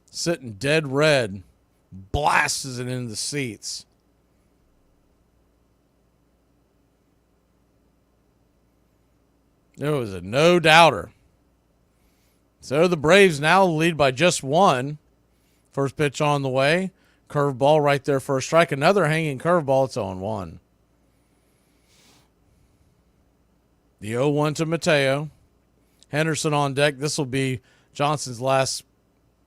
Sitting dead red, blasts it into the seats. There was a no-doubter. So the Braves now lead by just 1. First pitch on the way. Curveball right there for a strike. Another hanging curveball. It's 0-1. The 0-1 to Mateo. Henderson on deck. This will be Johnson's last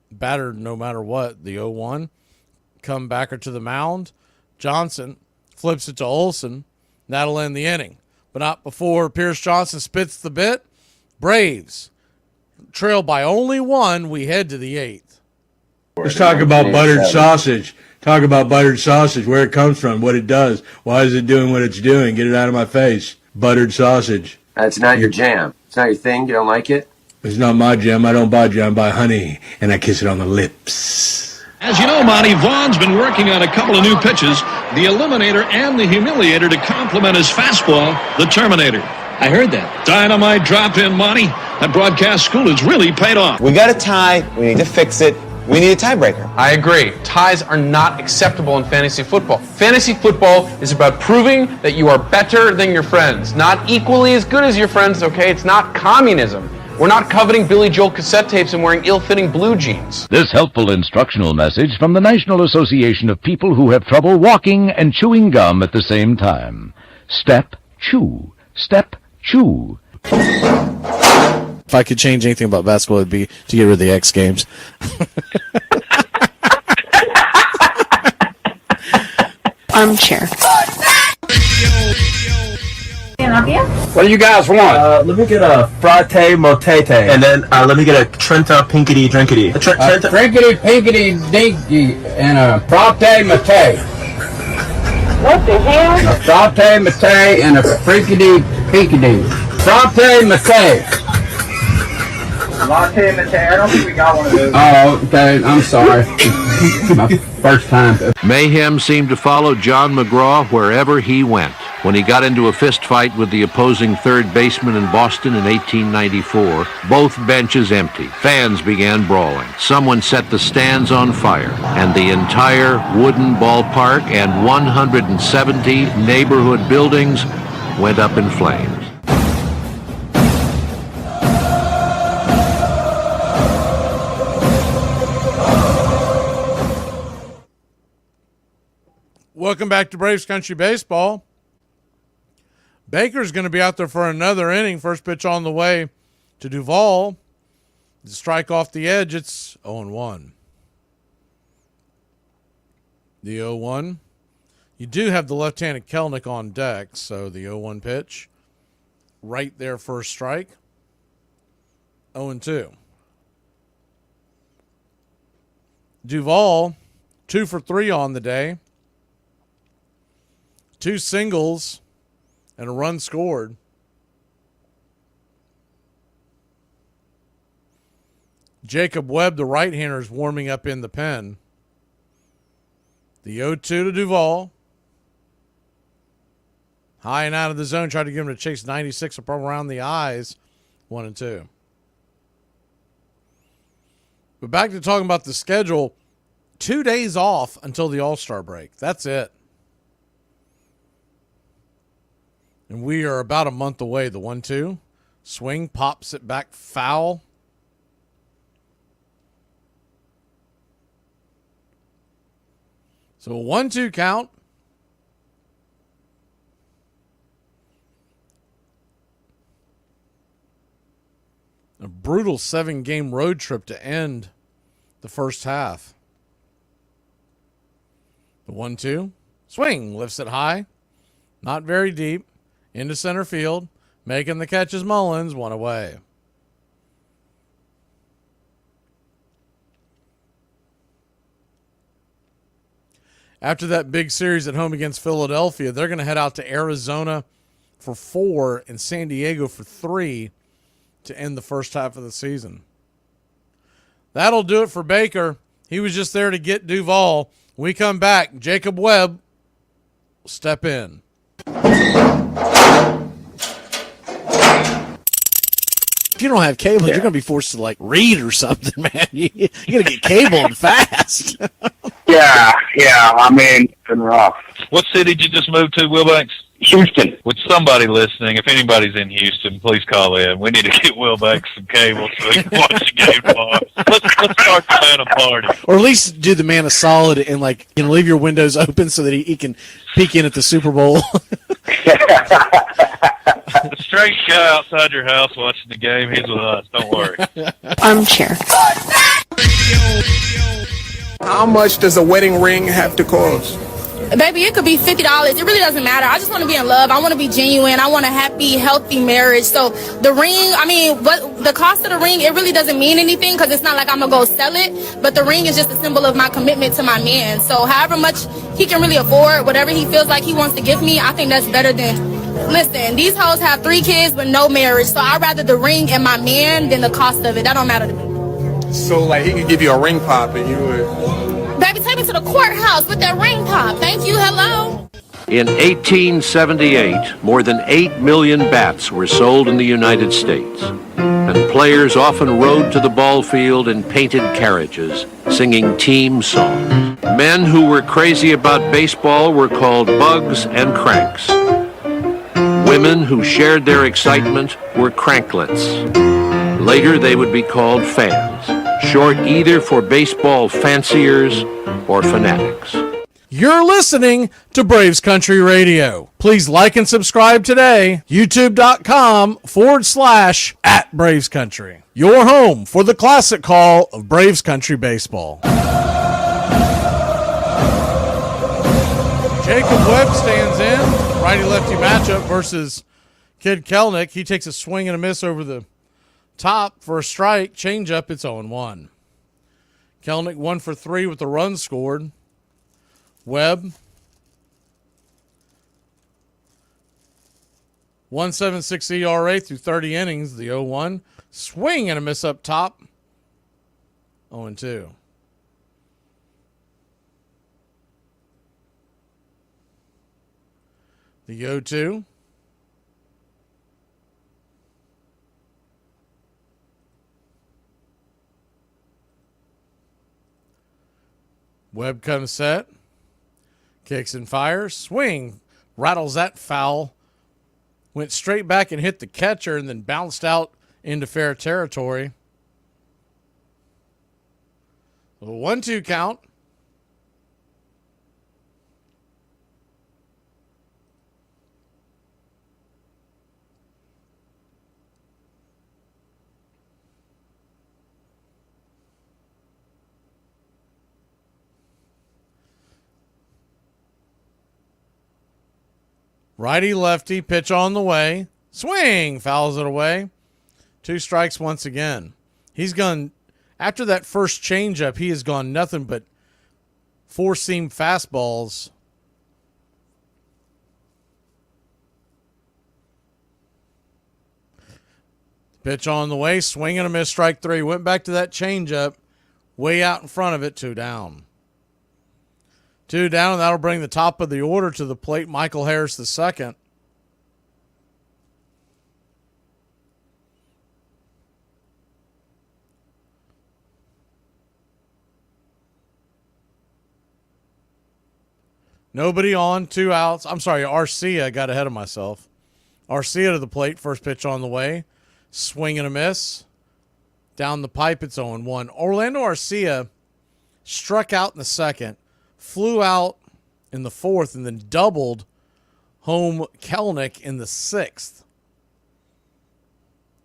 batter no matter what. The 0-1. Comebacker to the mound. Johnson flips it to Olsen. That'll end the inning. But not before Pierce Johnson spits the bit. Braves trail by only 1. We head to the 8th. Let's talk about buttered sausage. Talk about buttered sausage, where it comes from, what it does. Why is it doing what it's doing? Get it out of my face. Buttered sausage. That's not your jam. It's not your thing. You don't like it? It's not my jam. I don't buy jam. I buy honey, and I kiss it on the lips. As you know, Monty, Vaughn's been working on a couple of new pitches, the Eliminator and the Humiliator, to complement his fastball, the Terminator. I heard that. Dynamite drop-in, Monty. That broadcast school has really paid off. We got a tie. We need to fix it. We need a tiebreaker. I agree. Ties are not acceptable in fantasy football. Fantasy football is about proving that you are better than your friends, not equally as good as your friends, okay? It's not communism. We're not coveting Billy Joel cassette tapes and wearing ill-fitting blue jeans. This helpful instructional message from the National Association of People Who Have Trouble Walking and Chewing Gum at the same time. Step, chew. Step, chew. If I could change anything about basketball, it'd be to get rid of the X Games. Armchair. What do you guys want? Let me get a fratte motete. And then let me get a Trenta pinkity drinkity. Drinkity, pinkity, dinky, and a fratte mate. What the hell? A fratte mate and a frinkity, pinkity. Fratte mate. Latte mate. I don't think we got one of those. Oh, okay. I'm sorry. My first time. Mayhem seemed to follow John McGraw wherever he went. When he got into a fist fight with the opposing third baseman in Boston in 1894, both benches empty. Fans began brawling. Someone set the stands on fire, and the entire wooden ballpark and 170 neighborhood buildings went up in flames. Welcome back to Braves Country Baseball. Baker's going to be out there for another inning. First pitch on the way to Duvall. The strike off the edge. It's 0-1. The 0-1. You do have the left-handed Kelnick on deck, so the 0-1 pitch. Right there, first strike. 0-2. Duvall, 2 for 3 on the day. 2 singles and a run scored. Jacob Webb, the right-hander, is warming up in the pen. The 0-2 to Duvall. High and out of the zone. Tried to give him a chase 96 up around the eyes. 1-2. But back to talking about the schedule. 2 days off until the All-Star break. That's it. And we are about a month away. The 1-2. Swing, pops it back, foul. So a 1-2 count. A brutal 7-game road trip to end the first half. The 1-2. Swing, lifts it high. Not very deep. Into center field. Making the catch is Mullins. 1 away. After that big series at home against Philadelphia, they're going to head out to Arizona for 4 and San Diego for 3 to end the first half of the season. That'll do it for Baker. He was just there to get Duvall. When we come back, Jacob Webb will step in. If you don't have cable, you're going to be forced to read or something, man. You're going to get cable fast. Yeah. I mean, it's been rough. What city did you just move to, Wilbanks? Houston. With somebody listening, if anybody's in Houston, please call in. We need to get Wilbanks some cable so we can watch the game tomorrow. Let's start the man a party. Or at least do the man a solid and leave your windows open so that he can peek in at the Super Bowl. The straight guy outside your house watching the game, he's with us. Don't worry. Armchair. How much does a wedding ring have to cost? Baby, it could be $50. It really doesn't matter. I just want to be in love. I want to be genuine. I want a happy, healthy marriage. So the ring, what the cost of the ring, it really doesn't mean anything because it's not like I'm going to go sell it. But the ring is just a symbol of my commitment to my man. So however much he can really afford, whatever he feels like he wants to give me, I think that's better than Listen, these hoes have 3 kids with no marriage, so I'd rather the ring and my man than the cost of it. That don't matter to me. So, like, he could give you a ring pop and you would... Baby, take me to the courthouse with that ring pop. Thank you, hello. In 1878, more than 8 million bats were sold in the United States, and players often rode to the ball field in painted carriages, singing team songs. Men who were crazy about baseball were called bugs and cranks. Women who shared their excitement were cranklets. Later, they would be called fans, short either for baseball fanciers or fanatics. You're listening to Braves Country Radio. Please like and subscribe today. YouTube.com/@Braves Country. Your home for the classic call of Braves Country baseball. Jacob Webb stands in. Righty-lefty matchup versus Kid Kelnick. He takes a swing and a miss over the top for a strike. Change-up, it's 0-1. Kelnick 1 for 3 with the run scored. Webb 1.76 ERA through 30 innings. The 0-1 swing and a miss up top. 0-2. The 0-2. Webb comes set. Kicks and fires. Swing. Rattles that foul. Went straight back and hit the catcher and then bounced out into fair territory. A 1-2 count. Righty-lefty, pitch on the way. Swing, fouls it away. 2 strikes once again. He's gone, after that first changeup, he has gone nothing but 4-seam fastballs. Pitch on the way, swing and a miss, strike 3. Went back to that changeup, way out in front of it, 2 down. 2 down, and that'll bring the top of the order to the plate. Michael Harris II. Nobody on, 2 outs. I'm sorry, Arcia, I got ahead of myself. Arcia to the plate, first pitch on the way. Swing and a miss. Down the pipe, it's 0-1. Orlando Arcia struck out in the second. Flew out in the 4th and then doubled home Kelnick in the 6th.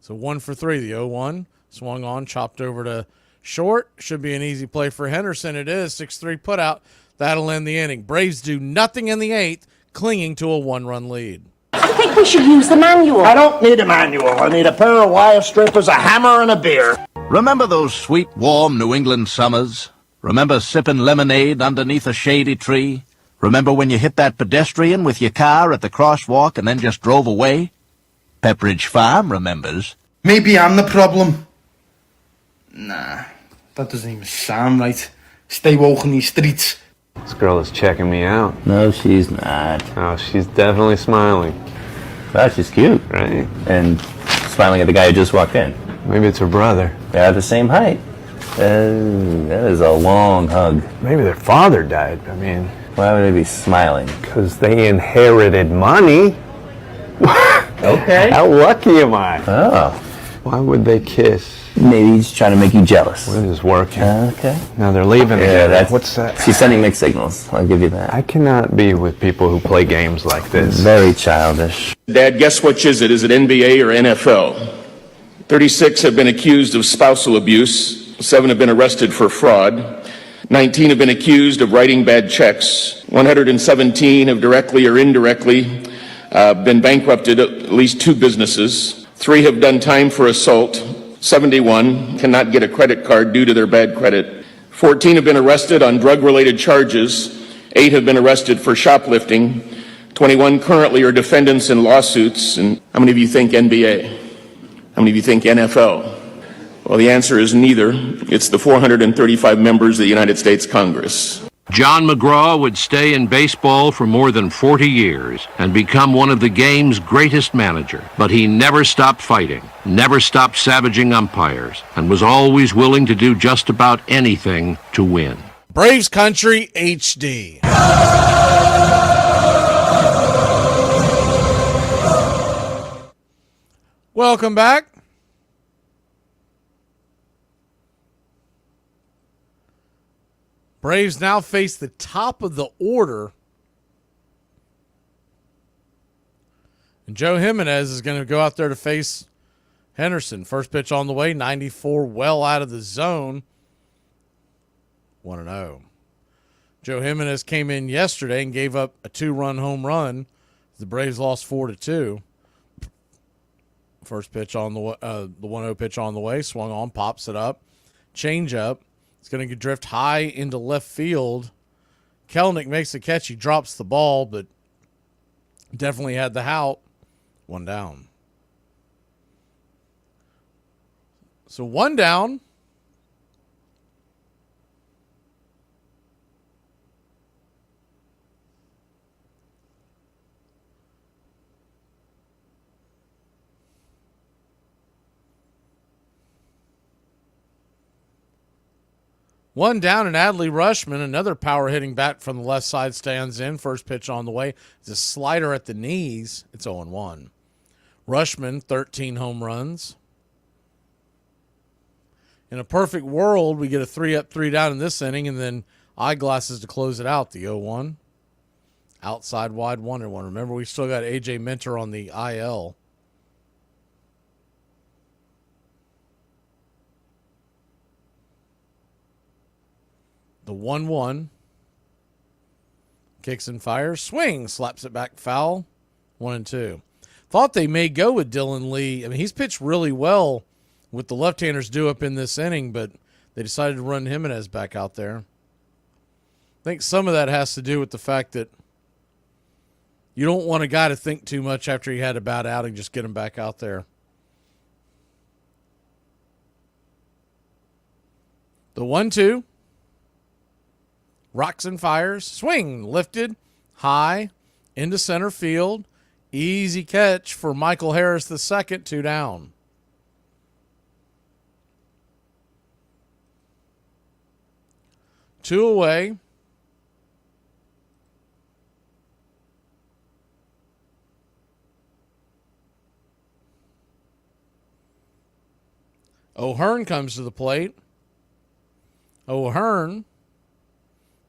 So 1 for 3. The 0-1 swung on, chopped over to short. Should be an easy play for Henderson. It is. 6-3 put out. That'll end the inning. Braves do nothing in the 8th, clinging to a 1-run lead. I think we should use the manual. I don't need a manual. I need a pair of wire strippers, a hammer, and a beer. Remember those sweet, warm New England summers? Remember sipping lemonade underneath a shady tree? Remember when you hit that pedestrian with your car at the crosswalk and then just drove away? Pepperidge Farm remembers. Maybe I'm the problem. Nah, that doesn't even sound right. Stay woke in these streets. This girl is checking me out. No, she's not. Oh, she's definitely smiling. Wow, she's cute. Right? And smiling at the guy who just walked in. Maybe it's her brother. They're the same height. That is a long hug. Maybe their father died. I mean... Why would they be smiling? Because they inherited money. Okay. How lucky am I? Oh. Why would they kiss? Maybe he's trying to make you jealous. Well, it is working. Okay. Now they're leaving together. What's that? She's sending mixed signals. I'll give you that. I cannot be with people who play games like this. Very childish. Dad, guess which is it? Is it NBA or NFL? 36 have been accused of spousal abuse. 7 have been arrested for fraud. 19 have been accused of writing bad checks. 117 have directly or indirectly been bankrupted at least 2 businesses. 3 have done time for assault. 71 cannot get a credit card due to their bad credit. 14 have been arrested on drug-related charges. 8 have been arrested for shoplifting. 21 currently are defendants in lawsuits. And how many of you think NBA? How many of you think NFL? Well, the answer is neither. It's the 435 members of the United States Congress. John McGraw would stay in baseball for more than 40 years and become one of the game's greatest managers. But he never stopped fighting, never stopped savaging umpires, and was always willing to do just about anything to win. Braves Country HD. Welcome back. Braves now face the top of the order. And Joe Jimenez is going to go out there to face Henderson. First pitch on the way, 94, well out of the zone. 1-0. Joe Jimenez came in yesterday and gave up a 2-run home run. The Braves lost 4-2. First pitch on the 1-0 pitch on the way, swung on, pops it up. Change up. It's going to drift high into left field. Kelenic makes the catch. He drops the ball, but definitely had the out. 1 down. So 1 down. One down, and Adley Rushman, another power-hitting bat from the left side, stands in. First pitch on the way. It's a slider at the knees. It's 0-1. Rushman, 13 home runs. In a perfect world, we get a 3-up, 3-down in this inning, and then eyeglasses to close it out, the 0-1. Outside wide 1-1. Remember, we still got A.J. Minter on the IL. The 1-1. Kicks and fires. Swing. Slaps it back foul. 1-2. Thought they may go with Dylan Lee. I mean, he's pitched really well with the left-handers due up in this inning, but they decided to run Jimenez back out there. I think some of that has to do with the fact that you don't want a guy to think too much after he had a bad outing. Just get him back out there. The 1-2. Rocks and fires. Swing. Lifted. High. Into center field. Easy catch for Michael Harris the second. 2 down. Two away. O'Hearn comes to the plate. O'Hearn.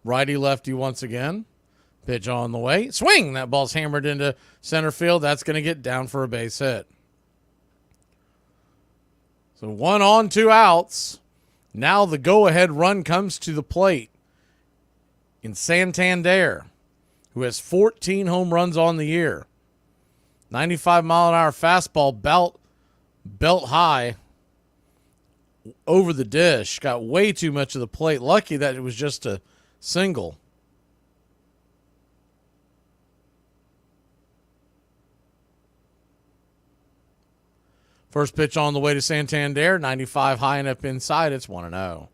Righty-lefty once again. Pitch on the way. Swing! That ball's hammered into center field. That's going to get down for a base hit. So 1 on, 2 outs. Now the go-ahead run comes to the plate in Santander, who has 14 home runs on the year. 95-mile-an-hour fastball, belt high over the dish. Got way too much of the plate. Lucky that it was just a single. First pitch on the way to Santander, 95 high and up inside. It's 1-0.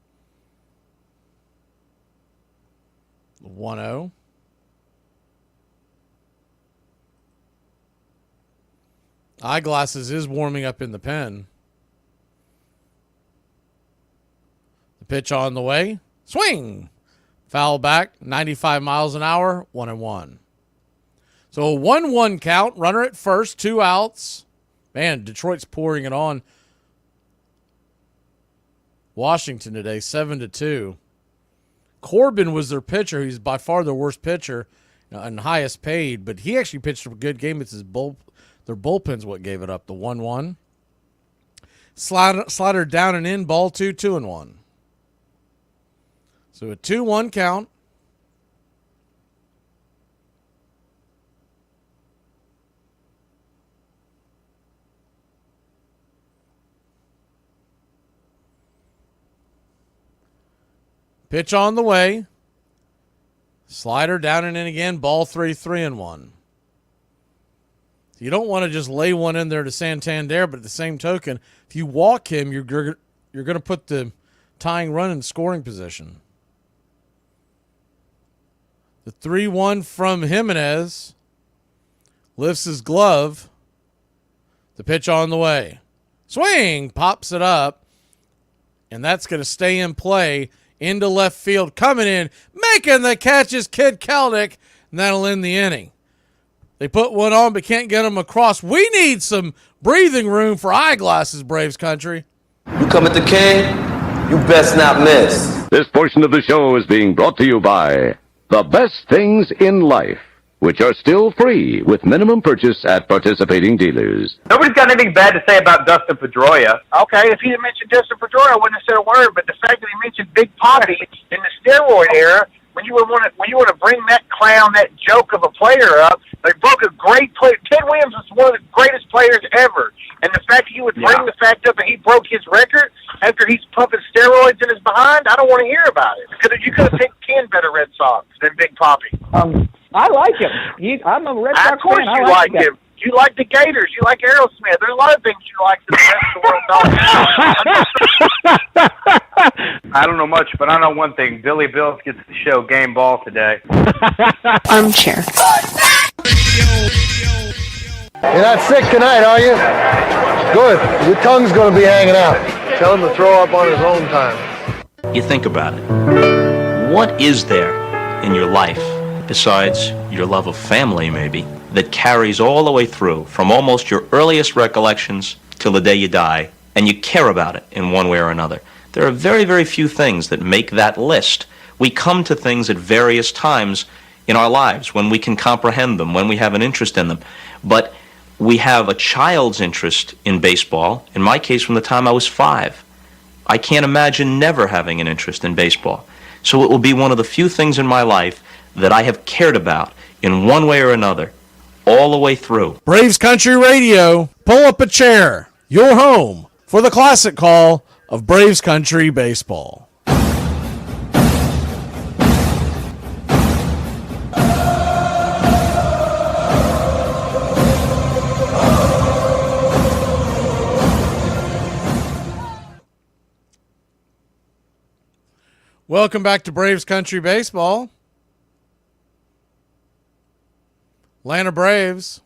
1-0. Eyeglasses is warming up in the pen. The pitch on the way. Swing. Foul back, 95 miles an hour, 1-1. So a 1-1 count, runner at first, 2 outs. Man, Detroit's pouring it on Washington today, 7-2. Corbin was their pitcher. He's by far their worst pitcher and highest paid, but he actually pitched a good game. It's their bullpen's what gave it up. The 1-1. Slider down and in, ball 2, 2-1. So a 2-1 count. Pitch on the way. Slider down and in again. Ball 3, 3-1. You don't want to just lay one in there to Santander, but at the same token, if you walk him, you're going to put the tying run in scoring position. The 3-1 from Jimenez lifts his glove. The pitch on the way. Swing, pops it up, and that's going to stay in play into left field. Coming in, making the catch is Kid Kelnick, and that'll end the inning. They put one on but can't get them across. We need some breathing room for eyeglasses, Braves country. You come at the K, you best not miss. This portion of the show is being brought to you by The Best Things in Life, which are still free with minimum purchase at participating dealers. Nobody's got anything bad to say about Dustin Pedroia. Okay, if he didn't mention Dustin Pedroia, I wouldn't have said a word. But the fact that he mentioned Big Poppy in the steroid era, when you want to bring that clown, that joke of a player up, they broke a great player. Ted Williams was one of the greatest players ever. And the fact that you would bring the fact up that he broke his record after he's pumping steroids in his behind, I don't want to hear about it. You could have picked 10 better Red Sox than Big Poppy. I like him. I'm a Red Sox fan. Of course you like him. You like the Gators. You like Aerosmith. There's a lot of things you like that the rest of the world don't. I don't know much, but I know one thing. Billy Bills gets to show game ball today. Armchair. You're not sick tonight, are you? Good. Your tongue's going to be hanging out. Tell him to throw up on his own time. You think about it. What is there in your life, besides your love of family maybe, that carries all the way through from almost your earliest recollections till the day you die, and you care about it in one way or another? There are very, very few things that make that list. We come to things at various times in our lives when we can comprehend them, when we have an interest in them. But we have a child's interest in baseball, in my case from the time I was 5. I can't imagine never having an interest in baseball. So it will be one of the few things in my life that I have cared about in one way or another all the way through. Braves Country Radio, pull up a chair. Your home for the classic call of Braves Country Baseball. Welcome back to Braves Country Baseball. Atlanta Braves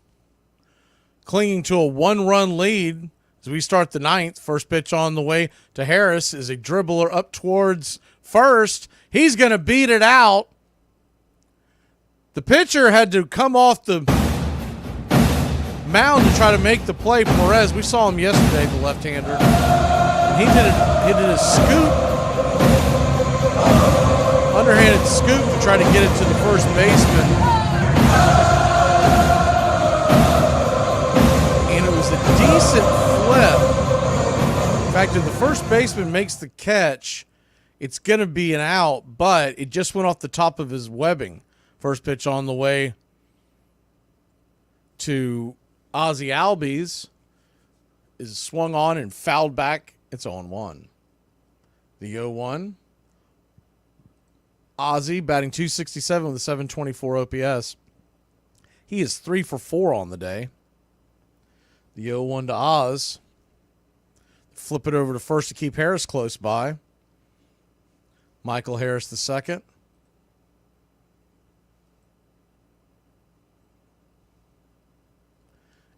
clinging to a 1-run lead as we start the 9th. First pitch on the way to Harris is a dribbler up towards first. He's going to beat it out. The pitcher had to come off the mound to try to make the play. Perez, we saw him yesterday, the left-hander. And he did a scoop. Underhanded scoop to try to get it to the first baseman. And it was a decent flip. In fact, if the first baseman makes the catch, it's going to be an out, but it just went off the top of his webbing. First pitch on the way to Ozzie Albies is swung on and fouled back. It's 0-1. The 0-1. Ozzie batting .267 with a .724 OPS. He is 3 for 4 on the day. The 0-1 to Oz. Flip it over to first to keep Harris close by. Michael Harris II.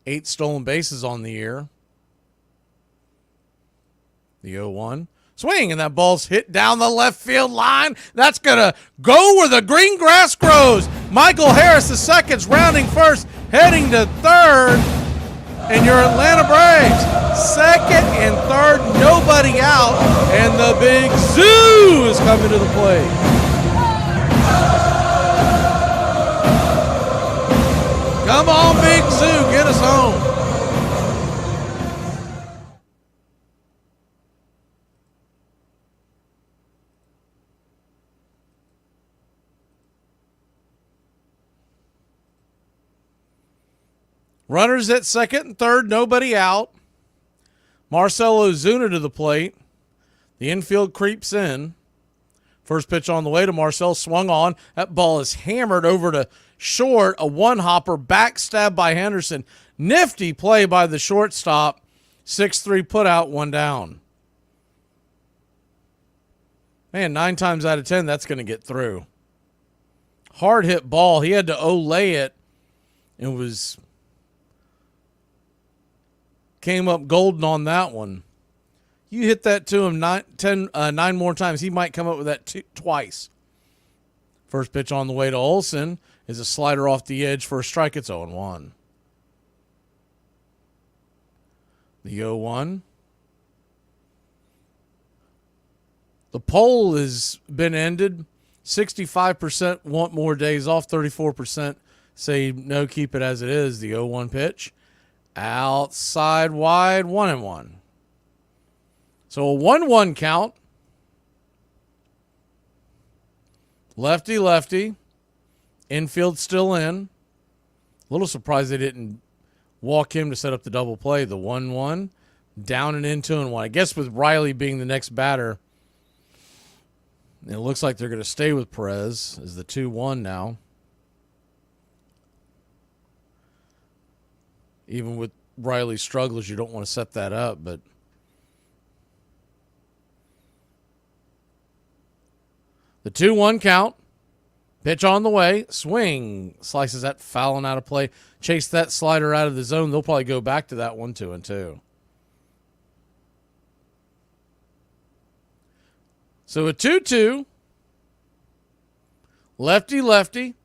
Eight stolen bases on the year. The 0-1. Swing, and that ball's hit down the left field line. That's going to go where the green grass grows. Michael Harris II's rounding first, heading to third. And your Atlanta Braves, second and third, nobody out. And the Big Zoo is coming to the plate. Come on, Big Zoo, get us home. Runners at second and third, nobody out. Marcell Ozuna to the plate. The infield creeps in. First pitch on the way to Marcell, swung on. That ball is hammered over to short, a one-hopper, backstab by Henderson. Nifty play by the shortstop. 6-3 put out, 1 down. Man, 9 times out of 10, that's going to get through. Hard hit ball. He had to Olay it. It came up golden on that one. You hit that to him 9 more times, he might come up with that twice. First pitch on the way to Olsen is a slider off the edge for a strike. It's 0-1. The 0-1. The poll has been ended. 65% want more days off. 34% say no, keep it as it is. The 0-1 pitch. Outside wide, 1-1. So a 1-1 count. Lefty, lefty. Infield still in. A little surprised they didn't walk him to set up the double play. The 1-1. Down and in 2-1. I guess with Riley being the next batter, it looks like they're going to stay with Perez as the 2-1 now. Even with Riley's struggles, you don't want to set that up, but the 2-1 count. Pitch on the way. Swing. Slices that foul and out of play. Chase that slider out of the zone. They'll probably go back to that 1-2-2. So a 2-2. Lefty, lefty.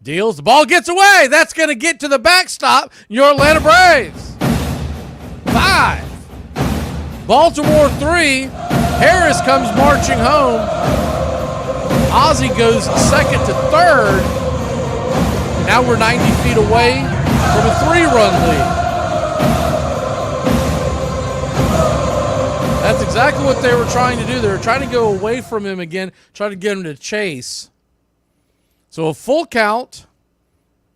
Deals. The ball gets away. That's going to get to the backstop. Your Atlanta Braves. 5. Baltimore 3. Harris comes marching home. Ozzie goes second to third. Now we're 90 feet away from a 3-run lead. That's exactly what they were trying to do. They were trying to go away from him again, try to get him to chase. So a full count.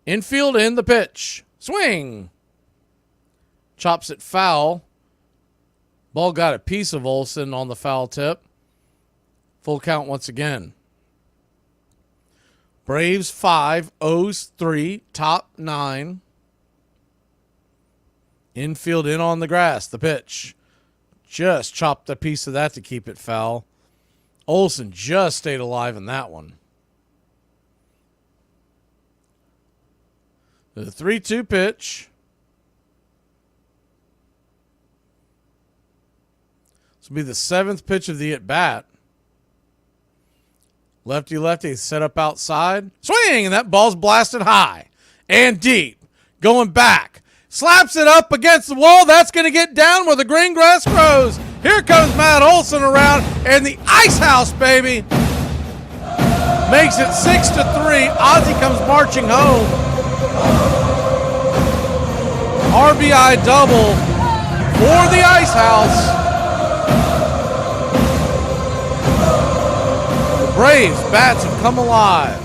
Infield in, the pitch. Swing. Chops it foul. Ball got a piece of Olsen on the foul tip. Full count once again. Braves 5, O's 3, top 9. Infield in on the grass, the pitch. Just chopped a piece of that to keep it foul. Olsen just stayed alive in that one. The 3-2 pitch. This will be the 7th pitch of the at-bat. Lefty, lefty, set up outside. Swing, and that ball's blasted high and deep. Going back. Slaps it up against the wall. That's going to get down where the green grass grows. Here comes Matt Olsen around, and the ice house, baby, makes it 6-3. Ozzie comes marching home. RBI double for the ice house. The Braves bats have come alive.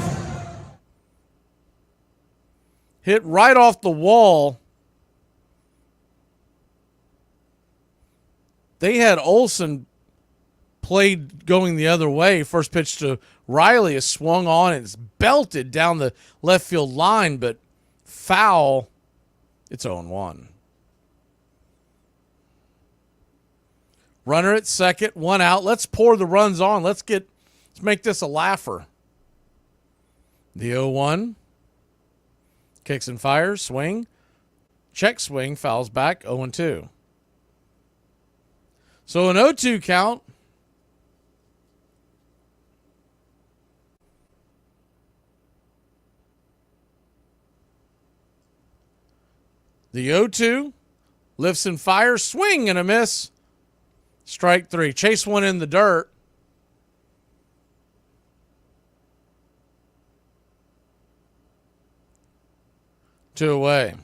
Hit right off the wall. They had Olsen played going the other way. First pitch to Riley is swung on and it's belted down the left field line, but foul. It's 0-1. Runner at second, 1 out. Let's pour the runs on. Let's make this a laugher. The 0-1. Kicks and fires, swing. Check swing, fouls back, 0-2. So an 0-2 count. The 0-2 lifts and fires, swing and a miss. Strike 3. Chase one in the dirt. Two away.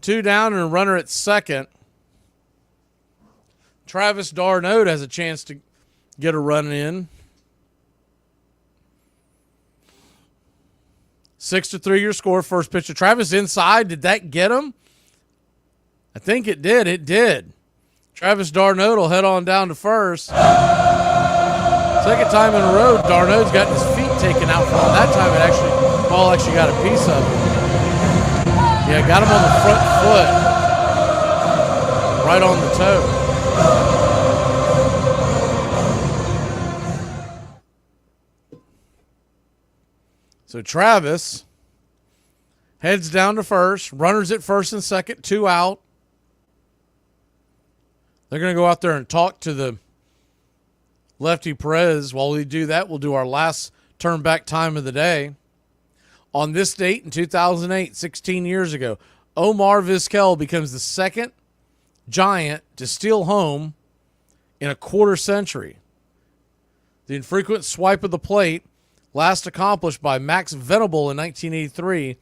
2 down and a runner at second. Travis d'Arnaud has a chance to get a run in. 6-3 your score. First pitch to Travis inside. Did that get him? I think it did. It did. Travis d'Arnaud will head on down to first. Second time in a row, Darno's got his feet taken out from him. That time ball actually got a piece of it. Yeah, got him on the front foot. Right on the toe. So Travis heads down to first. Runners at first and second, 2 out. They're going to go out there and talk to the lefty Perez. While we do that, we'll do our last turn back time of the day. On this date in 2008, 16 years ago, Omar Vizquel becomes the second Giant to steal home in a quarter century. The infrequent swipe of the plate, last accomplished by Max Venable in 1983,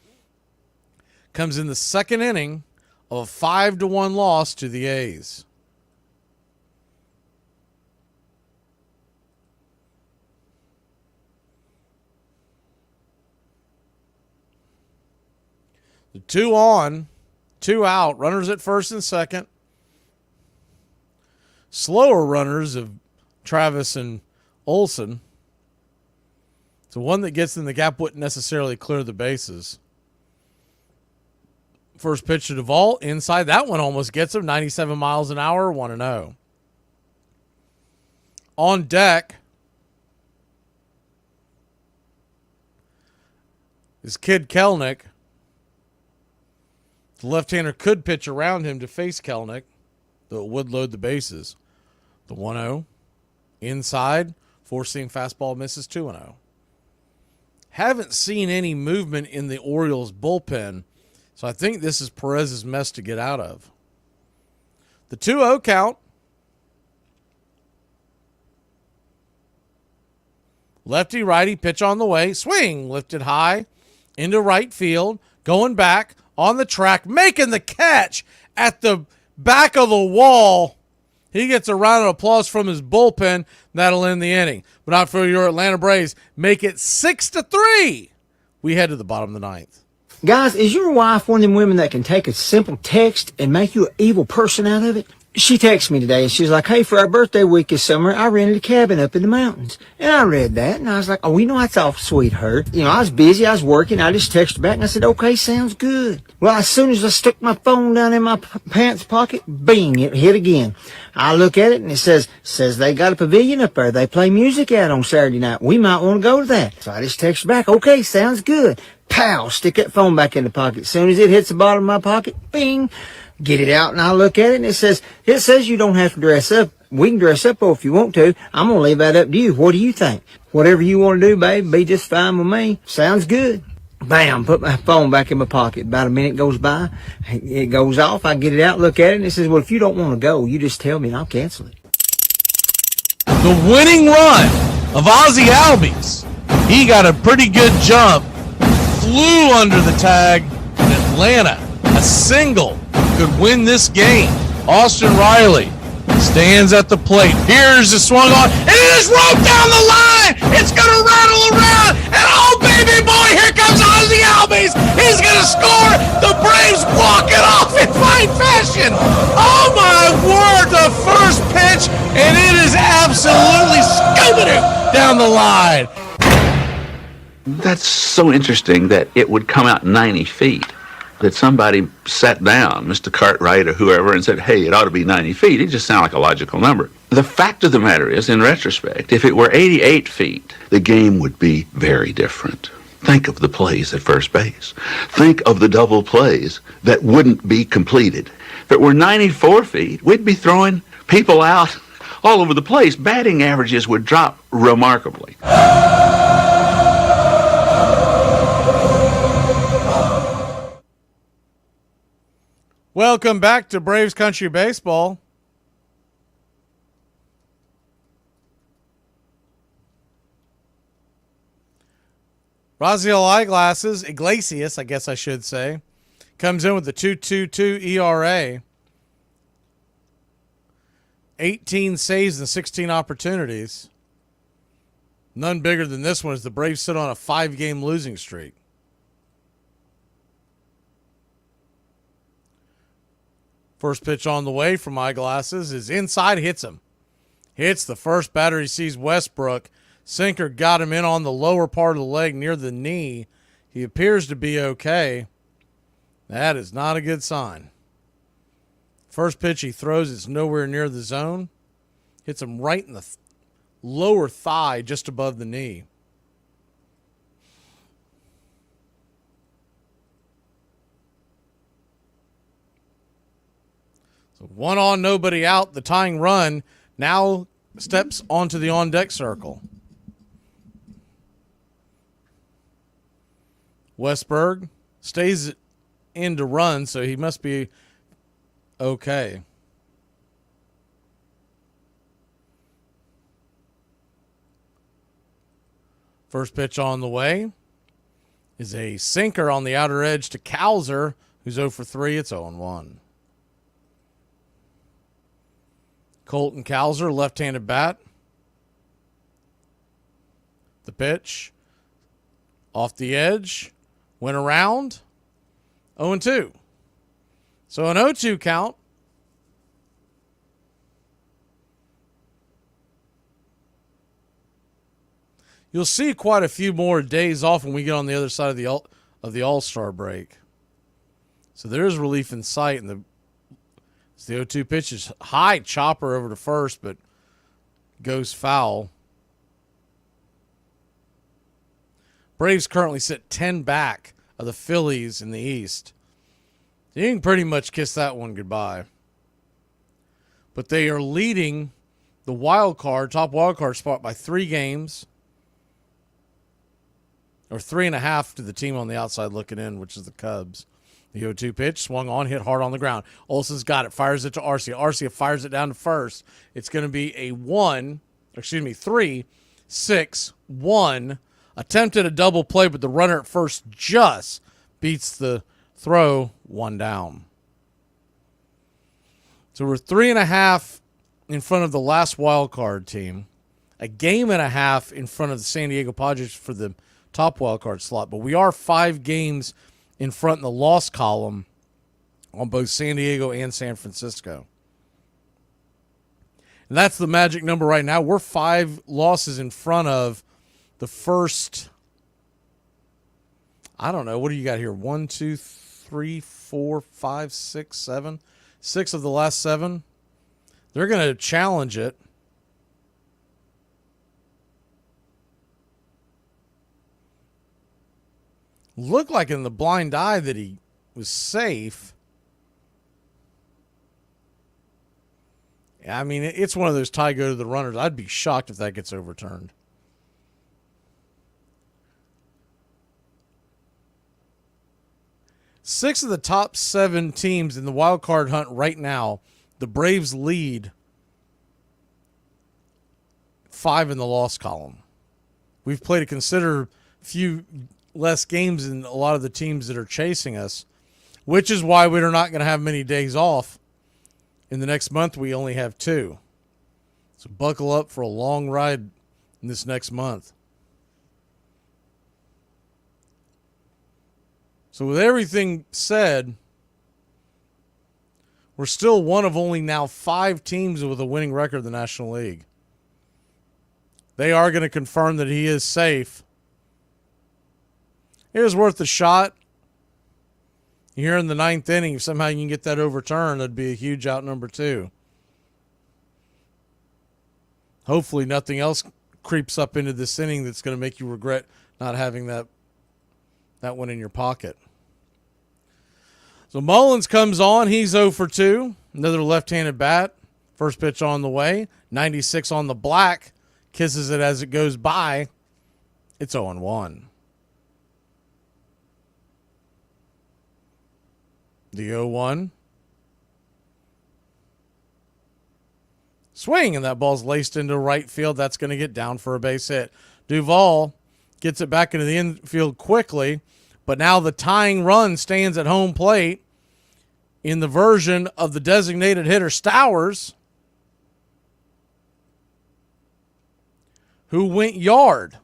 comes in the second inning of a 5-1 loss to the A's. The 2 on, 2 out, runners at first and second. Slower runners of Travis and Olson. So one that gets in the gap wouldn't necessarily clear the bases. First pitch to Duvall, inside. That one almost gets him, 97 miles an hour, 1-0. On deck is Kid Kelnick. The left-hander could pitch around him to face Kelnick, though it would load the bases. The 1-0. Inside, four-seam fastball misses, 2-0. Haven't seen any movement in the Orioles bullpen, so I think this is Perez's mess to get out of. The 2-0 count. Lefty-righty pitch on the way. Swing, lifted high into right field. Going back on the track, making the catch at the back of the wall. He gets a round of applause from his bullpen. That'll end the inning. But not for your Atlanta Braves. Make it 6-3. We head to the bottom of the ninth. Guys, is your wife one of them women that can take a simple text and make you an evil person out of it? She texted me today and she's like, hey, for our birthday week this summer, I rented a cabin up in the mountains. And I read that and I was like, oh, that's awful sweet, her. I was busy, I was working, I just texted back and I said, okay, sounds good. Well, as soon as I stuck my phone down in my pants pocket, bing, it hit again. I look at it and it says they got a pavilion up there. They play music out on Saturday night. We might want to go to that. So I just texted back, okay, sounds good. Pow, stick that phone back in the pocket. As soon as it hits the bottom of my pocket, bing, get it out and I look at it and it says you don't have to dress up. We can dress up if you want to. I'm going to leave that up to you. What do you think? Whatever you want to do, babe, be just fine with me. Sounds good. Bam, put my phone back in my pocket. About a minute goes by. It goes off. I get it out, look at it, and it says, well, if you don't want to go, you just tell me and I'll cancel it. The winning run of Ozzie Albies. He got a pretty good jump. Flew under the tag in Atlanta. A single could win this game. Austin Riley stands at the plate. Here's the swung on, and it is roped down the line. It's going to rattle around, and oh, baby boy, here comes Ozzie Albies. He's going to score. The Braves walk it off in fine fashion. Oh, my word, the first pitch, and it is absolutely scooping it down the line. That's so interesting that it would come out 90 feet. That somebody sat down, Mr. Cartwright or whoever, and said, hey, it ought to be 90 feet. It just sounded like a logical number. The fact of the matter is, in retrospect, if it were 88 feet, the game would be very different. Think of the plays at first base. Think of the double plays that wouldn't be completed. If it were 94 feet, we'd be throwing people out all over the place. Batting averages would drop remarkably. Welcome back to Braves Country Baseball. Raziel Eyeglasses, Iglesias, I guess I should say, comes in with the 2.22 ERA. 18 saves and 16 opportunities. None bigger than this one as the Braves sit on a 5-game losing streak. First pitch on the way from Eyeglasses is inside, hits him. Hits the first batter. He sees Westbrook. Sinker got him in on the lower part of the leg near the knee. He appears to be okay. That is not a good sign. First pitch he throws, it's nowhere near the zone. Hits him right in the lower thigh, just above the knee. So 1 on, nobody out. The tying run now steps onto the on-deck circle. Westberg stays in to run, so he must be okay. First pitch on the way is a sinker on the outer edge to Cowser, who's 0 for 3. It's 0-1. Colton Cowser, left-handed bat. The pitch off the edge, went around, 0-2. So an 0-2 count. You'll see quite a few more days off when we get on the other side of the All-Star break. So there is relief in sight, and the 0-2 pitch is high chopper over to first, but goes foul. Braves currently sit 10 back of the Phillies in the East. You can pretty much kiss that one goodbye. But they are leading the top wild card spot by 3 games. Or 3.5 to the team on the outside looking in, which is the Cubs. The 0-2 pitch, swung on, hit hard on the ground. Olsen's got it, fires it to Arcia. Arcia fires it down to first. It's going to be a 3-6-1. Attempted a double play, but the runner at first just beats the throw, 1 down. So we're 3.5 in front of the last wild card team. A game and a half in front of the San Diego Padres for the top wild card slot. But we are 5 games in front in the loss column on both San Diego and San Francisco. And that's the magic number right now. We're 5 losses in front of the first, I don't know, what do you got here? 1, 2, 3, 4, 5, 6, 7. 6 of the last 7. They're going to challenge it. Looked like in the blind eye that he was safe. I mean, it's one of those tie go to the runners. I'd be shocked if that gets overturned. Six of the top 7 teams in the wild card hunt right now, the Braves lead 5 in the loss column. We've played a considerable few less games than a lot of the teams that are chasing us, which is why we're not going to have many days off. In the next month, we only have 2. So buckle up for a long ride in this next month. So with everything said, we're still one of only now 5 teams with a winning record in the National League. They are going to confirm that he is safe. It was worth a shot. Here in the 9th inning, if somehow you can get that overturned, that'd be a huge out number 2. Hopefully nothing else creeps up into this inning that's going to make you regret not having that one in your pocket. So Mullins comes on. He's 0 for 2. Another left-handed bat. First pitch on the way. 96 on the black. Kisses it as it goes by. It's 0-1. The 0-1. Swing, and that ball's laced into right field. That's going to get down for a base hit. Duvall gets it back into the infield quickly, but now the tying run stands at home plate in the version of the designated hitter Stowers, who went yard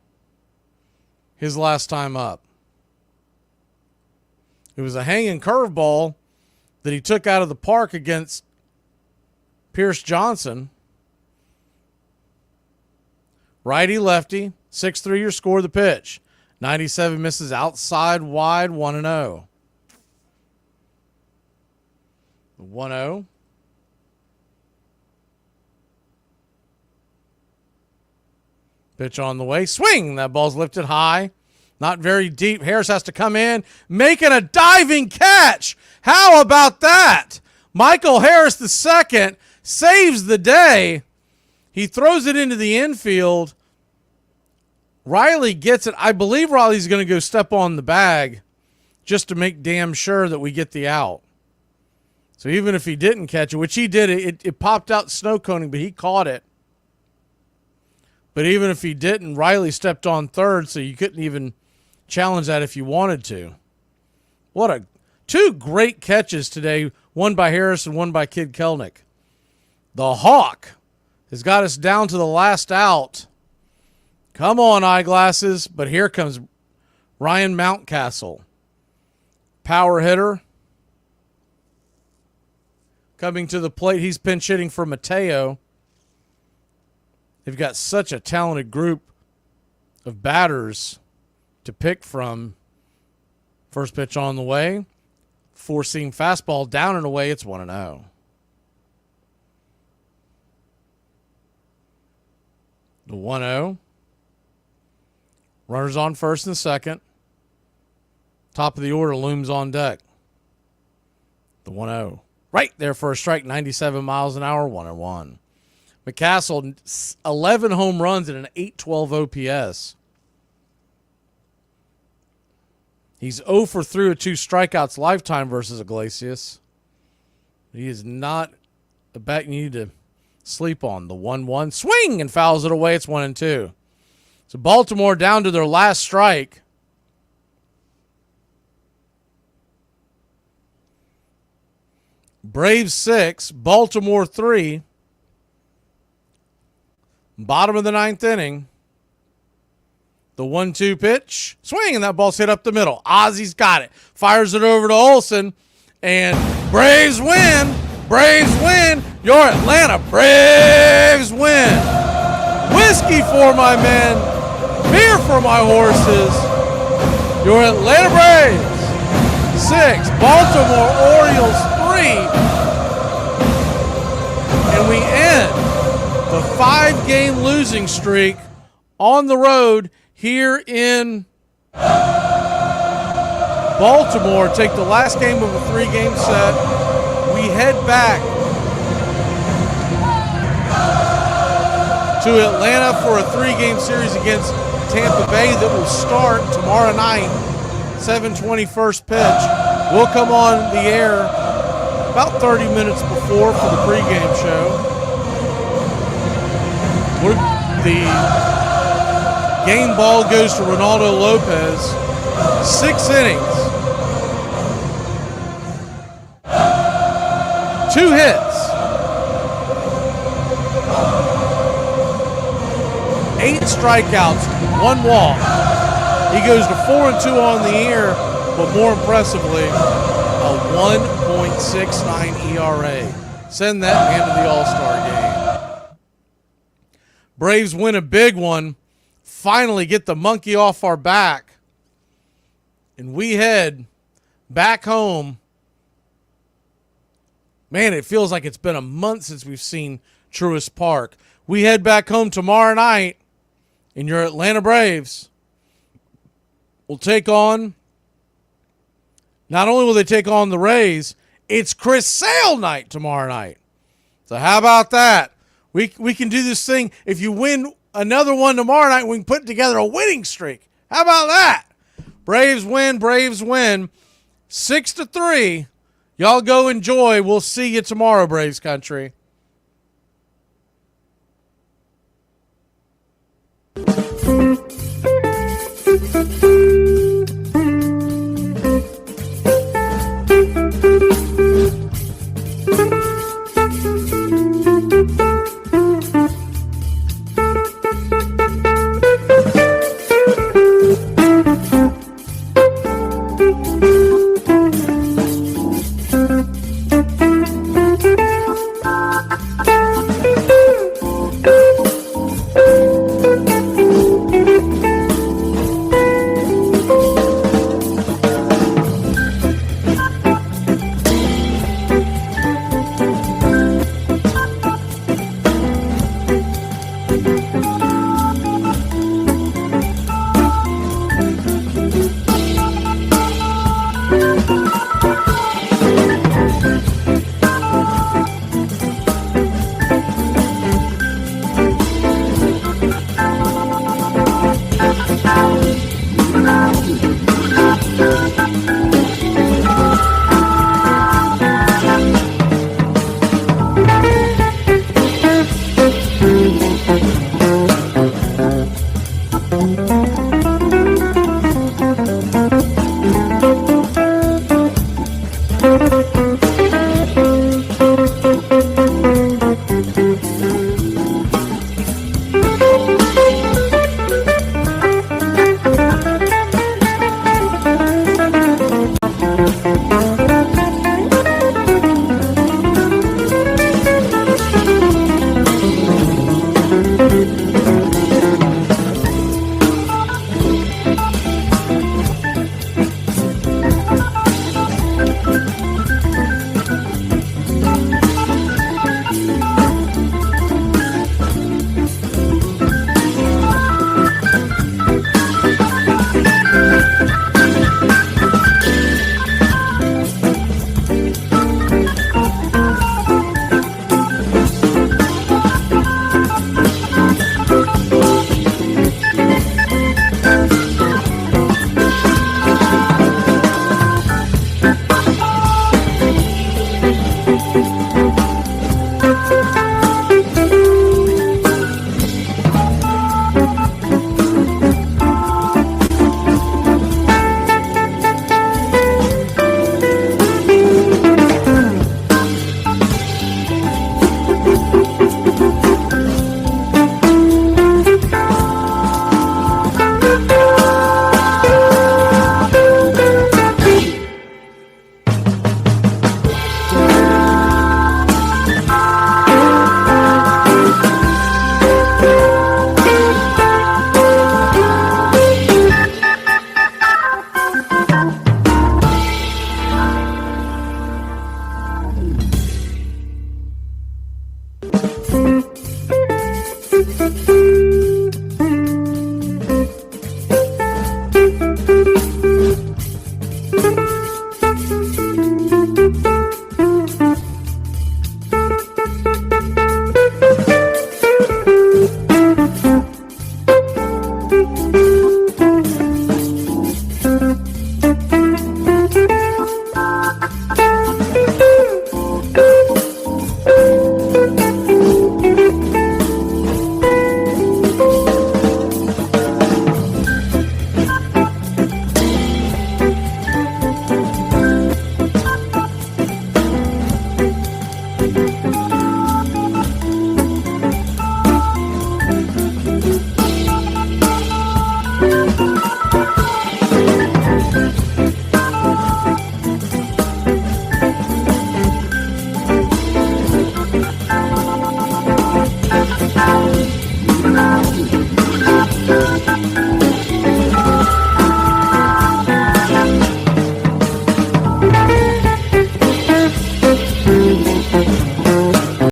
his last time up. It was a hanging curveball that he took out of the park against Pierce Johnson. Righty, lefty. 6-3 your score, the pitch. 97 misses outside, wide, 1-0. 1-0. Pitch on the way. Swing. That ball's lifted high. Not very deep. Harris has to come in, making a diving catch. How about that? Michael Harris II saves the day. He throws it into the infield. Riley gets it. I believe Riley's going to go step on the bag just to make damn sure that we get the out. So even if he didn't catch it, which he did, it popped out snow coning, but he caught it. But even if he didn't, Riley stepped on third, so you couldn't even challenge that if you wanted to. Two great catches today, one by Harris and one by Kid Kelnick. The Hawk has got us down to the last out. Come on, eyeglasses. But here comes Ryan Mountcastle. Power hitter. Coming to the plate, he's pinch hitting for Mateo. They've got such a talented group of batters to pick from. First pitch on the way. Four-seam fastball down and away. It's 1-0. The 1-0. Runners on first and second. Top of the order looms on deck. The 1-0. Right there for a strike, 97 miles an hour, 1-1. McCastle, 11 home runs and an 812 OPS. He's 0 for 3 with 2 strikeouts lifetime versus Iglesias. He is not a bat you need to sleep on. The 1-1 swing and fouls it away. It's 1-2. So Baltimore down to their last strike. Braves 6, Baltimore 3. Bottom of the 9th inning. The 1-2 pitch. Swing, and that ball's hit up the middle. Ozzy's got it. Fires it over to Olsen. And Braves win. Braves win. Your Atlanta Braves win. Whiskey for my men. Beer for my horses. Your Atlanta Braves 6. Baltimore Orioles 3. And we end the 5-game losing streak on the road here in Baltimore. Take the last game of a 3-game set. We head back to Atlanta for a 3-game series against Tampa Bay that will start tomorrow night, 7:20 first pitch. We'll come on the air about 30 minutes before for the pregame show. The game ball goes to Ronaldo Lopez. 6 innings. 2 hits. 8 strikeouts, 1 walk. He goes to 4-2 on the year, but more impressively, a 1.69 ERA. Send that man to the All-Star game. Braves win a big one. Finally get the monkey off our back. And we head back home. Man, it feels like it's been a month since we've seen Truist Park. We head back home tomorrow night, and your Atlanta Braves will take on, not only will they take on the Rays, it's Chris Sale night tomorrow night. So how about that? We can do this thing. If you win another one tomorrow night, we can put together a winning streak. How about that? Braves win, Braves win. 6-3. Y'all go enjoy. We'll see you tomorrow, Braves country. Thank you.